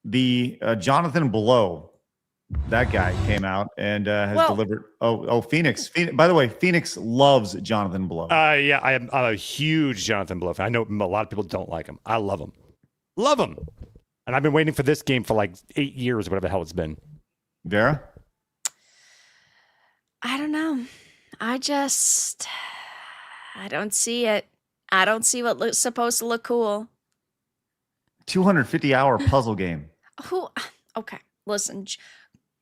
the Jonathan Blow, that guy came out and has delivered. Phoenix. By the way, Phoenix loves Jonathan Blow. Yeah, I'm a huge Jonathan Blow fan. I know a lot of people don't like him. I love him. Love him. And I've been waiting for this game for like 8 years, whatever the hell it's been. Vera? I don't know. I don't see it. I don't see what looks supposed to look cool. 250-hour puzzle game. Okay, listen.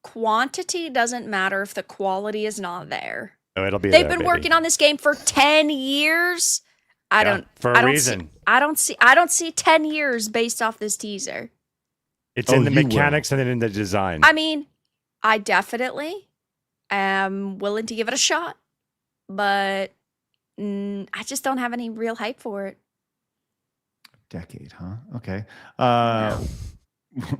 Quantity doesn't matter if the quality is not there. Oh, it'll be. They've been working on this game for 10 years. I don't see 10 years based off this teaser. It's in the mechanics and then in the design. I mean, I definitely am willing to give it a shot, but I just don't have any real hype for it. Decade, huh? Okay.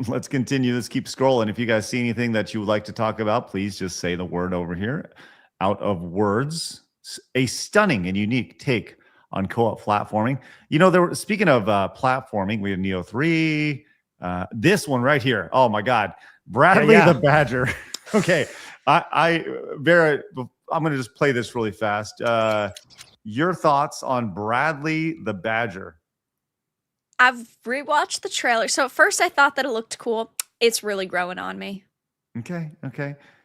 Let's continue. Let's keep scrolling. If you guys see anything that you would like to talk about, please just say the word over here. Out of words, a stunning and unique take on co-op platforming. Speaking of platforming, we have Neo 3. This one right here. Oh my God. Bradley the Badger. Okay. Vera, I'm going to just play this really fast. Your thoughts on Bradley the Badger? I've rewatched the trailer. So at first I thought that it looked cool. It's really growing on me. Okay.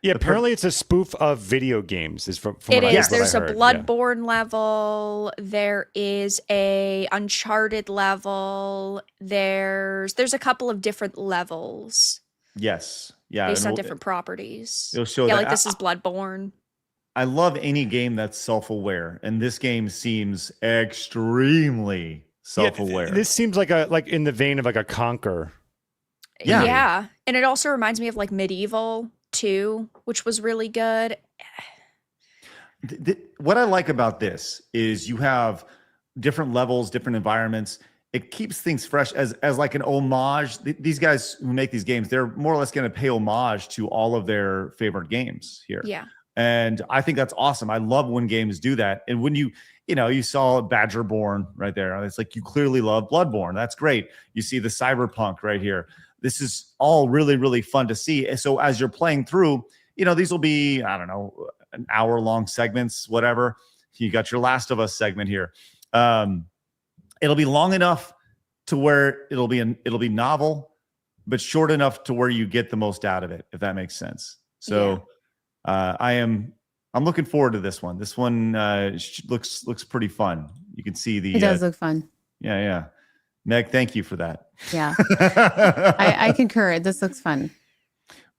Yeah, apparently it's a spoof of video games. Is from it what is. I There's a heard. Bloodborne level. There is a Uncharted level. There's a couple of different levels. Yes. Yeah. Based on different properties. It'll show yeah, that. like this is Bloodborne. I love any game that's self-aware, and this game seems extremely self-aware. Yeah, this seems like in the vein of like a Conquer. Yeah. And it also reminds me of like Medieval 2, which was really good. What I like about this is you have different levels, different environments. It keeps things fresh as like an homage. These guys who make these games, they're more or less going to pay homage to all of their favorite games here. Yeah. And I think that's awesome. I love when games do that. And when you saw Badgerborn right there. It's like you clearly love Bloodborne. That's great. You see the Cyberpunk right here. This is all really, really fun to see. So as you're playing through, these will be, I don't know, an hour-long segments, whatever. You got your Last of Us segment here. It'll be long enough to where it'll be novel, but short enough to where you get the most out of it, if that makes sense. So I'm looking forward to this one. This one looks pretty fun. You can see It does look fun. Yeah. Meg, thank you for that. Yeah. I concur. This looks fun.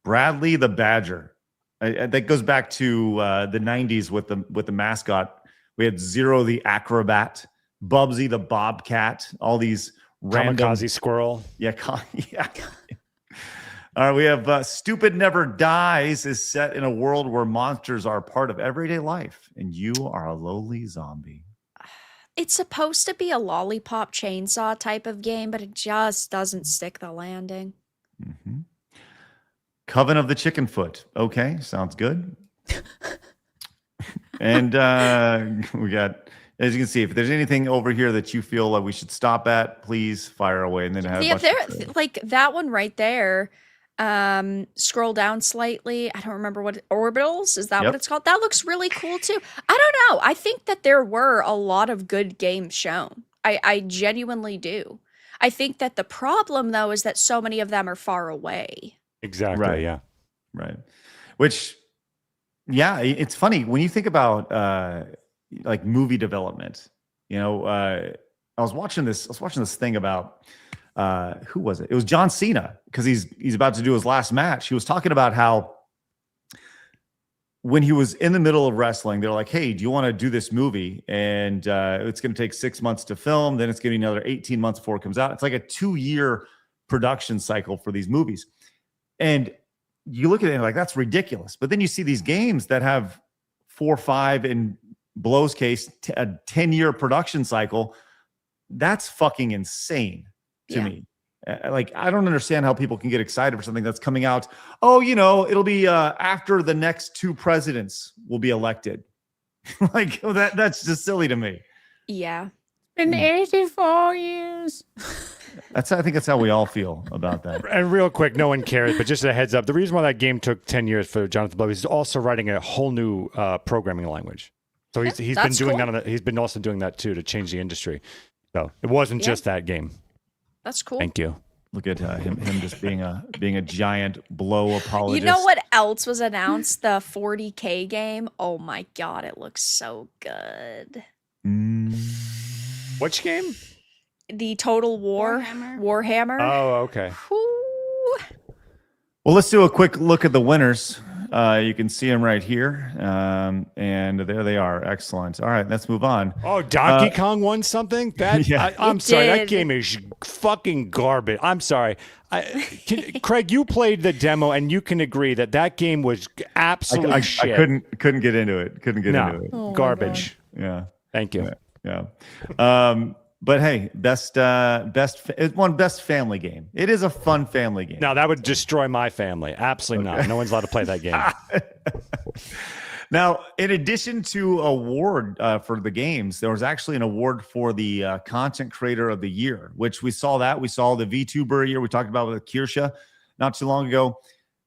Bradley the Badger. That goes back to the 90s with the mascot. We had Zero the Acrobat, Bubsy the Bobcat, all these random Kamikaze Squirrel. Yeah. All right, we have Stupid Never Dies is set in a world where monsters are part of everyday life, and you are a lowly zombie. It's supposed to be a lollipop chainsaw type of game, but it just doesn't stick the landing. Mm-hmm. Coven of the Chicken Foot. Okay, sounds good. And we got, as you can see, if there's anything over here that you feel like we should stop at, please fire away. And then have like that one right there. Scroll down slightly. I don't remember what Orbitals is that what it's called? That looks really cool too. I don't know. I think that there were a lot of good games shown. I genuinely do. I think that the problem though is that so many of them are far away. Exactly. Right. Yeah. Right. Which, yeah, it's funny when you think about like movie development. I was watching this thing about who was it? It was John Cena, because he's about to do his last match. He was talking about how when he was in the middle of wrestling, they're like, "Hey, do you want to do this movie?" And it's going to take 6 months to film. Then it's going to be another 18 months before it comes out. It's like a 2-year production cycle for these movies. And you look at it like that's ridiculous. But then you see these games that have 4 or 5, in Blow's case, a 10-year production cycle. That's fucking insane to me. Like, I don't understand how people can get excited for something that's coming out. Oh, you know, it'll be after the next 2 presidents will be elected. Like, that's just silly to me. Yeah. Been 84 years. I think that's how we all feel about that. And real quick, no one cares, but just a heads up, the reason why that game took 10 years for Jonathan Blow is he's also writing a whole new programming language. So he's been doing that. He's been also doing that too to change the industry. So it wasn't just that game. That's cool. Thank you. Look at him just being a giant Blow apologist. You know what else was announced? The 40K game. Oh my god, it looks so good. Which game? The Total War Warhammer. Oh, okay. Whew. Well, let's do a quick look at the winners. You can see them right here. And there they are. Excellent. All right, let's move on. Oh, Donkey Kong won something? I'm sorry. That game is fucking garbage. I'm sorry. Craig, you played the demo, and you can agree that game was absolute shit. I couldn't get into it. Couldn't get into it. Oh, Garbage. Yeah. Thank you. Yeah. But hey, best family game. It is a fun family game. No, that would destroy my family. Absolutely not. No one's allowed to play that game. Now, in addition to award for the games, there was actually an award for the Content Creator of the Year, which we saw that. We saw the VTuber year we talked about with Kirsha not too long ago.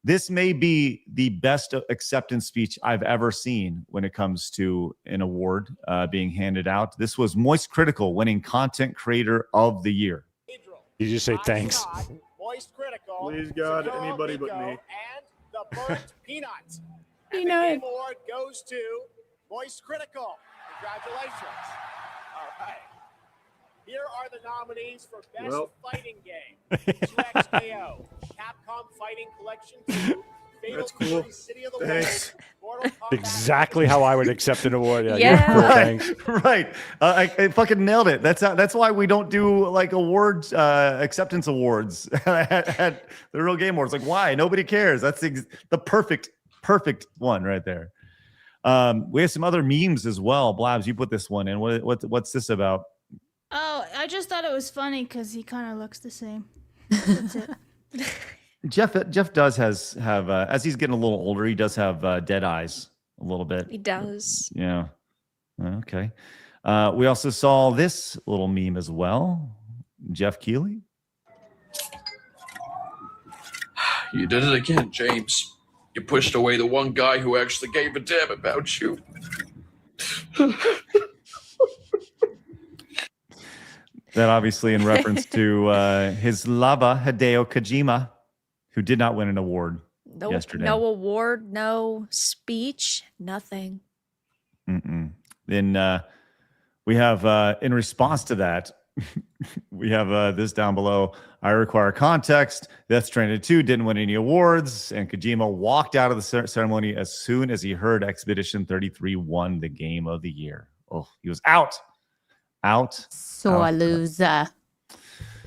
This may be the best acceptance speech I've ever seen when it comes to an award being handed out. This was Moist Critical winning Content Creator of the Year. You just say thanks. Moist Critical. Please, God, anybody but me. And the Burnt Peanut. Peanut. And the game award goes to Moist Critical. Congratulations. All right. Here are the nominees for Best Fighting Game. 2XKO, Capcom Fighting Collection 2, Fatal Fury City of the Thanks. World, Mortal Kombat. Exactly how I would accept an award. Yeah. Cool, thanks. Right. I fucking nailed it. That's why we don't do like awards, acceptance awards at the Real Game Awards. Like, why? Nobody cares. That's the perfect one right there. We have some other memes as well. Blabs, you put this one in. What's this about? Oh, I just thought it was funny because he kind of looks the same. That's it. Jeff does have as he's getting a little older, he does have dead eyes a little bit. He does. Yeah. Okay. We also saw this little meme as well. Jeff Keighley. You did it again, James. You pushed away the one guy who actually gave a damn about you. That obviously in reference to his lava, Hideo Kojima, who did not win an award yesterday. No award, no speech, nothing. Then we have, in response to that, we have this down below. I require context. Death Stranded 2 didn't win any awards, and Kojima walked out of the ceremony as soon as he heard Expedition 33 won the Game of the Year. Oh, he was out. Sore loser.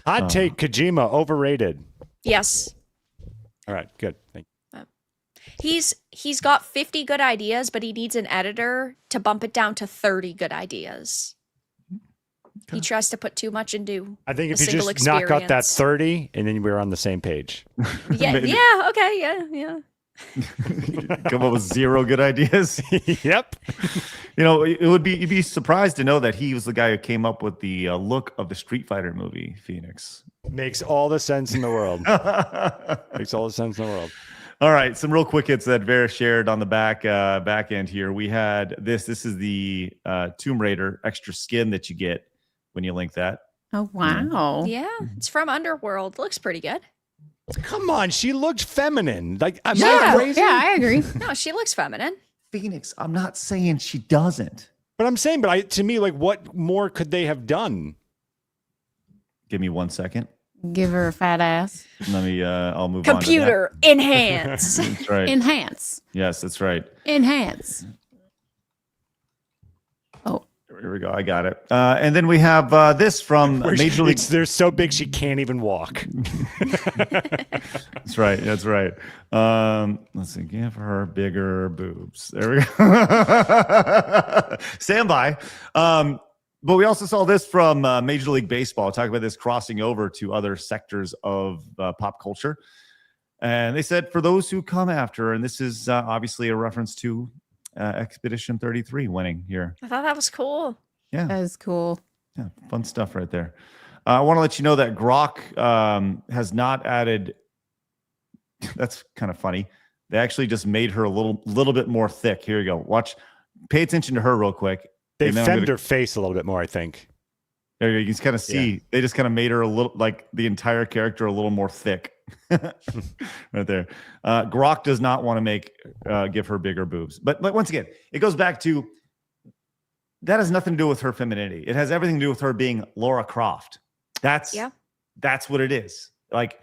Hot take, Kojima, overrated. Yes. All right, good. Thank you. He's got 50 good ideas, but he needs an editor to bump it down to 30 good ideas. He tries to put too much into I think if a you single just knock out that experience. 30, and then we're on the same page. Yeah, okay, yeah. Come up with 0 good ideas. Yep. You know, you'd be surprised to know that he was the guy who came up with the look of the Street Fighter movie, Phoenix. Makes all the sense in the world. Makes all the sense in the world. All right, some real quick hits that Vara shared on the back end here. We had this. This is the Tomb Raider extra skin that you get when you link that. Oh, wow. Yeah, it's from Underworld. Looks pretty good. Come on, she looked feminine. Like, am Yeah. I crazy? Yeah, I agree. No, she looks feminine. Phoenix, I'm not saying she doesn't. But I'm saying, to me, like, what more could they have done? Give me 1 second. Give her a fat ass. Let me. I'll move Computer, on. enhance. That's right. Enhance. Yes, that's right. Enhance. Oh. Here we go. I got it. And then we have this from Major League. They're so big she can't even walk. That's right. That's right. Let's see. Give her bigger boobs. There we go. Stand by. But we also saw this from Major League Baseball. Talk about this crossing over to other sectors of pop culture. And they said, for those who come after, and this is obviously a reference to Expedition 33 winning here. I thought that was cool. Yeah. That is cool. Yeah, fun stuff right there. I want to let you know that Grok has not added. That's kind of funny. They actually just made her a little bit more thick. Here you go. Watch. Pay attention to her real quick. They femmed her face a little bit more, I think. There you go. You can kind of see. Yeah. They just kind of made her a little, like the entire character a little more thick. Right there. Grok does not want to give her bigger boobs. But once again, it goes back to that has nothing to do with her femininity. It has everything to do with her being Lara Croft. That's what it is. Like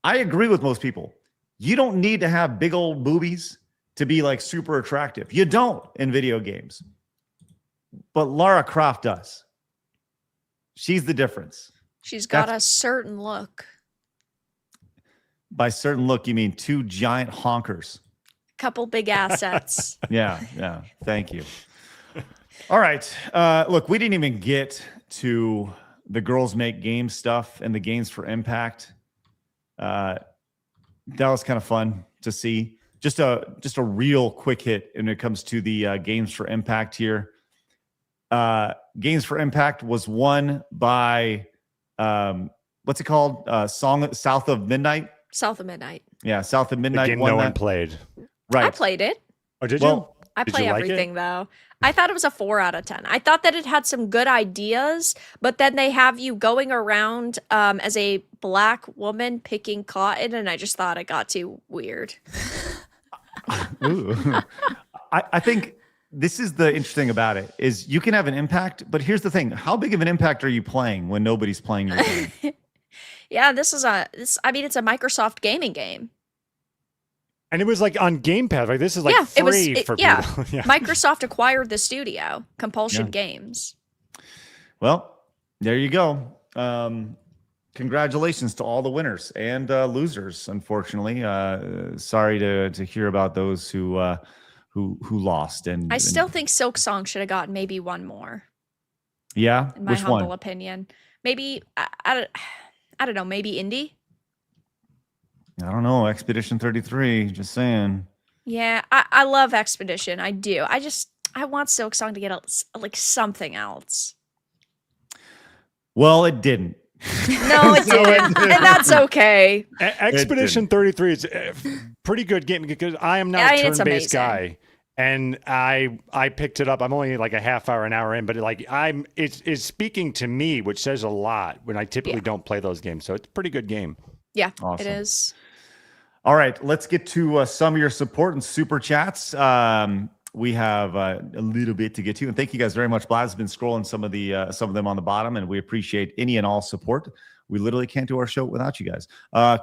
I agree with most people. You don't need to have big old boobies to be like super attractive. You don't in video games. But Lara Croft does. She's the difference. She's got a certain look. By certain look, you mean two giant honkers. Couple big assets. Yeah. Thank you. All right. Look, we didn't even get to the Girls Make Games stuff and the Games for Impact. That was kind of fun to see. Just a real quick hit when it comes to the Games for Impact here. Games for Impact was won by what's it called? South of Midnight. South of Midnight. Yeah, South of Midnight. The game no one played. Right. I played it. Oh, did you? I play everything though. I thought it was a 4 out of 10. I thought that it had some good ideas, but then they have you going around as a black woman picking cotton, and I just thought it got too weird. I think this is the interesting about it is you can have an impact, but here's the thing. How big of an impact are you playing when nobody's playing your game? Yeah, it's a Microsoft gaming game. And it was like on Game Pass. Like this is like free for people. Yeah. Microsoft acquired the studio, Compulsion Games. Well, there you go. Congratulations to all the winners and losers. Unfortunately, sorry to hear about those who lost. And I still think Silk Song should have gotten maybe one more. Yeah, in my humble opinion, maybe I don't know. Maybe Indie. I don't know. Expedition 33. Just saying. Yeah, I love Expedition. I do. I want Silk Song to get like something else. Well, it didn't. No, it didn't. And that's okay. Expedition 33 is a pretty good game because I am not a turn-based guy. And I picked it up. I'm only like a half hour, an hour in, but it's speaking to me, which says a lot when I typically don't play those games. So it's a pretty good game. Yeah, awesome. It is. All right, let's get to some of your support and super chats. We have a little bit to get to, and thank you guys very much. Blabs has been scrolling some of them on the bottom, and we appreciate any and all support. We literally can't do our show without you guys.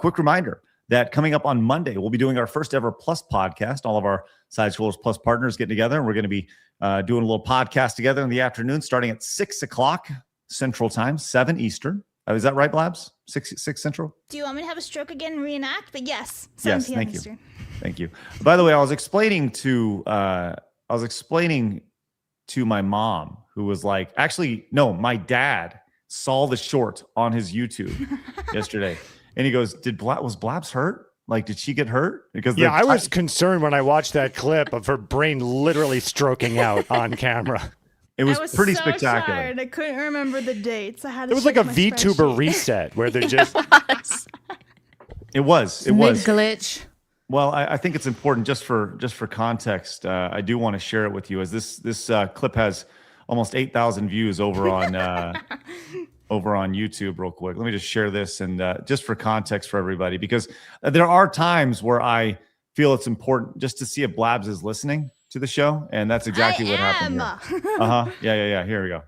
Quick reminder that coming up on Monday, we'll be doing our first ever Plus podcast. All of our Side Scrollers Plus partners getting together, and we're going to be doing a little podcast together in the afternoon, starting at 6 o'clock Central Time, 7 Eastern. Is that right, Blabs? 6 Central? Do you want me to have a stroke again and reenact? But yes, 7 p.m. Thank Eastern. you. Thank you. By the way, I was explaining to my mom, who was like, actually, no, my dad saw the short on his YouTube yesterday, and he goes, was Blabs hurt? Like, did she get hurt? Because I was concerned when I watched that clip of her brain literally stroking out on camera. It was pretty so spectacular. Tired. I couldn't remember the dates. I had to it was like a check my VTuber spreadsheet. reset where they just. It was. Glitch. Well, I think it's important just for context. I do want to share it with you, as this clip has almost 8,000 views over on YouTube. Real quick, let me just share this, and just for context for everybody, because there are times where I feel it's important just to see if Blabs is listening to the show, and that's exactly what happened here. Yeah. Here we go.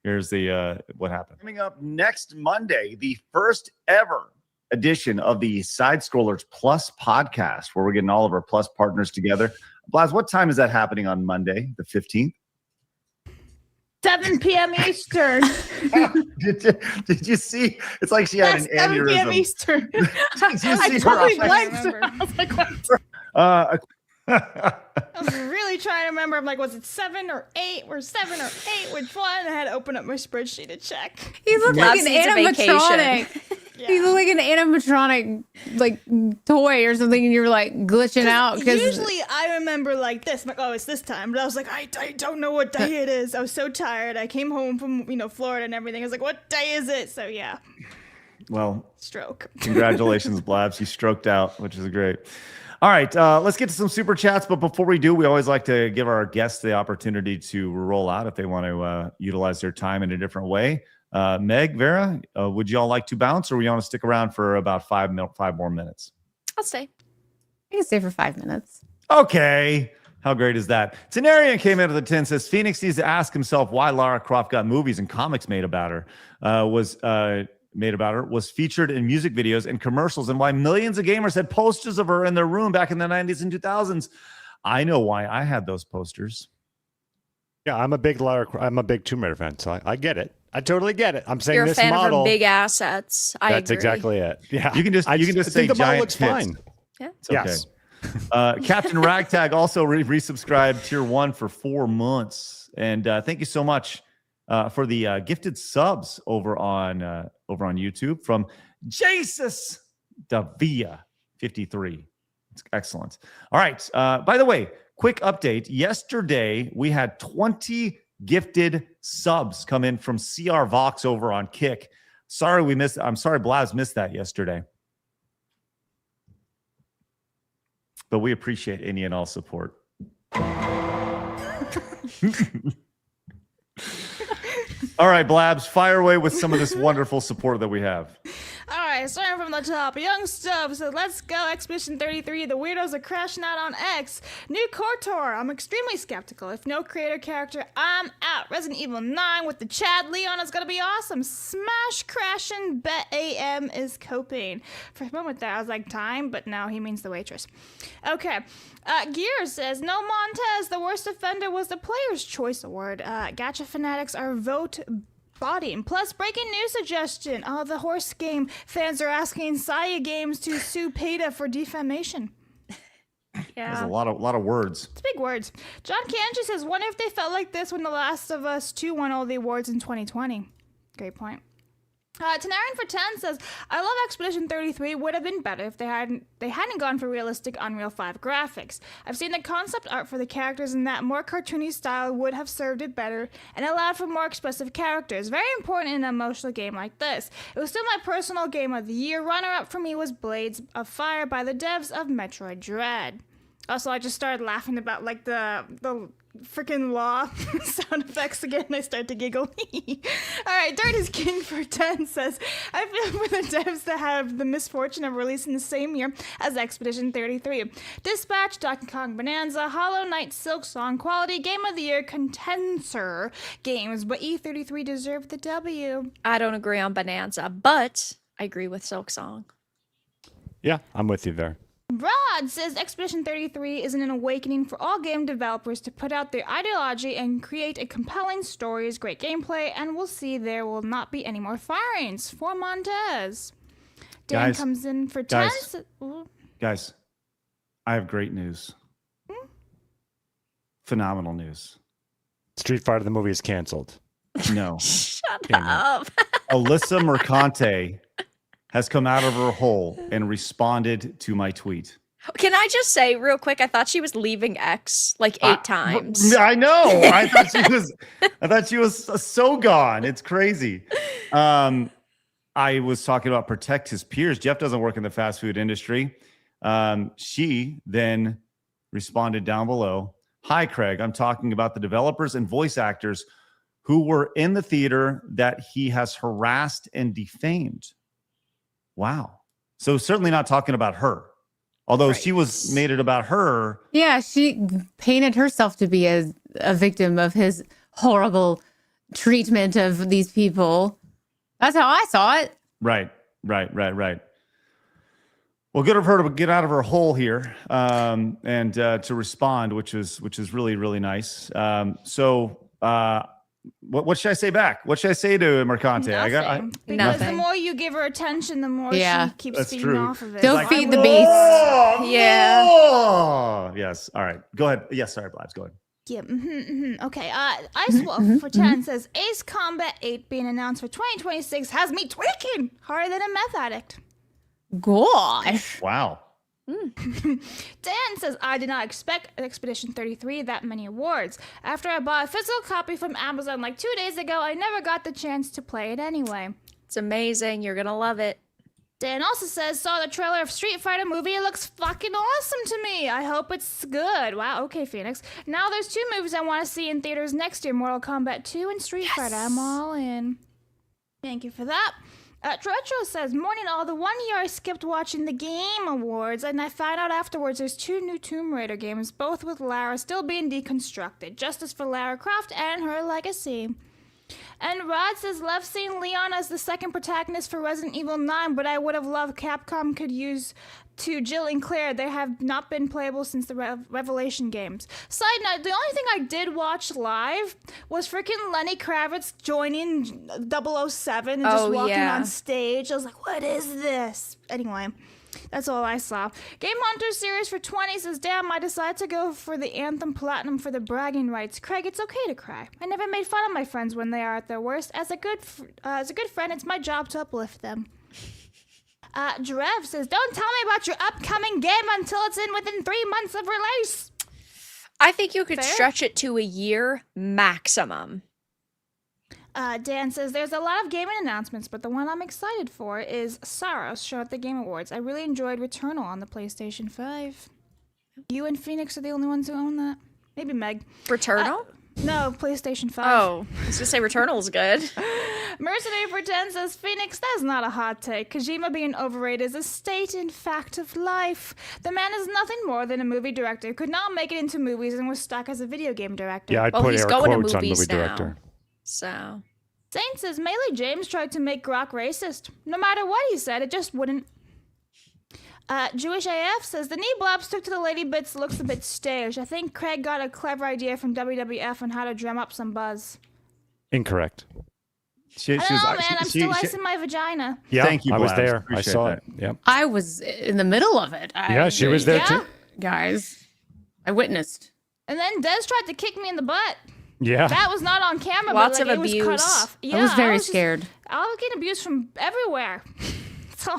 Here's the what happened. Coming up next Monday, the first ever edition of the Side Scrollers Plus podcast, where we're getting all of our Plus partners together. Blaz, what time is that happening on Monday, the 15th? 7 p.m. Eastern. Did you see? It's like she had That's an 7 p.m. aneurysm. Eastern. Did you see I her totally eyes? blanked. I was like, what? Uh, I was really trying to remember. I'm like, was it 7 or 8? Or 7 or 8? Which one? I had to open up my spreadsheet to check. He looked Labs like an needs a animatronic. He looked like an animatronic, like toy or something, and you were like glitching out. Because Usually I remember like this. I'm like, oh, it's this time. But I was like, I don't know what day it is. I was so tired. I came home from Florida and everything. I was like, what day is it? So yeah. Well, Stroke. congratulations, Blabs. You stroked out, which is great. All right, let's get to some super chats. But before we do, we always like to give our guests the opportunity to roll out if they want to utilize their time in a different way. Meg, Vara, would you all like to bounce, or would you want to stick around for about 5 more minutes? I'll stay. I can stay for 5 minutes. Okay. How great is that? Tenarian came into the 10, says Phoenix needs to ask himself why Lara Croft got movies and comics made about her. Was featured in music videos and commercials, and why millions of gamers had posters of her in their room back in the 90s and 2000s. I know why I had those posters. Yeah, I'm a big Tomb Raider fan, so I get it. I totally get it. I'm saying You're a this fan model. of her big assets. That's agree. exactly it. Yeah, You can just I say think the model giant looks tits. fine. Yeah. It's okay. Yes. Captain Ragtag also resubscribed tier 1 for 4 months, and thank you so much for the gifted subs over on YouTube from Jesus Davia 53. It's excellent. All right. By the way, quick update. Yesterday we had 20 gifted subs come in from CR Vox over on Kick. I'm sorry, Blabs missed that yesterday. But we appreciate any and all support. All right, Blabs, fire away with some of this wonderful support that we have. All right, starting from the top, Young Stuff said, let's go, Expedition 33, the weirdos are crashing out on X. New KOTOR, I'm extremely skeptical. If no creator character, I'm out. Resident Evil 9 with the Chad Leon is going to be awesome. Smash crashing, bet AM is coping. For a moment there, I was like, time, but now he means the waitress. Okay, Gear says, no Montez, the worst offender was the Player's Choice Award. Gacha fanatics are vote botting. Plus, breaking news suggestion. Oh, the horse game. Fans are asking Saya Games to sue PETA for defamation. Yeah. There's a lot of words. It's big words. John Kanji says, wonder if they felt like this when The Last of Us 2 won all the awards in 2020. Great point. Tanarian for 10 says, I love Expedition 33 would have been better if they hadn't gone for realistic Unreal 5 graphics. I've seen the concept art for the characters and that more cartoony style would have served it better and allowed for more expressive characters. Very important in an emotional game like this. It was still my personal game of the year. Runner-up for me was Blades of Fire by the devs of Metroid Dread. Also, I just started laughing about like the freaking law sound effects again. I start to giggle. All right, Dirt is King for 10 says, I feel for the devs that have the misfortune of releasing the same year as Expedition 33. Dispatch, Donkey Kong Bonanza, Hollow Knight, Silk Song, quality Game of the Year contender games, but E33 deserved the W. I don't agree on Bonanza, but I agree with Silk Song. Yeah, I'm with you there. Rod says Expedition 33 is an awakening for all game developers to put out their ideology and create a compelling stories, great gameplay, and we'll see there will not be any more firings for Montez. Dan comes in for 10. Guys, I have great news. Phenomenal news. Street Fighter the movie is canceled. No. Shut up. Alyssa Mercante has come out of her hole and responded to my tweet. Can I just say real quick, I thought she was leaving X like 8 times. I know. I thought she was so gone. It's crazy. I was talking about protect his peers. Jeff doesn't work in the fast food industry. She then responded down below. Hi, Craig. I'm talking about the developers and voice actors who were in the theater that he has harassed and defamed. Wow. So certainly not talking about her. Although she made it about her. Yeah, she painted herself to be a victim of his horrible treatment of these people. That's how I saw it. Right. Well, good of her to get out of her hole here and to respond, which is really, really nice. So What should I say back? What should I say to Mercante? Nothing. Because the more you give her attention, the more she keeps That's feeding true. off of it. Don't feed the beast. Yeah. Oh, yes. All right. Go ahead. Yes, sorry, Blabs. Go ahead. Yeah. Okay. Ice Wolf for 10 says Ace Combat 8 being announced for 2026 has me tweaking harder than a meth addict. Gosh. Wow. Dan says, I did not expect Expedition 33 that many awards. After I bought a physical copy from Amazon like 2 days ago, I never got the chance to play it anyway. It's amazing. You're going to love it. Dan also says, saw the trailer of Street Fighter movie. It looks fucking awesome to me. I hope it's good. Wow, okay, Phoenix. Now there's 2 movies I want to see in theaters next year, Mortal Kombat 2 and Street Fighter. I'm all in. Thank you for that. Retro says, morning all, the 1 year I skipped watching the Game Awards, and I found out afterwards there's 2 new Tomb Raider games, both with Lara still being deconstructed. Justice for Lara Croft and her legacy. And Rod says, love seeing Leon as the second protagonist for Resident Evil 9, but I would have loved Capcom could use to Jill and Claire. They have not been playable since the Revelation games. Side note, the only thing I did watch live was freaking Lenny Kravitz joining 007 and just walking on stage. I was like, what is this? Anyway, that's all I saw. Game Hunter series for 20 says, damn, I decided to go for the Anthem Platinum for the bragging rights. Craig, it's okay to cry. I never made fun of my friends when they are at their worst. As a good friend, it's my job to uplift them. Drev says, don't tell me about your upcoming game until it's in within 3 months of release. I think you could stretch it to a year maximum. Dan says, there's a lot of gaming announcements, but the one I'm excited for is Saros shown at the Game Awards. I really enjoyed Returnal on the PlayStation 5. You and Phoenix are the only ones who own that. Maybe Meg. Returnal? No, PlayStation 5. Oh, I was going to say Returnal's good. Mercenary Pretend says, Phoenix, that's not a hot take. Kojima being overrated is a state and fact of life. The man is nothing more than a movie director, could not make it into movies and was stuck as a video game director. Yeah, I'd put air quotes on movie director. So. Saint says, Melee James tried to make Grok racist. No matter what he said, it just wouldn't. Jewish AF says, the knee Blabs took to the lady bits looks a bit staged. I think Craig got a clever idea from WWF on how to drum up some buzz. Incorrect. I don't know, man. I'm still icing my vagina. Yeah, thank you, I was Blabs. there. Appreciate I saw that. it. Yep. I was in the middle of it. Yeah, she was there too. Guys, I witnessed. And then Des tried to kick me in the butt. Yeah. That was not on camera, Lots but like, of it abuse. was cut off. Yeah, I was very scared. I was getting abused from everywhere. So,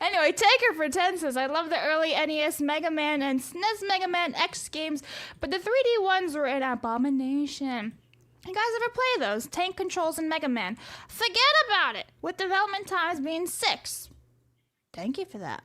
anyway, Taker for 10 says, I love the early NES Mega Man and SNES Mega Man X games, but the 3D ones were an abomination. You guys ever play those? Tank controls in Mega Man. Forget about it, with development times being 6. Thank you for that.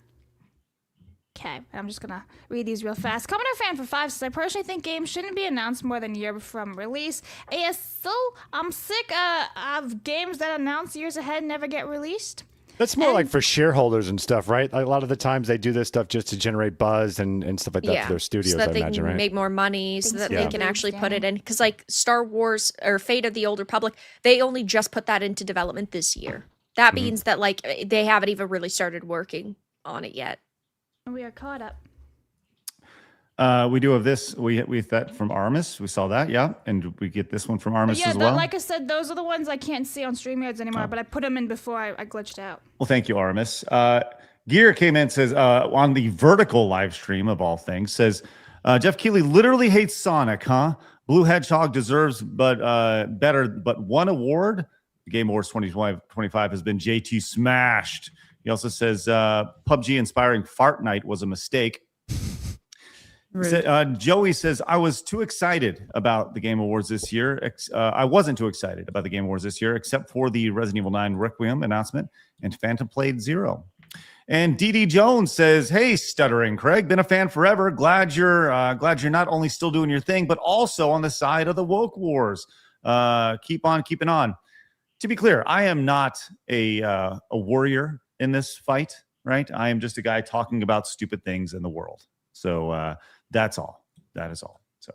Okay, I'm just gonna read these real fast. Commenter Fan for 5 says, I personally think games shouldn't be announced more than a year from release. So I'm sick of games that announce years ahead and never get released. That's more like for shareholders and stuff, right? A lot of the times they do this stuff just to generate buzz and stuff like that for their studios, so that I they imagine, can right? make more money, so that they can actually put it down. in. Because like Star Wars or Fate of the Old Republic, they only just put that into development this year. That means that like they haven't even really started working on it yet. We are caught up. We do have this. We that from Armis. We saw that, yeah, and we get this one from Armis Yeah, as well. like I said, those are the ones I can't see on StreamYards anymore, but I put them in before I glitched out. Well, thank you, Armis. Gear came in and says on the vertical live stream of all things says Jeff Keighley literally hates Sonic, huh? Blue Hedgehog deserves better, but one award. The Game Awards 2025 has been JT smashed. He also says PUBG inspiring Fart Night was a mistake. Joey says, I was too excited about the Game Awards this year. I wasn't too excited about the Game Awards this year, except for the Resident Evil 9 Requiem announcement and Phantom Blade Zero. And DD Jones says, hey, Stuttering Craig, been a fan forever. Glad you're not only still doing your thing, but also on the side of the woke wars. Keep on keeping on. To be clear, I am not a warrior in this fight, right? I am just a guy talking about stupid things in the world. So that's all. That is all. So,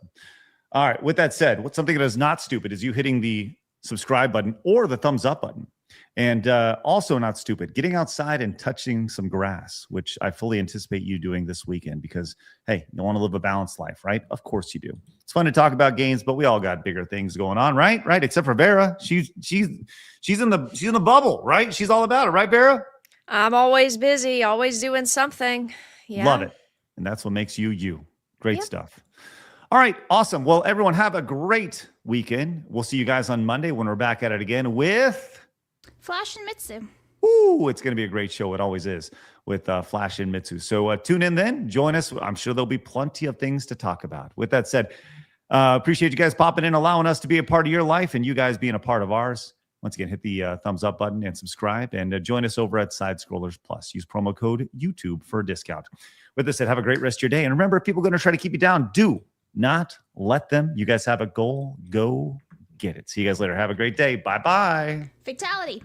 all right. With that said, what's something that is not stupid is you hitting the subscribe button or the thumbs up button. And also not stupid, getting outside and touching some grass, which I fully anticipate you doing this weekend because, hey, you want to live a balanced life, right? Of course you do. It's fun to talk about games, but we all got bigger things going on, right? Right? Except for Vara. She's in the bubble, right? She's all about it, right, Vara? I'm always busy, always doing something. Yeah. Love it. And that's what makes you you. Great stuff. All right, awesome. Well, everyone have a great weekend. We'll see you guys on Monday when we're back at it again with Flash and Mitsu. Ooh, it's going to be a great show. It always is with Flash and Mitsu. So tune in then. Join us. I'm sure there'll be plenty of things to talk about. With that said, appreciate you guys popping in, allowing us to be a part of your life and you guys being a part of ours. Once again, hit the thumbs up button and subscribe and join us over at Side Scrollers Plus. Use promo code YouTube for a discount. With this said, have a great rest of your day. And remember, if people are going to try to keep you down, do not let them. You guys have a goal. Go get it. See you guys later. Have a great day. Bye-bye. Fatality.